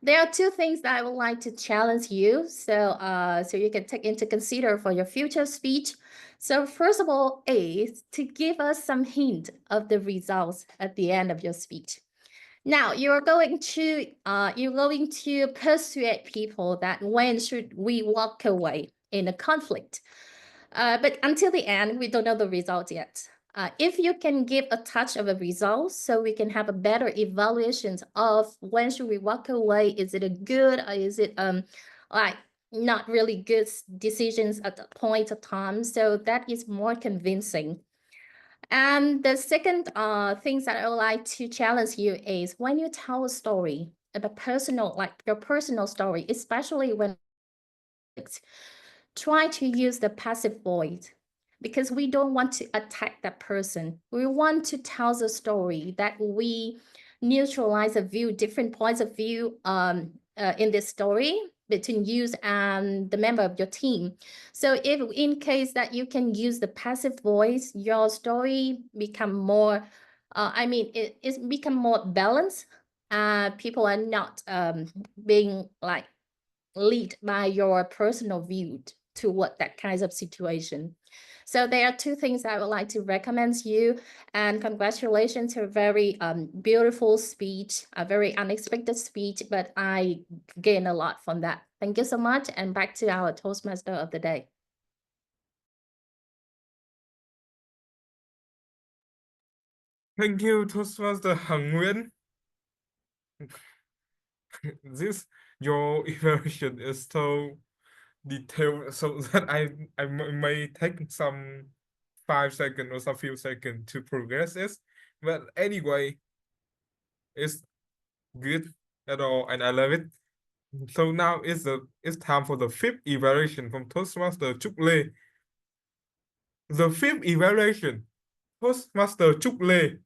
[SPEAKER 13] There are 2 things that I would like to challenge you, so you can take into consider for your future speech. So first of all is to give us some hint of the results at the end of your speech. Now you're going to persuade people that when should we walk away in a conflict. But until the end, we don't know the result yet. If you can give a touch of a result, so we can have a better evaluation of when should we walk away. Is it a good, or is it like not really good decisions at the point of time? So that is more convincing. And the second things that I would like to challenge you is when you tell a story, your personal story, especially when try to use the passive voice, because we don't want to attack that person. We want to tell the story that we neutralize different points of view in this story between you and the member of your team. So if in case that you can use the passive voice, your story become more I mean, it's become more balanced. People are not being like lead by your personal view toward that kind of situation. So there are two things I would like to recommend you, and congratulations to a very beautiful speech, a very unexpected speech, but I gained a lot from that. Thank you so much, and back to our Toastmaster of the day.
[SPEAKER 4] Thank you, Toastmaster Hằng Nguyễn. Your evaluation is so detailed, so that I may take some 5 seconds or some few seconds to progress it. But anyway, it's good at all, and I love it. So now it's time for the 5th evaluation from Toastmaster Trúc Lê. The 5th evaluation, Toastmaster Trúc Lê.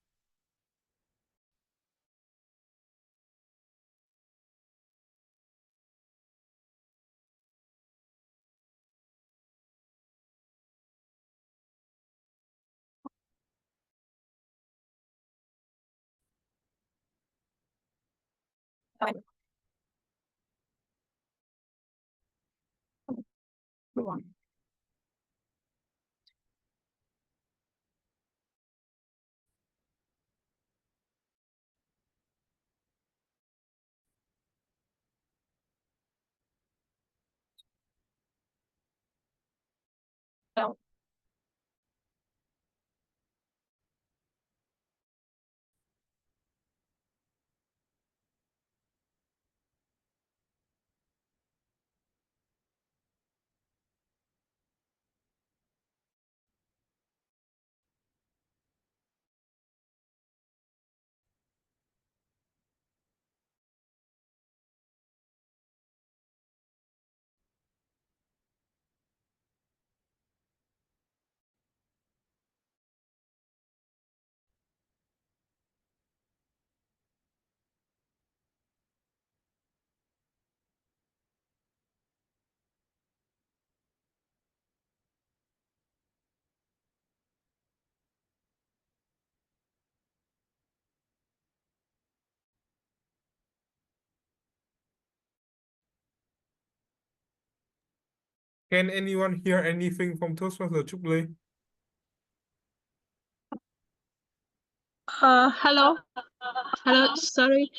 [SPEAKER 4] Can anyone hear anything from Toastmaster Trúc Lê?
[SPEAKER 8] Hello. Hello, sorry.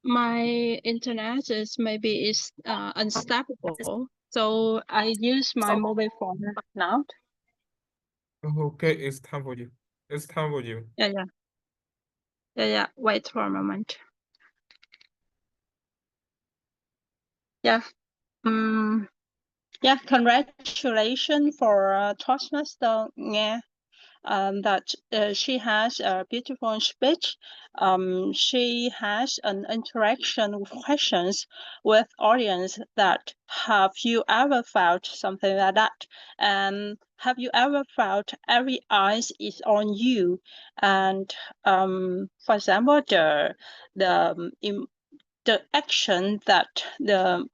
[SPEAKER 8] My internet is maybe unstable, so I use my mobile phone now.
[SPEAKER 4] Okay, it's time for you. It's time for you.
[SPEAKER 8] Yeah. Wait for a moment. Yeah. Yeah. Congratulations for Toastmaster Nghe. That she has a beautiful speech. She has an interaction with questions with audience. That have you ever felt something like that? And have you ever felt every eyes is on you? And for example, the action that the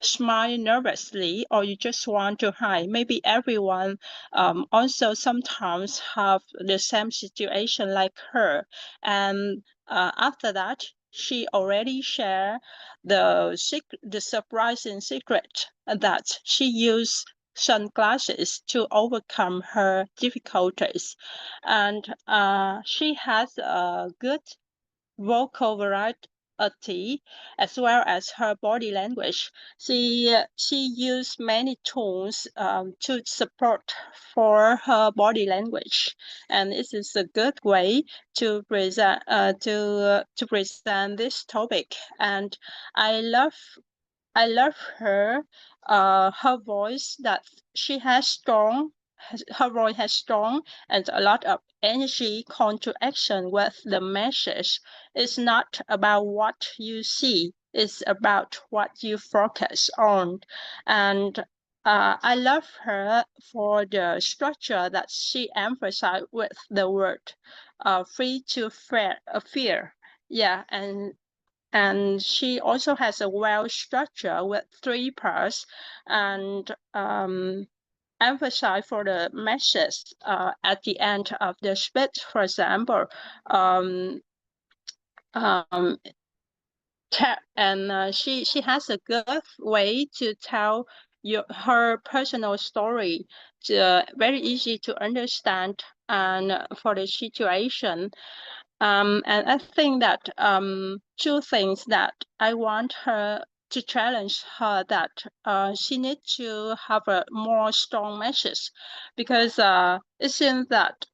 [SPEAKER 8] smile nervously, or you just want to hide. Maybe everyone also sometimes have the same situation like her. And after that, she already shared the surprising secret that she used sunglasses to overcome her difficulties. And she has a good vocal variety as well as her body language. She used many tools to support for her body language, and this is a good way to present this topic. And I love her voice, that she has strong. Her voice has strong and a lot of energy call to action with the message. It's not about what you see, it's about what you focus on. And I love her for the structure that she emphasized with the word free to fear. Yeah, and she also has a well structure with 3 parts. And emphasize for the message at the end of the speech. For example, she has a good way to tell her personal story, very easy to understand and for the situation. And I think that two things that I want her to challenge her, that she needs to have a more strong message, because it seems that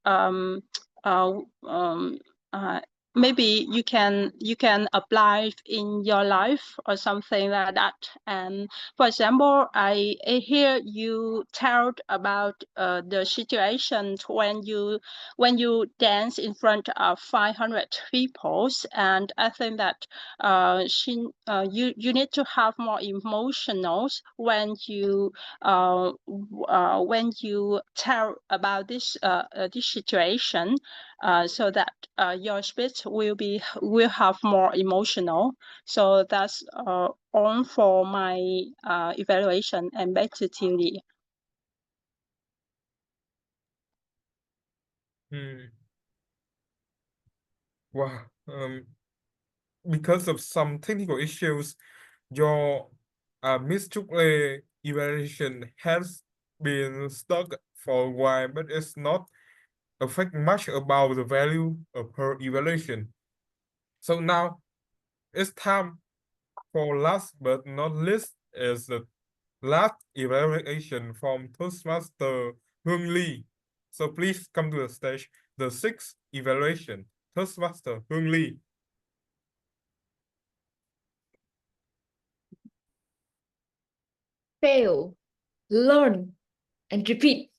[SPEAKER 8] maybe you can apply in your life or something like that. And for example, I hear you tell about the situation when you dance in front of 500 people, and I think that you need to have more emotionals when you tell about this situation, so that your speech will have more emotional. So that's all for my evaluation. And back to Tilly.
[SPEAKER 4] Wow. Because of some technical issues, your Miss Chukle evaluation has been stuck for a while, but it's not affect much about the value of her evaluation. So now it's time for last but not least is the last evaluation from Toastmaster Hương Lee. So please come to the stage. The sixth evaluation, Toastmaster Hương Lee.
[SPEAKER 5] Fail, learn, and repeat.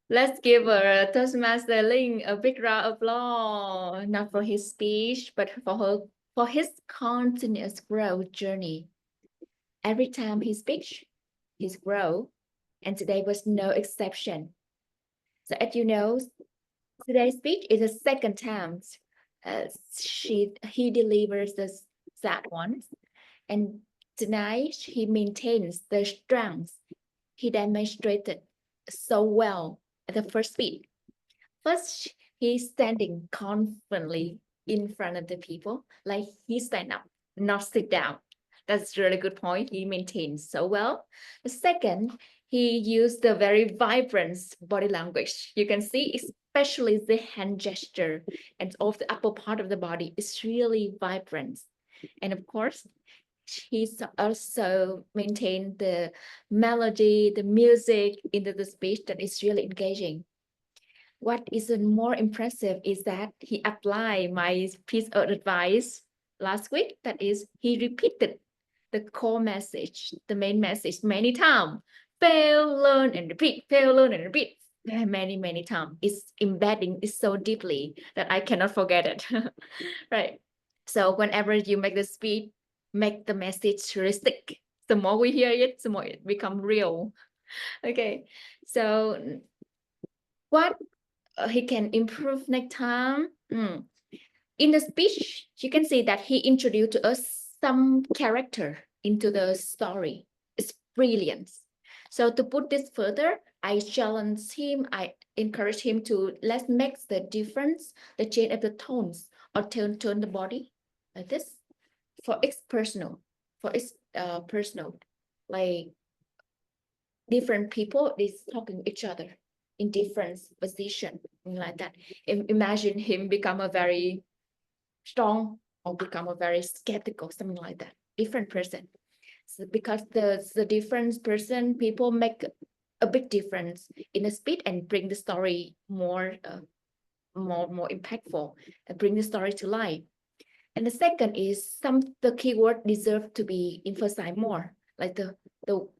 [SPEAKER 5] Let's give our Toastmaster Ling a big round of applause, not for his speech, but for his continuous growth journey. Every time he speaks, he's grow, and today was no exception. So as you know, today's speech is the second time he delivers the sad ones, and tonight he maintains the strength he demonstrated so well at the first speech. First, he's standing confidently in front of the people, like he stand up, not sit down. That's a really good point. He maintains so well. The second, he used the very vibrant body language. You can see, especially the hand gesture and of the upper part of the body is really vibrant. And of course, he's also maintained the melody, the music into the speech that is really engaging. What is more impressive is that he applied my piece of advice last week. That is, he repeated the core message, the main message many times. Fail, learn, and repeat. Fail, learn, and repeat. Many, many times. It's embedding it so deeply that I cannot forget it. Right. So whenever you make the speech, make the message really stick. The more we hear it, the more it becomes real. Okay. So what he can improve next time? In the speech, you can see that he introduced to us some character into the story. It's brilliant. So to put this further, I challenge him, I encourage him to let's make the difference, the change of the tones, or turn the body like this. For its personal, like different people is talking each other in different position, like that. Imagine him become a very strong or become a very skeptical, something like that. Different person. So because the different person, people make a big difference in the speech and bring the story more impactful and bring the story to life. And the second is the keyword deserve to be emphasized more, like the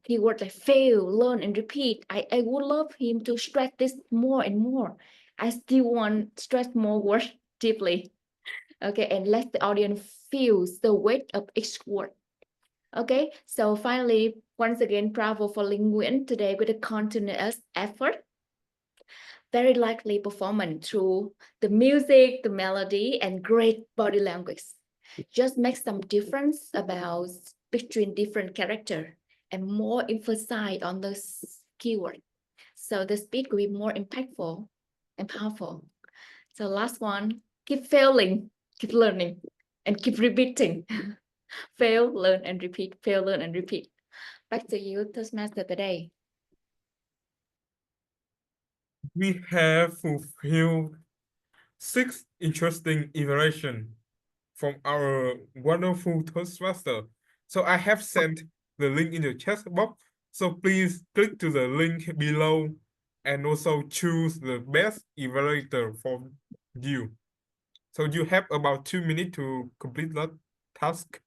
[SPEAKER 5] keyword like fail, learn, and repeat. I would love him to stress this more and more. I still want stress more words deeply. Okay, and let the audience feel the weight of each word. Okay, so finally, once again, bravo for Linh Nguyễn today with a continuous effort. Very likely performance through the music, the melody, and great body language. Just make some difference between different character and more emphasize on the keyword. So the speech will be more impactful and powerful. So last one, keep failing, keep learning, and keep repeating. Fail, learn, and repeat. Fail, learn, and repeat. Back to you, Toastmaster today.
[SPEAKER 4] We have fulfilled 6 interesting iterations from our wonderful Toastmaster. So I have sent the link in the chat box. So please click to the link below and also choose the best evaluator for you. So you have about 2 minutes to complete that task.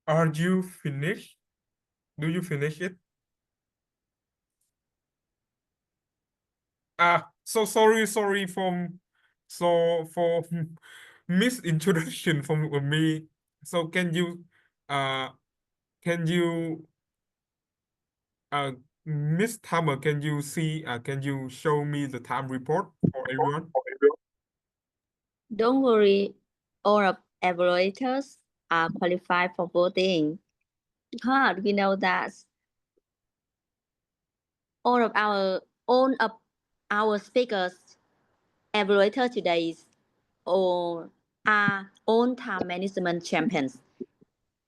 [SPEAKER 4] Are you finished? Do you finish it? So sorry for misintroduction from me. So can you Miss Tamer, can you show me the time report for everyone?
[SPEAKER 6] Don't worry, all of evaluators are qualified for voting. Because we know that all of our speakers, evaluators today are own time management champions.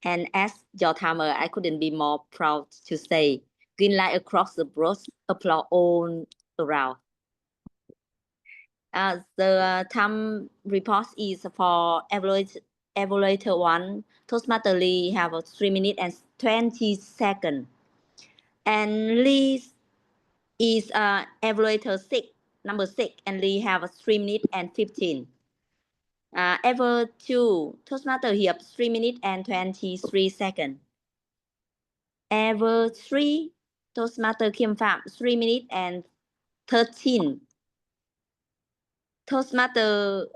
[SPEAKER 6] And as your timer, I couldn't be more proud to say, green light across the board, applause all around. The time report is for evaluator 1. Toastmaster Lee have 3 minutes and 20 seconds. And Lee is evaluator 6, number 6, and Lee have 3 minutes and 15. Ever 2, Toastmaster he have 3 minutes and 23 seconds. Ever 3, Toastmaster Kim Phạm 3 minutes and 13. Toastmaster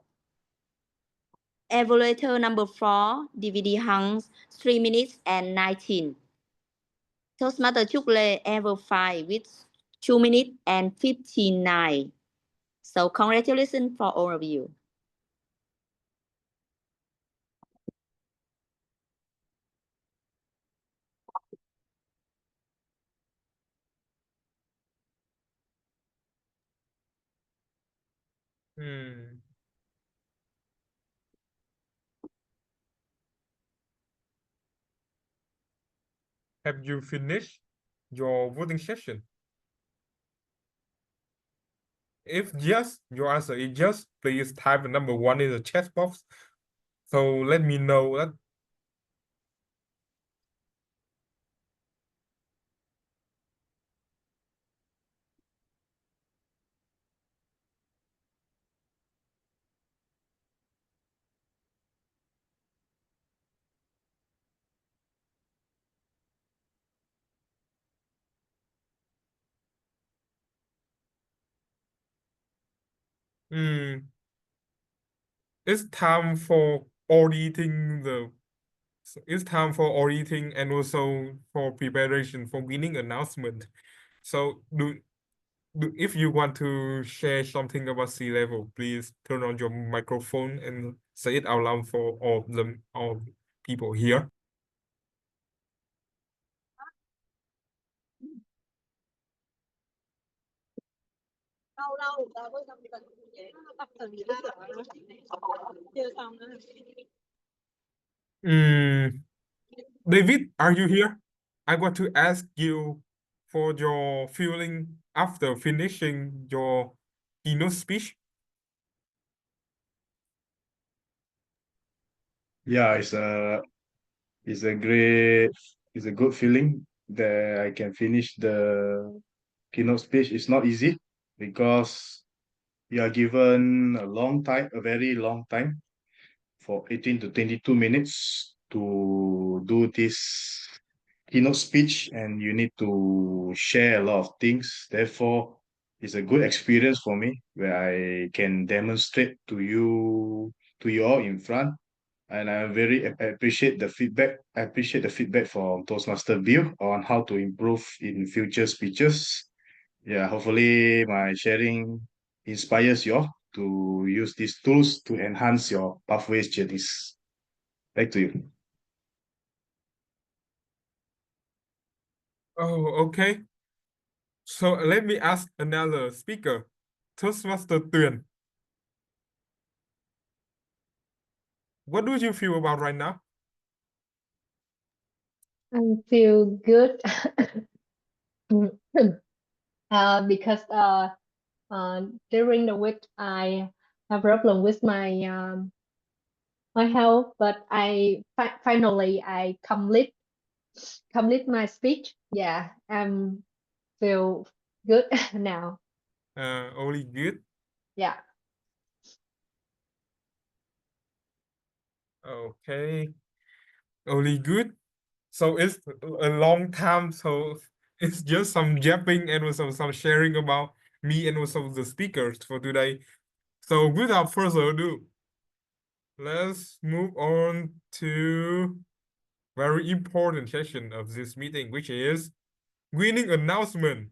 [SPEAKER 6] evaluator number 4, DVD Hangs 3 minutes and 19. Toastmaster Chuk Lê ever 5 with 2 minutes and 59. So congratulations for all of you.
[SPEAKER 4] Have you finished your voting session? If yes, your answer is yes, please type the number 1 in the chat box. So let me know that. It's time for auditing and also for preparation for winning announcement. So if you want to share something about sea level, please turn on your microphone and say it out loud for all people here. David, are you here? I want to ask you for your feeling after finishing your keynote speech.
[SPEAKER 1] Yeah, it's a great it's a good feeling that I can finish the keynote speech. It's not easy because you are given a long time, a very long time for 18 to 22 minutes to do this keynote speech, and you need to share a lot of things. Therefore, it's a good experience for me where I can demonstrate to you all in front. And I appreciate the feedback. I appreciate the feedback from Toastmaster Bill on how to improve in future speeches. Yeah, hopefully my sharing inspires you all to use these tools to enhance your pathways journeys. Back to you.
[SPEAKER 4] Oh, okay. So let me ask another speaker, Toastmaster Tuyền. What do you feel about right now?
[SPEAKER 13] I feel good because during the week I have problem with my health, but I finally I complete my speech. Yeah, I'm feel good now.
[SPEAKER 4] Only good.
[SPEAKER 13] Yeah.
[SPEAKER 4] Okay. Only good. So it's a long time. So it's just some jabbing and also some sharing about me and also the speakers for today. So without further ado, let's move on to very important session of this meeting, which is winning announcement.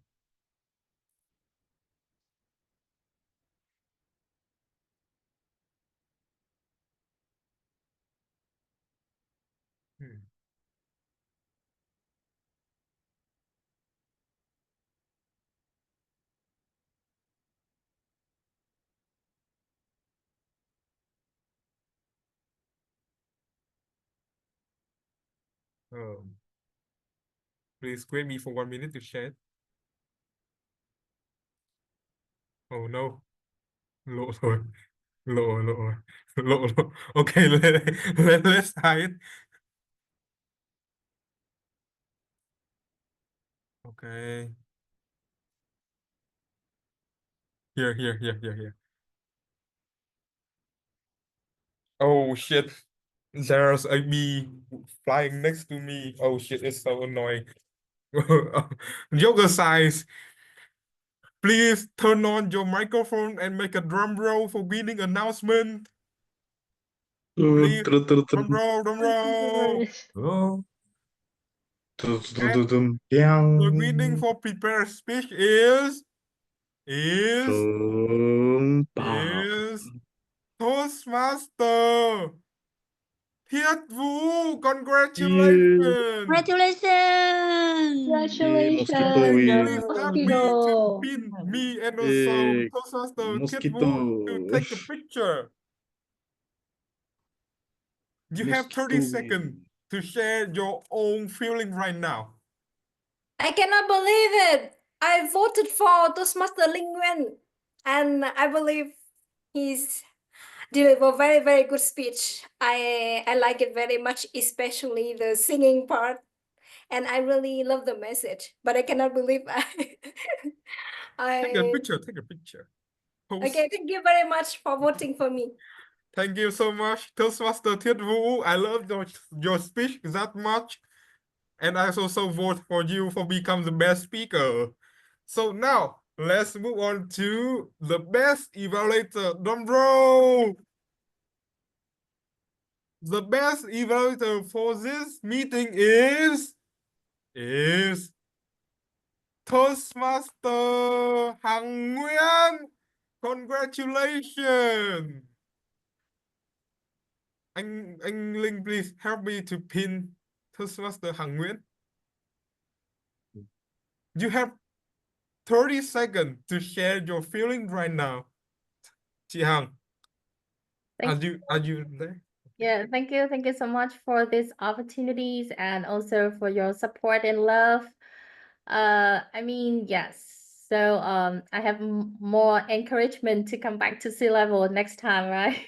[SPEAKER 4] Please wait me for 1 minute to share. Oh no. Lộ rồi. Lộ. Okay, let's hide. Okay. Here. Oh shit. There's a bee flying next to me. Oh shit, it's so annoying. Yoga size. Please turn on your microphone and make a drum roll for winning announcement. Please, drum roll.
[SPEAKER 1] Oh.
[SPEAKER 4] The winning for prepared speech is Toastmaster Thiết Vũ. Congratulations.
[SPEAKER 6] Congratulations.
[SPEAKER 1] Mosquito
[SPEAKER 4] Please help me to
[SPEAKER 13] Mosquito.
[SPEAKER 4] pin me and also Toastmaster Thiết Vũ to take a picture. You have 30 seconds to share your own feeling right now.
[SPEAKER 9] I cannot believe it. I voted for Toastmaster Linh Nguyen, and I believe he's delivered very, very good speech. I like it very much, especially the singing part, and I really love the message. But I cannot believe
[SPEAKER 4] Take a picture. Post.
[SPEAKER 9] Okay, thank you very much for voting for me.
[SPEAKER 4] Thank you so much, Toastmaster Thiết Vũ. I love your speech that much. And I also vote for you for become the best speaker. So now let's move on to the best evaluator. Drum roll. The best evaluator for this meeting is Toastmaster Hằng Nguyen. Congratulations. Anh Linh, please help me to pin Toastmaster Hằng Nguyen. You have 30 seconds to share your feeling right now. Chị Hằng, are you there?
[SPEAKER 13] Yeah, thank you so much for these opportunities and also for your support and love. I mean, yes. So I have more encouragement to come back to sea level next time, right?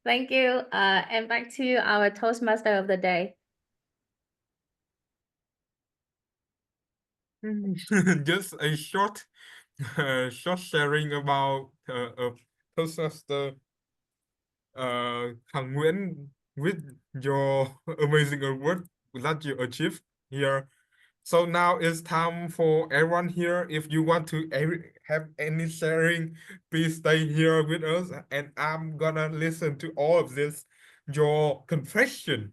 [SPEAKER 13] Thank you. And back to our Toastmaster of the day.
[SPEAKER 4] Just a short short sharing about Toastmaster Hằng Nguyễn with your amazing award that you achieved here. So now it's time for everyone here. If you want to have any sharing, please stay here with us, and I'm gonna listen to all of this, your confession.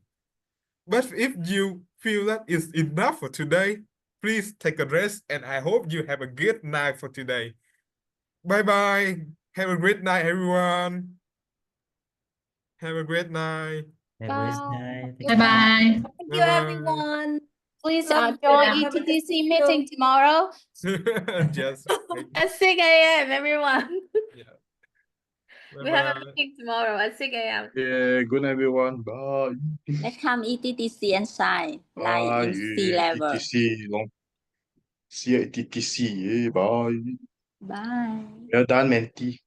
[SPEAKER 4] But if you feel that is enough for today, please take a rest, and I hope you have a good night for today. Bye bye. Have a great night, everyone. Have a great night.
[SPEAKER 11] Have a nice night.
[SPEAKER 12] Bye bye.
[SPEAKER 5] Thank you,
[SPEAKER 4] Bye-bye.
[SPEAKER 5] everyone.
[SPEAKER 13] Please
[SPEAKER 3] Thank
[SPEAKER 13] join
[SPEAKER 3] you.
[SPEAKER 13] ETTC meeting tomorrow
[SPEAKER 4] Yes.
[SPEAKER 13] at 6 a.m. everyone.
[SPEAKER 4] Yeah.
[SPEAKER 13] We have a
[SPEAKER 4] Bye-bye.
[SPEAKER 13] meeting tomorrow at 6 a.m.
[SPEAKER 1] Yeah, good night, everyone. Bye.
[SPEAKER 6] Let's come ETTC and shine like
[SPEAKER 1] Bye.
[SPEAKER 6] in sea level.
[SPEAKER 1] TTC long. See you at TTC. Bye.
[SPEAKER 6] Bye.
[SPEAKER 1] Well done, Menti.